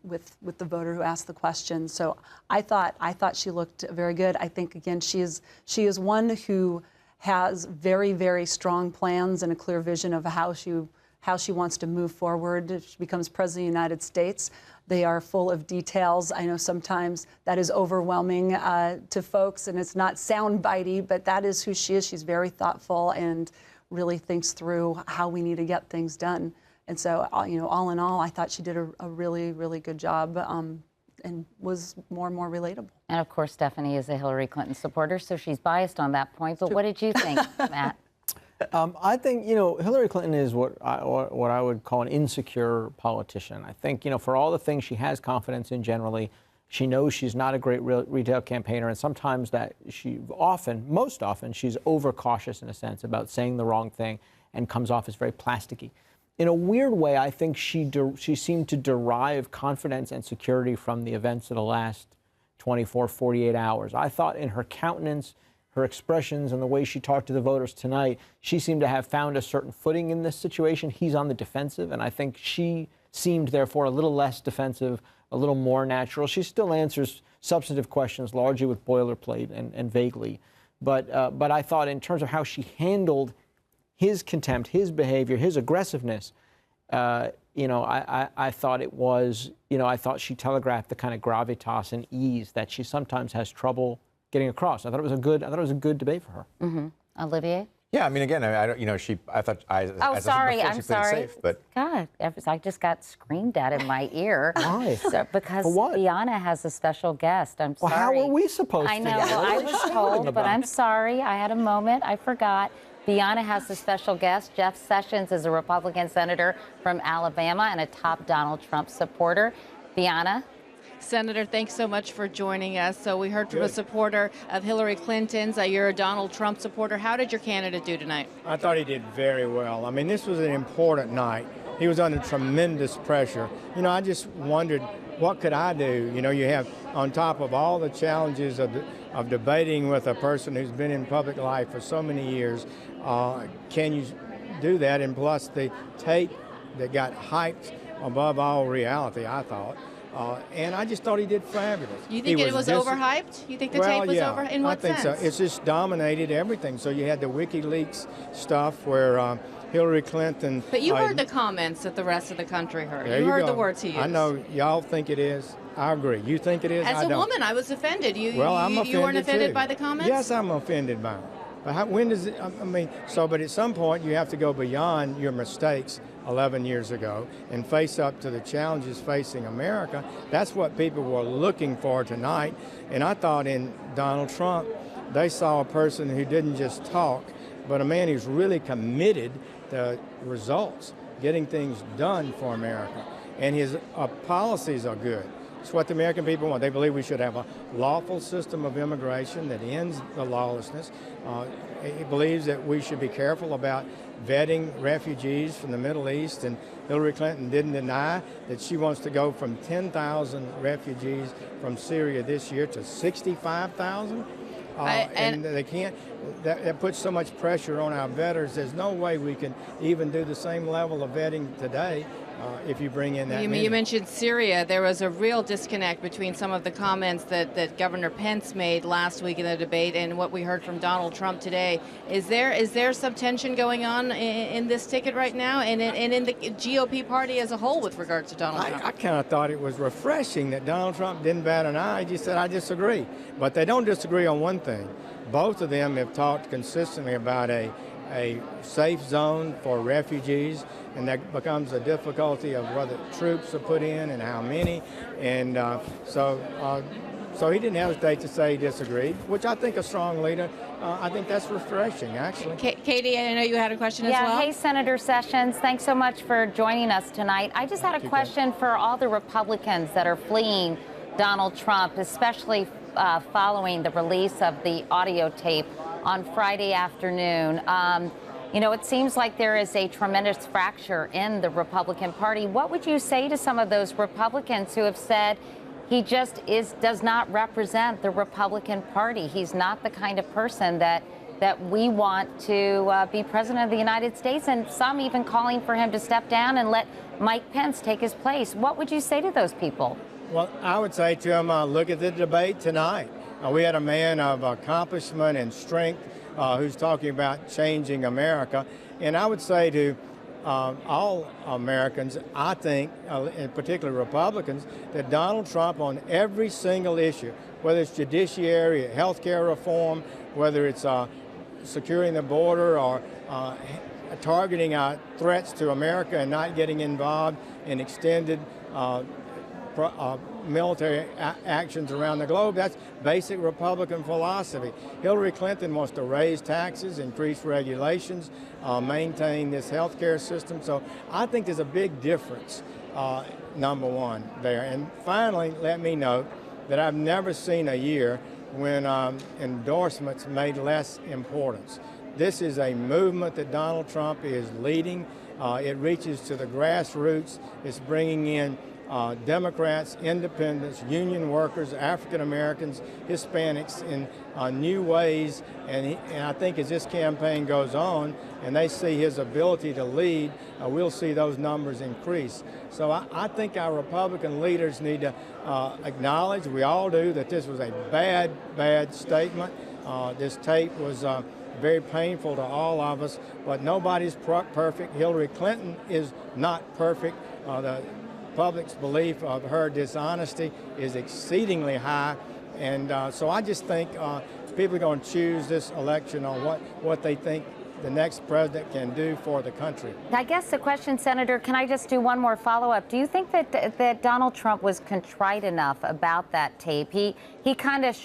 Q: with the voter who asked the question. So I thought she looked very good. I think again she is one who has very, very strong plans and a clear vision of how she wants to move forward if she becomes president of the United States. They are full of details. I know sometimes that is overwhelming to folks and it's not soundbitey, but that is who she is. She's very thoughtful and really thinks through how we need to get things done. And so, all in all, I thought she did a really, really good job and was more and more relatable.
M: And of course, Stephanie is a Hillary Clinton supporter, so she's biased on that point. But what did you think, Matt?
N: I think, Hillary Clinton is what I would call an insecure politician. I think, for all the things she has confidence in generally, she knows she's not a great retail campaigner, and sometimes most often, she's overcautious in a sense about saying the wrong thing and comes off as very plasticky. In a weird way, I think she seemed to derive confidence and security from the events of the last 24, 48 hours. I thought in her countenance, her expressions, and the way she talked to the voters tonight, she seemed to have found a certain footing in this situation. He's on the defensive, and I think she seemed, therefore, a little less defensive, a little more natural. She still answers substantive questions, largely with boilerplate and vaguely. But I thought in terms of how she handled his contempt, his behavior, his aggressiveness, I thought it was, I thought she telegraphed the kind of gravitas and ease that she sometimes has trouble getting across. I thought it was a good debate for her.
M: Mm-hmm. Olivier?
P: Yeah, I mean, again, I thought
M: Oh, sorry, I'm sorry.
P: Safe, but
M: God, I just got screamed at in my ear.
N: Why?
M: Because
N: For what?
M: Bianna has a special guest. I'm sorry.
N: Well, how were we supposed to?
M: I know. Well, I was told, but I'm sorry. I had a moment. I forgot. Bianna has a special guest. Jeff Sessions is a Republican senator from Alabama and a top Donald Trump supporter. Bianna?
R: Senator, thanks so much for joining us. So we heard from a supporter of Hillary Clinton's. You're a Donald Trump supporter. How did your candidate do tonight?
T: I thought he did very well. I mean, this was an important night. He was under tremendous pressure. I just wondered, what could I do? You have, on top of all the challenges of debating with a person who's been in public life for so many years, can you do that? And plus the tape that got hyped above all reality, I thought. And I just thought he did fabulous.
R: You think it was overhyped? You think the tape was over? In what sense?
T: I think so. It's just dominated everything. So you had the WikiLeaks stuff where Hillary Clinton.
R: But you heard the comments that the rest of the country heard.
T: You
R: heard
T: go.
R: the words he used.
T: I know y'all think it is. I agree. You think it is?
R: As
T: I don't.
R: woman, I was offended.
T: I'm offended
R: you weren't offended
T: too.
R: by the comments?
T: Yes, I'm offended by them. But when does it, I mean, but at some point you have to go beyond your mistakes 11 years ago and face up to the challenges facing America. That's what people were looking for tonight. And I thought in Donald Trump, they saw a person who didn't just talk, but a man who's really committed to results, getting things done for America. And his policies are good. It's what the American people want. They believe we should have a lawful system of immigration that ends the lawlessness. He believes that we should be careful about vetting refugees from the Middle East, and Hillary Clinton didn't deny that she wants to go from 10,000 refugees from Syria this year to 65,000. And they can't, that puts so much pressure on our veterans. There's no way we can even do the same level of vetting today if you bring in that many.
R: You mentioned Syria. There was a real disconnect between some of the comments that Governor Pence made last week in the debate and what we heard from Donald Trump today. Is there some tension going on in this ticket right now and in the GOP party as a whole with regards to Donald Trump?
T: I kind of thought it was refreshing that Donald Trump didn't bat an eye. He just said, I disagree. But they don't disagree on one thing. Both of them have talked consistently about a safe zone for refugees, and that becomes a difficulty of whether troops are put in and how many. And so he didn't hesitate to say he disagreed, which I think a strong leader, I think that's refreshing, actually.
R: Katie, I know you had a question as well.
M: Yeah, hey, Senator Sessions, thanks so much for joining us tonight. I just had a question for all the Republicans that are fleeing Donald Trump, especially following the release of the audio tape on Friday afternoon. You know, it seems like there is a tremendous fracture in the Republican Party. What would you say to some of those Republicans who have said he just does not represent the Republican Party? He's not the kind of person that we want to be president of the United States, and some even calling for him to step down and let Mike Pence take his place. What would you say to those people?
T: Well, I would say to him, look at the debate tonight. We had a man of accomplishment and strength who's talking about changing America. And I would say to all Americans, I think, in particular Republicans, that Donald Trump on every single issue, whether it's judiciary, health care reform, whether it's securing the border or targeting threats to America and not getting involved in extended military actions around the globe. That's basic Republican philosophy. Hillary Clinton wants to raise taxes, increase regulations, maintain this health care system. So I think there's a big difference, number one, there. And finally, let me note that I've never seen a year when endorsements made less importance. This is a movement that Donald Trump is leading. It reaches to the grassroots. It's bringing in Democrats, independents, union workers, African Americans, Hispanics in new ways. And I think as this campaign goes on and they see his ability to lead, we'll see those numbers increase. So I think our Republican leaders need to acknowledge, we all do, that this was a bad statement. This tape was very painful to all of us, but nobody's perfect. Hillary Clinton is not perfect. The public's belief of her dishonesty is exceedingly high, and so I just think people are going to choose this election on what they think the next president can do for the country.
M: I guess the question, Senator, can I just do one more follow-up? Do you think that Donald Trump was contrite enough about that tape? He kind of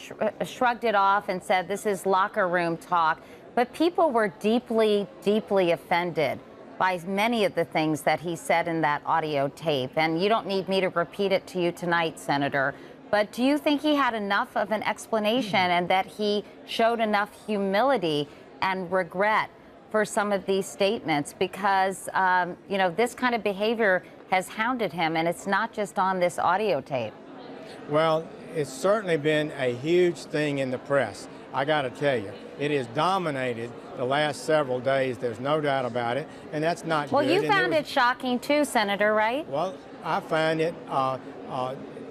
M: shrugged it off and said this is locker room talk, but people were deeply, deeply offended by many of the things that he said in that audio tape. And you don't need me to repeat it to you tonight, Senator. But do you think he had enough of an explanation and that he showed enough humility and regret for some of these statements? Because, you know, this kind of behavior has hounded him, and it's not just on this audio tape.
T: Well, it's certainly been a huge thing in the press. I got to tell you, it has dominated the last several days. There's no doubt about it, and that's not good.
M: Well, you found it shocking too, Senator, right?
T: Well, I find it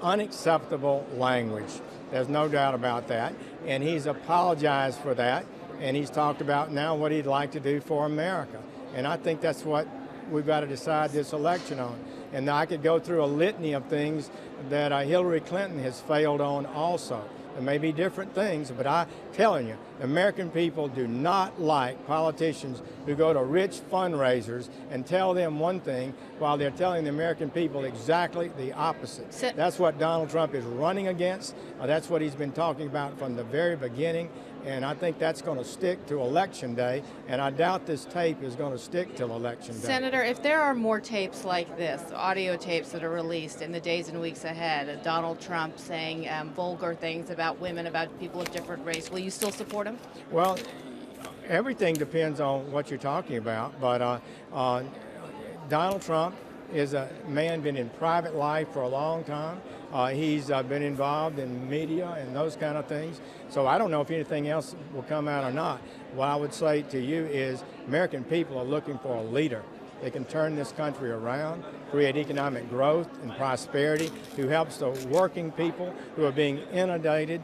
T: unacceptable language. There's no doubt about that. And he's apologized for that. And he's talked about now what he'd like to do for America. And I think that's what we've got to decide this election on. And I could go through a litany of things that Hillary Clinton has failed on also. There may be different things, but I'm telling you, the American people do not like politicians who go to rich fundraisers and tell them one thing while they're telling the American people exactly the opposite. That's what Donald Trump is running against. That's what he's been talking about from the very beginning. And I think that's going to stick to Election Day, and I doubt this tape is going to stick till Election Day.
R: Senator, if there are more tapes like this, audio tapes that are released in the days and weeks ahead, of Donald Trump saying vulgar things about women, about people of different race, will you still support him?
T: Well, everything depends on what you're talking about, but Donald Trump is a man been in private life for a long time. He's been involved in media and those kind of things. So I don't know if anything else will come out or not. What I would say to you is American people are looking for a leader. They can turn this country around, create economic growth and prosperity, who helps the working people who are being inundated.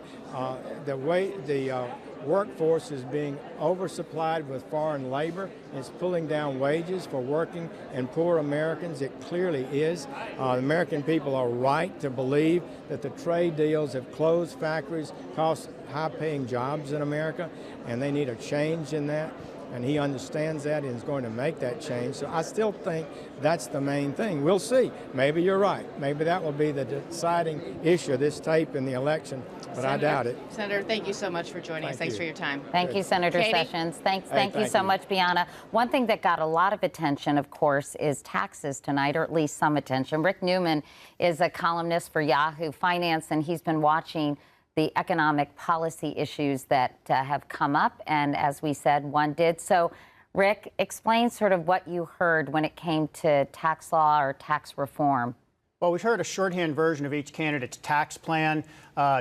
T: The workforce is being oversupplied with foreign labor. It's pulling down wages for working and poor Americans. It clearly is. The American people are right to believe that the trade deals have closed factories, cost high-paying jobs in America, and they need a change in that. And he understands that and is going to make that change. So I still think that's the main thing. We'll see. Maybe you're right. Maybe that will be the deciding issue of this tape in the election, but I doubt it.
R: Senator, thank you so much for joining us. Thanks for your time.
M: Thank you, Senator
R: Katie?
M: Sessions. Thank you so much, Bianna. One thing that got a lot of attention, of course, is taxes tonight, or at least some attention. Rick Newman is a columnist for Yahoo Finance, and he's been watching the economic policy issues that have come up, and as we said, one did. So, Rick, explain sort of what you heard when it came to tax law or tax reform.
N: Well, we've heard a shorthand version of each candidate's tax plan.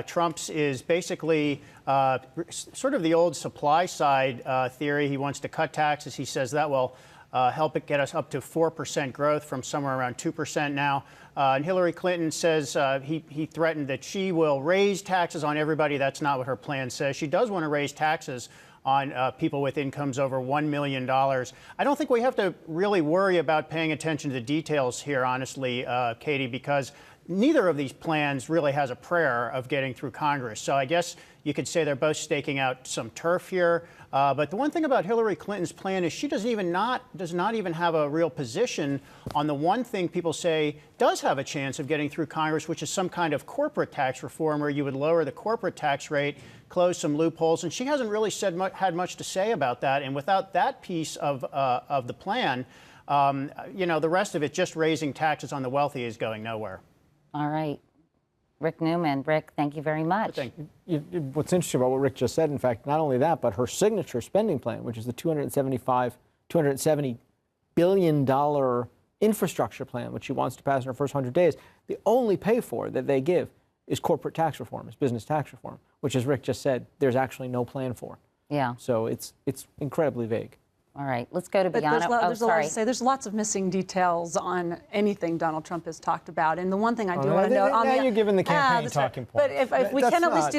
N: Trump's is basically sort of the old supply side theory. He wants to cut taxes. He says that will help it get us up to 4% growth from somewhere around 2% now. And Hillary Clinton says he threatened that she will raise taxes on everybody. That's not what her plan says. She does want to raise taxes on people with incomes over $1 million. I don't think we have to really worry about paying attention to the details here, honestly, Katie, because neither of these plans really has a prayer of getting through Congress. So I guess you could say they're both staking out some turf here. But the one thing about Hillary Clinton's plan is she does not even have a real position on the one thing people say does have a chance of getting through Congress, which is some kind of corporate tax reform where you would lower the corporate tax rate, close some loopholes. And she hasn't really had much to say about that. And without that piece of the plan, the rest of it, just raising taxes on the wealthy, is going nowhere.
M: All right. Rick Newman. Rick, thank you very much.
N: What's interesting about what Rick just said, in fact, not only that, but her signature spending plan, which is the $270 billion infrastructure plan, which she wants to pass in her first 100 days, the only pay for that they give is corporate tax reform, is business tax reform, which, as Rick just said, there's actually no plan for.
M: Yeah.
N: So it's incredibly vague.
M: All right, let's go to Bianna.
Q: There's a lot to say. There's lots of missing details on anything Donald Trump has talked about. And the one thing I do want to note
N: now you're giving the campaign talking points.
Q: But if we can at least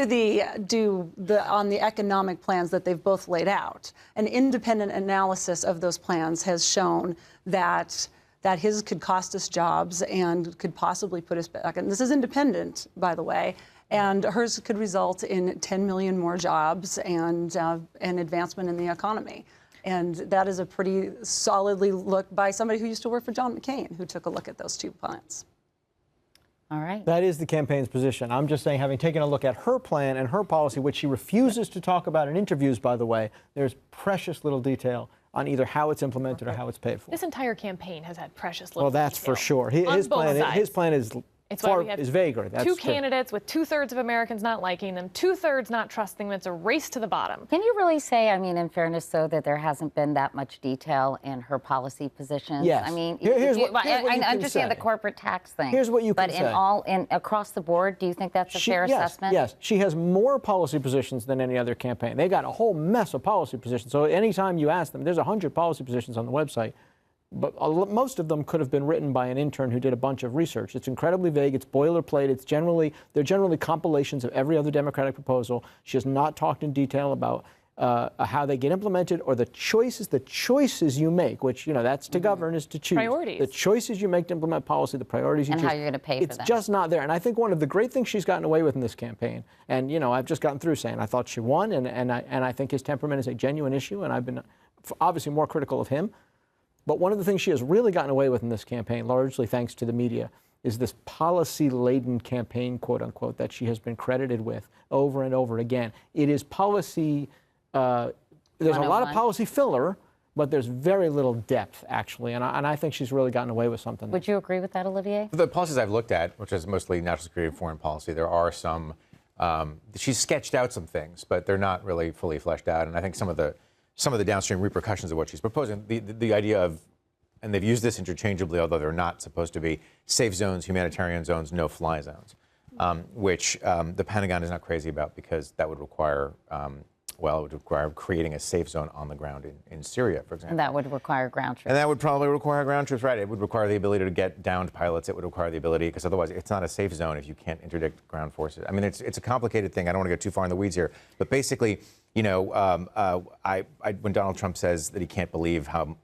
Q: do on the economic plans that they've both laid out, an independent analysis of those plans has shown that his could cost us jobs and could possibly put us back. And this is independent, by the way. And hers could result in 10 million more jobs and an advancement in the economy. And that is a pretty solidly look by somebody who used to work for John McCain, who took a look at those two plans.
M: All right.
N: That is the campaign's position. I'm just saying, having taken a look at her plan and her policy, which she refuses to talk about in interviews, by the way, there's precious little detail on either how it's implemented or how it's paid for.
O: This entire campaign has had precious little
N: Well, that's
O: detail.
N: for sure. His plan is
O: It's why we have
N: vaguer. That's
O: two
N: true.
O: candidates with 2/3 of Americans not liking them, 2/3 not trusting them. It's a race to the bottom.
M: Can you really say, I mean, in fairness, though, that there hasn't been that much detail in her policy positions?
N: Yes.
M: I mean,
N: I
M: understand the corporate tax thing.
N: Here's what you can say.
M: But across the board, do you think that's a fair assessment?
N: Yes. She has more policy positions than any other campaign. They've got a whole mess of policy positions. So anytime you ask them, there's 100 policy positions on the website. but most of them could have been written by an intern who did a bunch of research. It's incredibly vague. It's boilerplate. They're generally compilations of every other Democratic proposal. She has not talked in detail about how they get implemented or the choices you make, which, that's to govern, is to choose.
O: Priorities.
N: The choices you make to implement policy, the priorities you choose.
M: And how you're going to pay for them.
N: It's just not there. And I think one of the great things she's gotten away with in this campaign, and, I've just gotten through saying I thought she won, and I think his temperament is a genuine issue, and I've been obviously more critical of him. But one of the things she has really gotten away with in this campaign, largely thanks to the media, is this policy-laden campaign, quote unquote, that she has been credited with over and over again. It is policy, there's a lot of policy filler, but there's very little depth, actually. And I think she's really gotten away with something.
M: Would you agree with that, Olivier?
P: The policies I've looked at, which is mostly national security and foreign policy, there are some, she's sketched out some things, but they're not really fully fleshed out. And I think some of the downstream repercussions of what she's proposing, the idea of, and they've used this interchangeably, although they're not supposed to be, safe zones, humanitarian zones, no-fly zones, which the Pentagon is not crazy about because that would require, it would require creating a safe zone on the ground in Syria, for example.
M: And that would require ground troops.
P: And that would probably require ground troops, right? It would require the ability to get downed pilots. It would require the ability, because otherwise it's not a safe zone if you can't interdict ground forces. I mean, it's a complicated thing. I don't want to get too far in the weeds here. But basically, when Donald Trump says that he can't believe how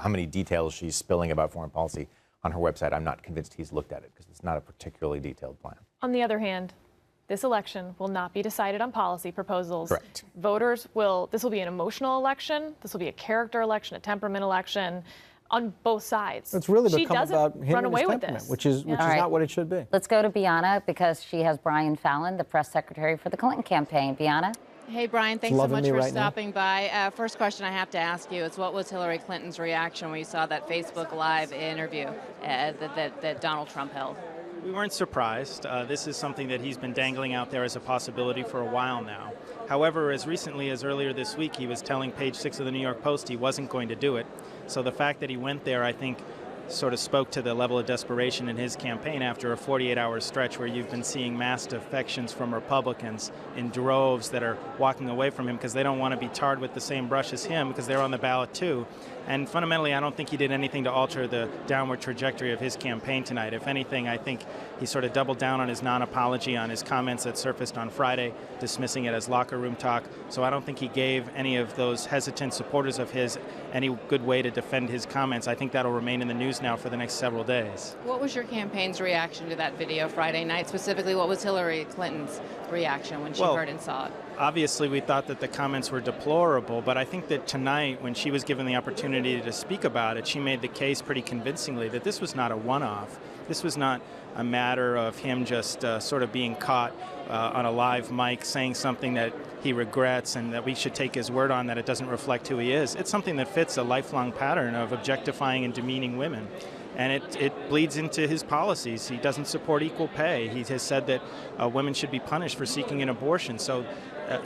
P: many details she's spilling about foreign policy on her website, I'm not convinced he's looked at it, because it's not a particularly detailed plan.
O: On the other hand, this election will not be decided on policy proposals.
P: Correct.
O: This will be an emotional election. This will be a character election, a temperament election on both sides.
N: It's really
O: she
N: become
O: doesn't
N: about him
O: run
N: and his
O: away with
N: temperament,
O: this.
N: which is not what it should be.
M: Let's go to Bianna because she has Brian Fallon, the press secretary for the Clinton campaign. Bianna?
R: Hey, Brian, thanks so much for stopping by. First question I have to ask you is, what was Hillary Clinton's reaction when you saw that Facebook Live interview that Donald Trump held?
U: We weren't surprised. This is something that he's been dangling out there as a possibility for a while now. However, as recently as earlier this week, he was telling Page 6 of the New York Post he wasn't going to do it. So the fact that he went there, I think, sort of spoke to the level of desperation in his campaign after a 48-hour stretch where you've been seeing mass defections from Republicans in droves that are walking away from him because they don't want to be tarred with the same brush as him because they're on the ballot too. And fundamentally, I don't think he did anything to alter the downward trajectory of his campaign tonight. If anything, I think he sort of doubled down on his non-apology on his comments that surfaced on Friday, dismissing it as locker room talk. So I don't think he gave any of those hesitant supporters of his any good way to defend his comments. I think that'll remain in the news now for the next several days.
R: What was your campaign's reaction to that video Friday night? Specifically, what was Hillary Clinton's reaction when she heard and saw it?
U: Obviously, we thought that the comments were deplorable, but I think that tonight, when she was given the opportunity to speak about it, she made the case pretty convincingly that this was not a one-off. This was not a matter of him just sort of being caught on a live mic saying something that he regrets and that we should take his word on that it doesn't reflect who he is. It's something that fits a lifelong pattern of objectifying and demeaning women. And it bleeds into his policies. He doesn't support equal pay. He has said that women should be punished for seeking an abortion. So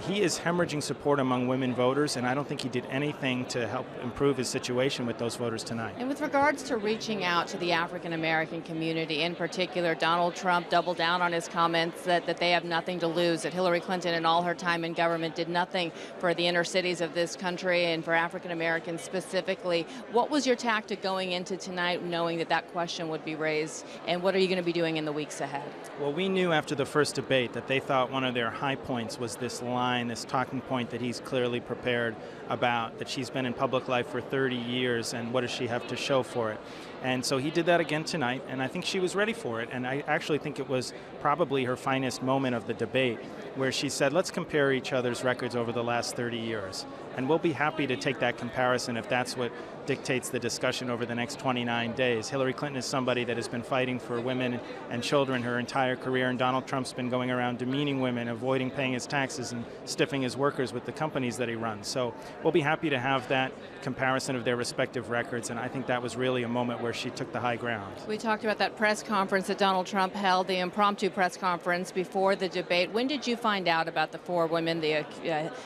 U: he is hemorrhaging support among women voters, and I don't think he did anything to help improve his situation with those voters tonight.
R: And with regards to reaching out to the African-American community in particular, Donald Trump doubled down on his comments that they have nothing to lose, that Hillary Clinton in all her time in government did nothing for the inner cities of this country and for African-Americans specifically. What was your tactic going into tonight, knowing that that question would be raised, and what are you going to be doing in the weeks ahead?
U: Well, we knew after the first debate that they thought one of their high points was this line, this talking point that he's clearly prepared about, that she's been in public life for 30 years and what does she have to show for it. And so he did that again tonight, and I think she was ready for it. And I actually think it was probably her finest moment of the debate, where she said, let's compare each other's records over the last 30 years. And we'll be happy to take that comparison if that's what dictates the discussion over the next 29 days. Hillary Clinton is somebody that has been fighting for women and children her entire career, and Donald Trump's been going around demeaning women, avoiding paying his taxes, and stiffing his workers with the companies that he runs. So we'll be happy to have that comparison of their respective records, and I think that was really a moment where she took the high ground.
R: We talked about that press conference that Donald Trump held, the impromptu press conference before the debate. When did you find out about the four women,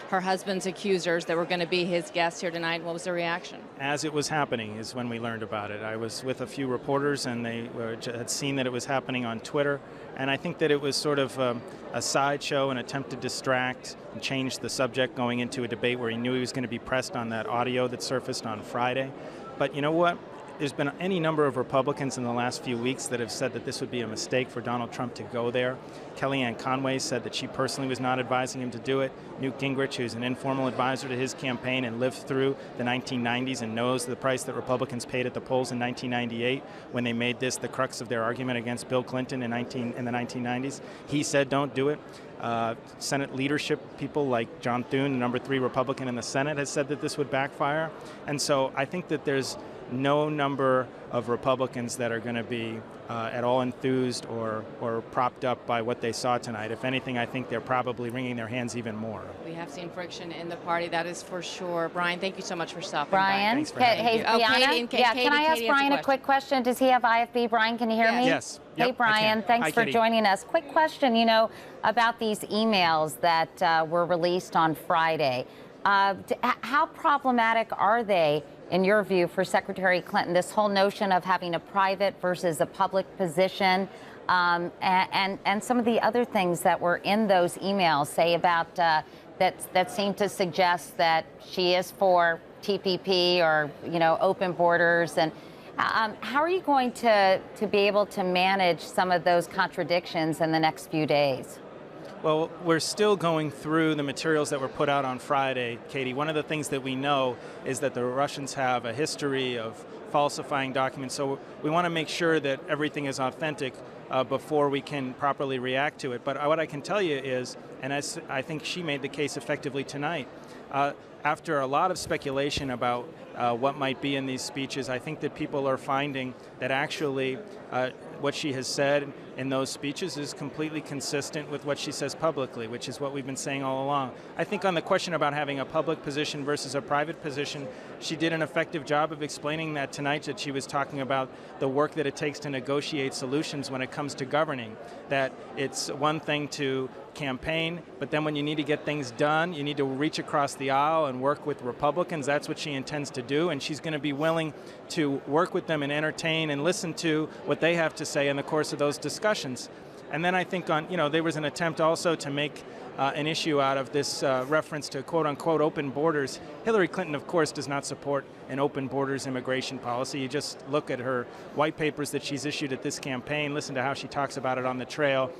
R: her husband's accusers, that were going to be his guests here tonight? What was the reaction?
U: As it was happening is when we learned about it. I was with a few reporters, and they had seen that it was happening on Twitter, and I think that it was sort of a sideshow, an attempt to distract and change the subject going into a debate where he knew he was going to be pressed on that audio that surfaced on Friday. But you know what? there's been any number of Republicans in the last few weeks that have said that this would be a mistake for Donald Trump to go there. Kellyanne Conway said that she personally was not advising him to do it. Newt Gingrich, who's an informal advisor to his campaign and lived through the 1990s and knows the price that Republicans paid at the polls in 1998 when they made this the crux of their argument against Bill Clinton in the 1990s. He said don't do it. Senate leadership people like John Thune, the number 3 Republican in the Senate, has said that this would backfire. And so I think that there's no number of Republicans that are going to be at all enthused or propped up by what they saw tonight. If anything, I think they're probably wringing their hands even more.
R: We have seen friction in the party, that is for sure. Brian, thank you so much for stopping
M: Brian,
R: by.
M: Thanks for having you. Brianna, can I ask Brian a quick question? Does he have IFB? Brian, can you hear me?
U: Yes.
M: Hey, Brian, thanks for joining us. Quick question, about these emails that were released on Friday. How problematic are they, in your view, for Secretary Clinton, this whole notion of having a private versus a public position, and some of the other things that were in those emails, say about that seem to suggest that she is for TPP or open borders, and how are you going to be able to manage some of those contradictions in the next few days?
U: Well, we're still going through the materials that were put out on Friday, Katie. One of the things that we know is that the Russians have a history of falsifying documents, so we want to make sure that everything is authentic before we can properly react to it. But what I can tell you is, and as I think she made the case effectively tonight, after a lot of speculation about what might be in these speeches, I think that people are finding that actually what she has said in those speeches is completely consistent with what she says publicly, which is what we've been saying all along. I think on the question about having a public position versus a private position, she did an effective job of explaining that tonight, that she was talking about the work that it takes to negotiate solutions when it comes to governing, that it's one thing to campaign, but then when you need to get things done, you need to reach across the aisle and work with Republicans. That's what she intends to do, and she's going to be willing to work with them and entertain and listen to what they have to say in the course of those discussions. And then I think there was an attempt also to make an issue out of this reference to quote-unquote open borders. Hillary Clinton, of course, does not support an open borders immigration policy. You just look at her white papers that she's issued at this campaign, listen to how she talks about it on the trail.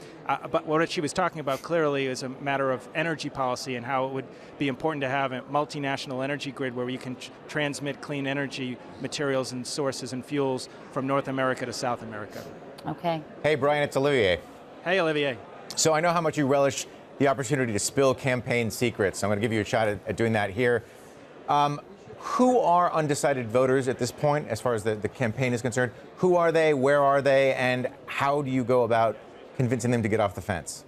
U: But what she was talking about clearly is a matter of energy policy and how it would be important to have a multinational energy grid where you can transmit clean energy materials and sources and fuels from North America to South America.
M: Okay.
P: Hey, Brian, it's Olivier.
U: Hey, Olivier.
P: So I know how much you relish the opportunity to spill campaign secrets. I'm going to give you a shot at doing that here. Who are undecided voters at this point, as far as the campaign is concerned? Who are they, where are they, and how do you go about convincing them to get off the fence?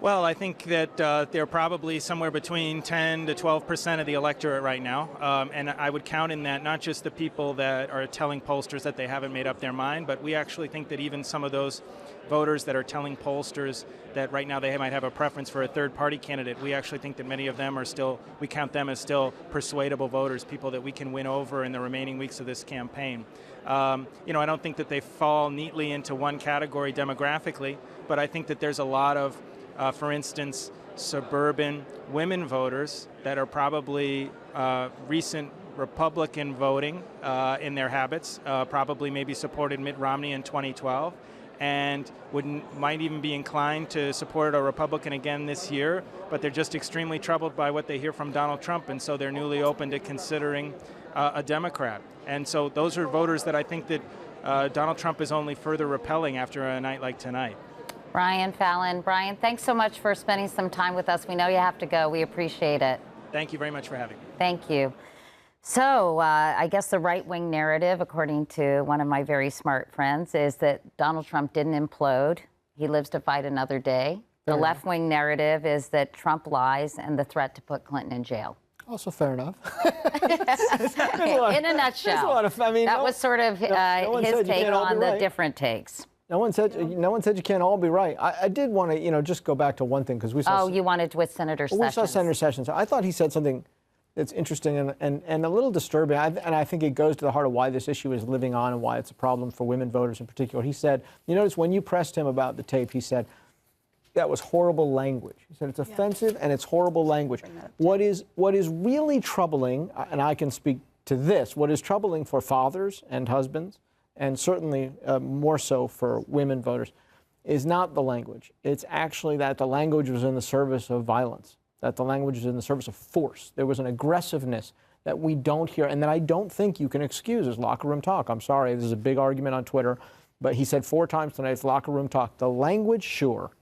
U: Well, I think that they're probably somewhere between 10 to 12% of the electorate right now. And I would count in that not just the people that are telling pollsters that they haven't made up their mind, but we actually think that even some of those voters that are telling pollsters that right now they might have a preference for a third-party candidate, we actually think that many of them are still, we count them as still persuadable voters, people that we can win over in the remaining weeks of this campaign. I don't think that they fall neatly into one category demographically, but I think that there's a lot of for instance, suburban women voters that are probably recent Republican voting in their habits, probably maybe supported Mitt Romney in 2012, and might even be inclined to support a Republican again this year, but they're just extremely troubled by what they hear from Donald Trump, and so they're newly open to considering a Democrat. And so those are voters that I think that Donald Trump is only further repelling after a night like tonight.
M: Brian Fallon. Brian, thanks so much for spending some time with us. We know you have to go. We appreciate it.
U: Thank you very much for having me.
M: Thank you. So I guess the right-wing narrative, according to one of my very smart friends, is that Donald Trump didn't implode. He lives to fight another day. The left-wing narrative is that Trump lies and the threat to put Clinton in jail.
N: Also fair enough.
M: In a nutshell. That was sort of his take on the different takes.
N: No one said you can't all be right. I did want to, just go back to one thing because we saw.
M: Oh, you wanted with Senator Sessions.
N: We saw Senator Sessions. I thought he said something that's interesting and a little disturbing. And I think it goes to the heart of why this issue is living on and why it's a problem for women voters in particular. He said, you notice when you pressed him about the tape, he said that was horrible language. He said it's offensive and it's horrible language. What is really troubling, and I can speak to this. What is troubling for fathers and husbands, and certainly more so for women voters, is not the language. It's actually that the language was in the service of violence, that the language was in the service of force. There was an aggressiveness that we don't hear, and that I don't think you can excuse as locker room talk. I'm sorry, this is a big argument on Twitter, but he said 4 times tonight, it's locker room talk. The language, sure.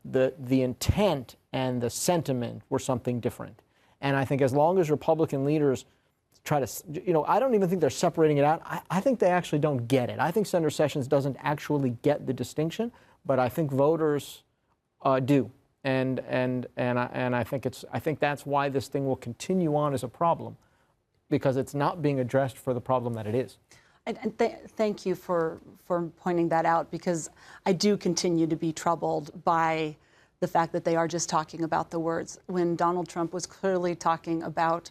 N: The intent and the sentiment were something different. And I think as long as Republican leaders try to, I don't even think they're separating it out. I think they actually don't get it. I think Senator Sessions doesn't actually get the distinction, but I think voters do. And I think that's why this thing will continue on as a problem, because it's not being addressed for the problem that it is.
Q: And thank you for pointing that out, because I do continue to be troubled by the fact that they are just talking about the words when Donald Trump was clearly talking about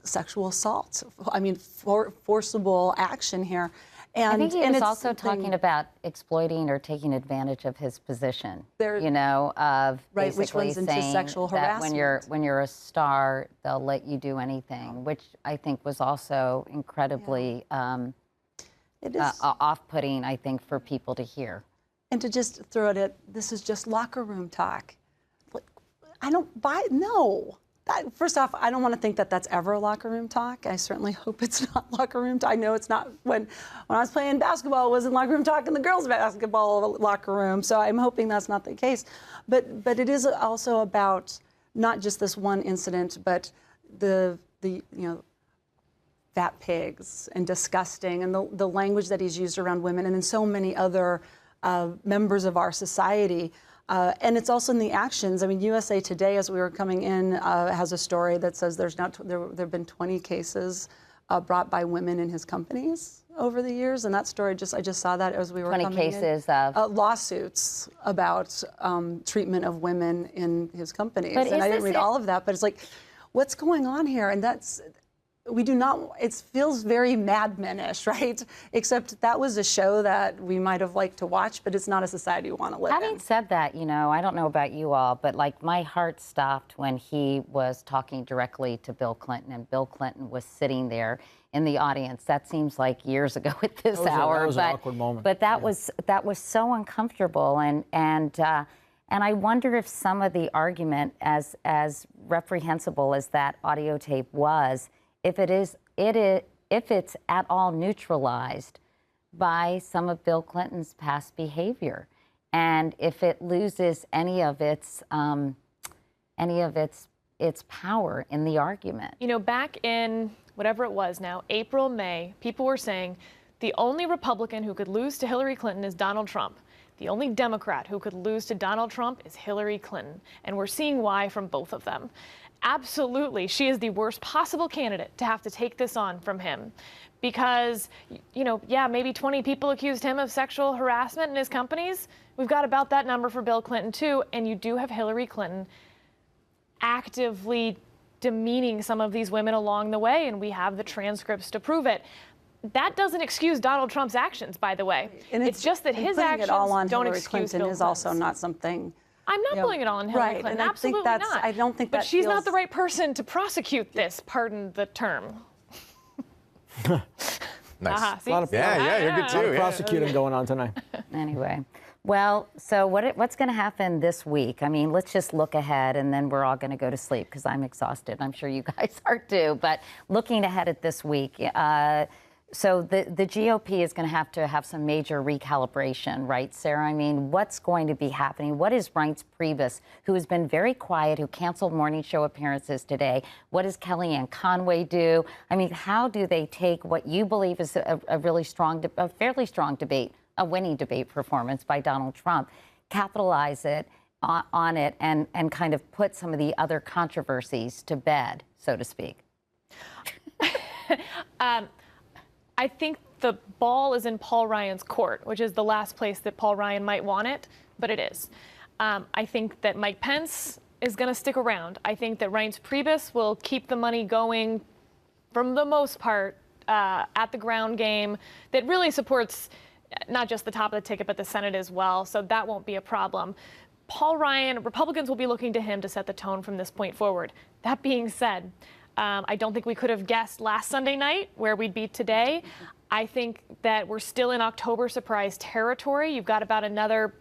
Q: sexual assault. I mean, forcible action here. And,
M: I think he
Q: and
M: was
Q: it's
M: also talking about exploiting or taking advantage of his position. Of
Q: right, which
M: basically
Q: runs into
M: saying
Q: sexual
M: that
Q: harassment.
M: when you're a star, they'll let you do anything, which I think was also incredibly off-putting, I think, for people to hear.
Q: And to just throw it at, this is just locker room talk. I don't buy, no. First off, I don't want to think that that's ever locker room talk. I certainly hope it's not locker room talk. I know it's not. When I was playing basketball, it wasn't locker room talk in the girls' basketball locker room. So I'm hoping that's not the case. But it is also about not just this one incident, but the fat pigs and disgusting, and the language that he's used around women, and in so many other members of our society. And it's also in the actions. I mean, USA Today, as we were coming in, has a story that says there have been 20 cases brought by women in his companies over the years. And that story, I just saw that as we were coming in.
M: 20 cases of?
Q: Lawsuits about treatment of women in his companies.
M: But
Q: and I didn't read all of that, but it's like, what's going on here? And we do not, it feels very Mad Men-ish, right? Except that was a show that we might have liked to watch, but it's not a society we want to live in.
M: Having said that, I don't know about you all, but like my heart stopped when he was talking directly to Bill Clinton, and Bill Clinton was sitting there in the audience. That seems like years ago at this hour.
N: That was an awkward moment.
M: But that was so uncomfortable, and I wonder if some of the argument, as reprehensible as that audio tape was, if it's at all neutralized by some of Bill Clinton's past behavior, and if it loses any of its power in the argument.
O: Back in whatever it was now, April, May, people were saying the only Republican who could lose to Hillary Clinton is Donald Trump. The only Democrat who could lose to Donald Trump is Hillary Clinton. And we're seeing why from both of them. Absolutely, she is the worst possible candidate to have to take this on from him. Because, maybe 20 people accused him of sexual harassment in his companies. We've got about that number for Bill Clinton, too. And you do have Hillary Clinton actively demeaning some of these women along the way, and we have the transcripts to prove it. That doesn't excuse Donald Trump's actions, by the way. And it's just that his actions don't excuse Bill Clinton's.
Q: Is also not something.
O: I'm not pulling it all on Hillary Clinton.
Q: And
O: Absolutely not.
Q: I don't think
O: but
Q: that
O: she's
Q: feels...
O: not the right person to prosecute this. Pardon the term.
P: Nice.
O: You're
P: good too.
N: A lot of prosecuting going on tonight.
M: Anyway, well, so what's going to happen this week? I mean, let's just look ahead, and then we're all going to go to sleep because I'm exhausted. I'm sure you guys are too. But looking ahead at this week. So the GOP is going to have some major recalibration, right, Sarah? I mean, what's going to be happening? What is Reince Priebus, who has been very quiet, who canceled morning show appearances today? What does Kellyanne Conway do? I mean, how do they take what you believe is a fairly strong debate, a winning debate performance by Donald Trump, capitalize it on it, and kind of put some of the other controversies to bed, so to speak?
O: I think the ball is in Paul Ryan's court, which is the last place that Paul Ryan might want it, but it is. I think that Mike Pence is going to stick around. I think that Reince Priebus will keep the money going, for the most part, at the ground game that really supports not just the top of the ticket, but the Senate as well, so that won't be a problem. Paul Ryan, Republicans will be looking to him to set the tone from this point forward. That being said, I don't think we could have guessed last Sunday night where we'd be today. I think that we're still in October surprise territory. You've got about another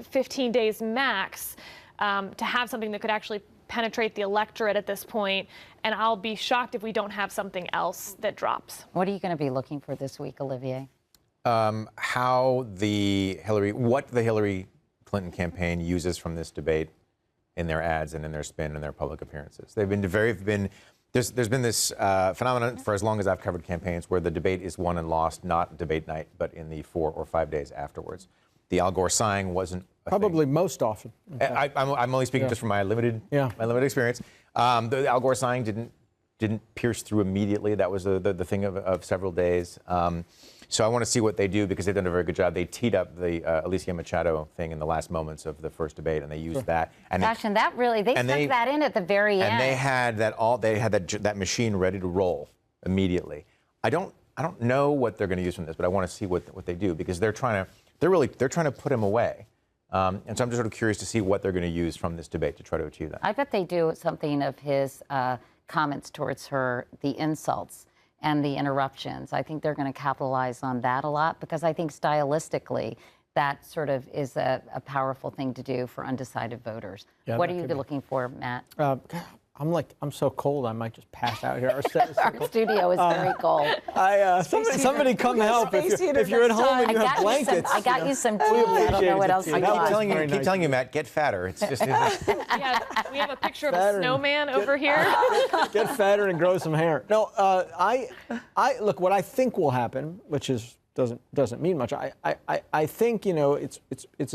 O: 15 days max to have something that could actually penetrate the electorate at this point. And I'll be shocked if we don't have something else that drops.
M: What are you going to be looking for this week, Olivier?
P: What the Hillary Clinton campaign uses from this debate in their ads and in their spin and their public appearances. There's been this phenomenon for as long as I've covered campaigns where the debate is won and lost, not debate night, but in the 4 or 5 days afterwards. The Al Gore sighing wasn't
N: probably most often.
P: I'm only speaking just from my limited experience. The Al Gore sighing didn't pierce through immediately. That was the thing of several days. So I want to see what they do because they've done a very good job. They teed up the Alicia Machado thing in the last moments of the first debate, and they used that. And
M: Gosh, and that really they stuck that in at the very end.
P: And they had that machine ready to roll immediately. I don't know what they're going to use from this, but I want to see what they do because they're trying to put him away. And so I'm just sort of curious to see what they're going to use from this debate to try to achieve that.
M: I bet they do something of his comments towards her, the insults and the interruptions. I think they're going to capitalize on that a lot because I think stylistically that sort of is a powerful thing to do for undecided voters.
N: Yeah,
M: what are you looking for, Matt?
N: I'm so cold I might just pass out here. Our
M: studio is very cold.
N: Somebody come help if you're at home and you have blankets.
M: I got you some tea. I don't know what else you got.
P: I keep telling you, Matt, get fatter. It's just
O: Yeah, we have a picture of a snowman over here.
N: Get fatter and grow some hair. No, I look. What I think will happen, which doesn't mean much. I think it's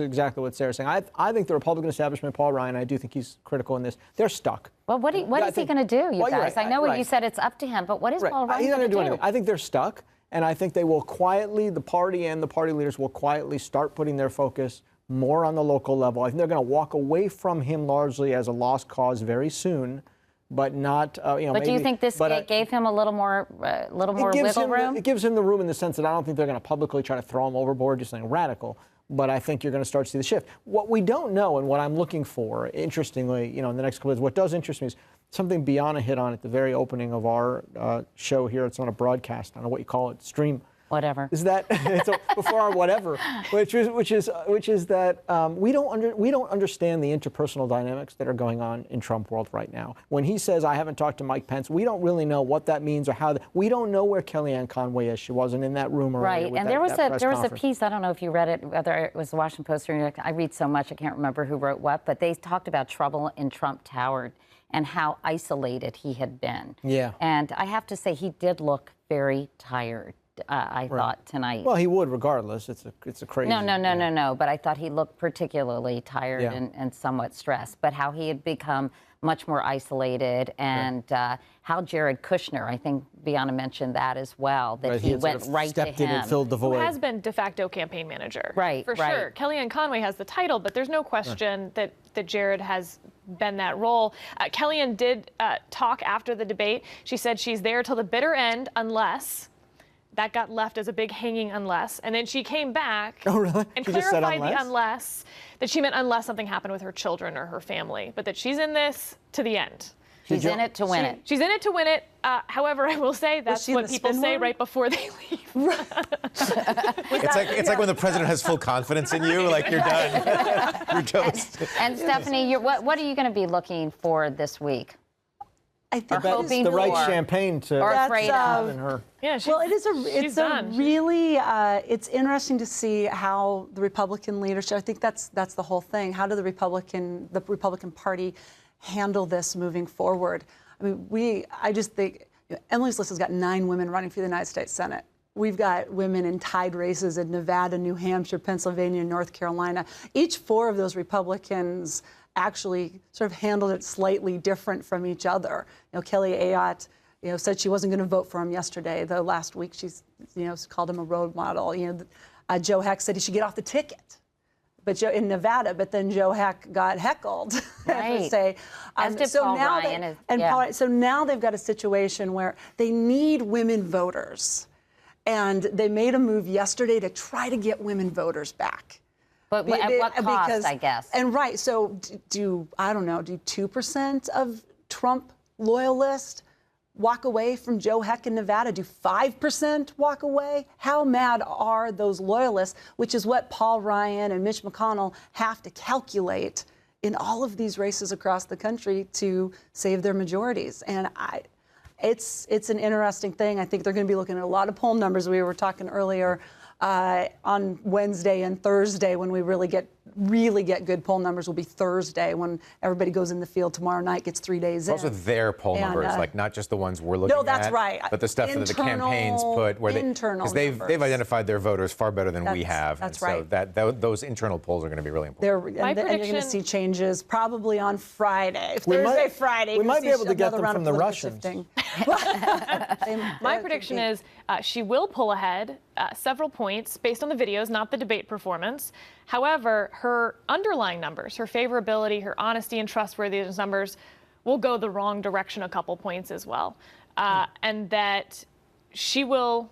N: exactly what Sarah's saying. I think the Republican establishment, Paul Ryan, I do think he's critical in this. They're stuck.
M: Well, what is he going to do, you guys? I know what you said. It's up to him, but what is Paul Ryan going to do?
N: Anything. I think they're stuck, and I think they will quietly, the party and the party leaders will quietly start putting their focus more on the local level. I think they're going to walk away from him largely as a lost cause very soon. But not,
M: But do you think this gave him a little more wiggle room?
N: It gives him the room in the sense that I don't think they're going to publicly try to throw him overboard, just something radical. But I think you're going to start to see the shift. What we don't know and what I'm looking for, interestingly, in the next couple of days, what does interest me is something Bianna hit on at the very opening of our show here. It's on a broadcast. I don't know what you call it, stream.
M: Whatever.
N: Is that before our whatever, which is that we don't understand the interpersonal dynamics that are going on in Trump world right now. When he says I haven't talked to Mike Pence, we don't really know what that means or how. We don't know where Kellyanne Conway is. She wasn't in that room earlier.
M: Right, and there was a piece. I don't know if you read it, whether it was the Washington Post or New York. I read so much I can't remember who wrote what, but they talked about trouble in Trump Tower and how isolated he had been.
N: Yeah.
M: And I have to say he did look very tired. I thought tonight.
N: Well, he would regardless. It's a crazy.
M: No. But I thought he looked particularly tired and somewhat stressed. But how he had become much more isolated, and how Jared Kushner, I think Bianna mentioned that as well, that he went right to him.
N: In and filled the void.
O: Who has been de facto campaign manager.
M: Right.
O: For sure. Kellyanne Conway has the title, but there's no question that Jared has been that role. Kellyanne did talk after the debate. She said she's there till the bitter end unless. That got left as a big hanging unless. And then she came back and clarified the unless, that she meant unless something happened with her children or her family, but that she's in this to the end.
M: She's in it to win it.
O: She's in it to win it. However, I will say that's what people say right before they leave.
P: It's like when the president has full confidence in you, like you're done. You're toast.
M: And Stephanie, what are you going to be looking for this week?
Q: I think
N: the right champagne to
M: afraid of
N: her.
O: Yeah,
Q: well, it's interesting to see how the Republican leadership. I think that's the whole thing. How do the Republican Party handle this moving forward? I mean, I just think Emily's List has got 9 women running for the United States Senate. We've got women in tied races in Nevada, New Hampshire, Pennsylvania, North Carolina. Each 4 of those Republicans actually sort of handled it slightly different from each other. Kelly Ayotte, said she wasn't going to vote for him yesterday. Though last week she's, called him a role model. Joe Heck said he should get off the ticket, but in Nevada. But then Joe Heck got heckled.
M: Right.
Q: So now they've got a situation where they need women voters, and they made a move yesterday to try to get women voters back.
M: But at what cost, I guess?
Q: And so do 2% of Trump loyalists walk away from Joe Heck in Nevada? Do 5% walk away? How mad are those loyalists, which is what Paul Ryan and Mitch McConnell have to calculate in all of these races across the country to save their majorities? And it's an interesting thing. I think they're going to be looking at a lot of poll numbers. We were talking earlier on Wednesday and Thursday when we really get good poll numbers will be Thursday when everybody goes in the field tomorrow night, gets 3 days in.
P: Also their poll numbers, like not just the ones we're looking at.
Q: No, that's right.
P: But the stuff that the campaigns put, where because they've identified their voters far better than we have.
Q: That's
P: right. So those internal polls are going to be really important.
Q: And you're going to see changes probably on Friday, Friday.
N: We might be able to get them from the Russians.
O: My prediction is she will pull ahead several points based on the videos, not the debate performance. However, her underlying numbers, her favorability, her honesty and trustworthiness numbers will go the wrong direction a couple points as well. And that she will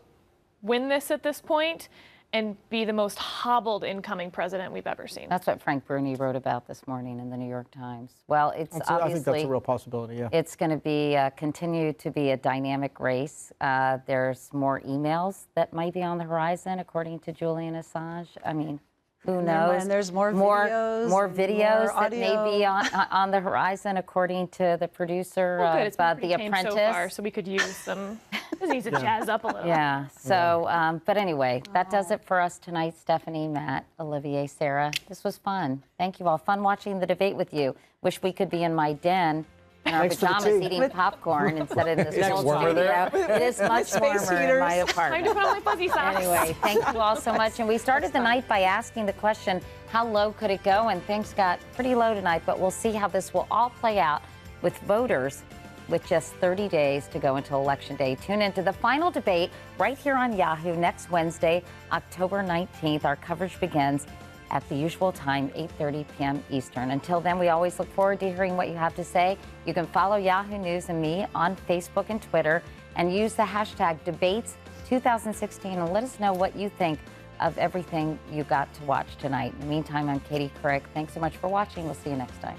O: win this at this point and be the most hobbled incoming president we've ever seen.
M: That's what Frank Bruni wrote about this morning in the New York Times. Well, it's obviously...
N: I think that's a real possibility, yeah.
M: It's going to be continue to be a dynamic race. There's more emails that might be on the horizon, according to Julian Assange. I mean, who knows?
Q: And there's more videos.
M: More videos
Q: more
M: that may be on the horizon, according to the producer
O: of
M: The Apprentice.
O: So far, so we could use some... This needs to jazz up a little.
M: Yeah. So, but anyway, that does it for us tonight. Stephanie, Matt, Olivier, Sarah. This was fun. Thank you all. Fun watching the debate with you. Wish we could be in my den in our pajamas eating popcorn instead of in this cold studio. It is much warmer in my apartment.
O: Time to put on my fuzzy socks.
M: Anyway, thank you all so much. And we started the night by asking the question, how low could it go? And things got pretty low tonight, but we'll see how this will all play out with voters with just 30 days to go until Election Day. Tune into the final debate right here on Yahoo next Wednesday, October 19th. Our coverage begins at the usual time, 8:30 p.m. Eastern. Until then, we always look forward to hearing what you have to say. You can follow Yahoo News and me on Facebook and Twitter and use the hashtag Debates2016 and let us know what you think of everything you got to watch tonight. In the meantime, I'm Katie Couric. Thanks so much for watching. We'll see you next time.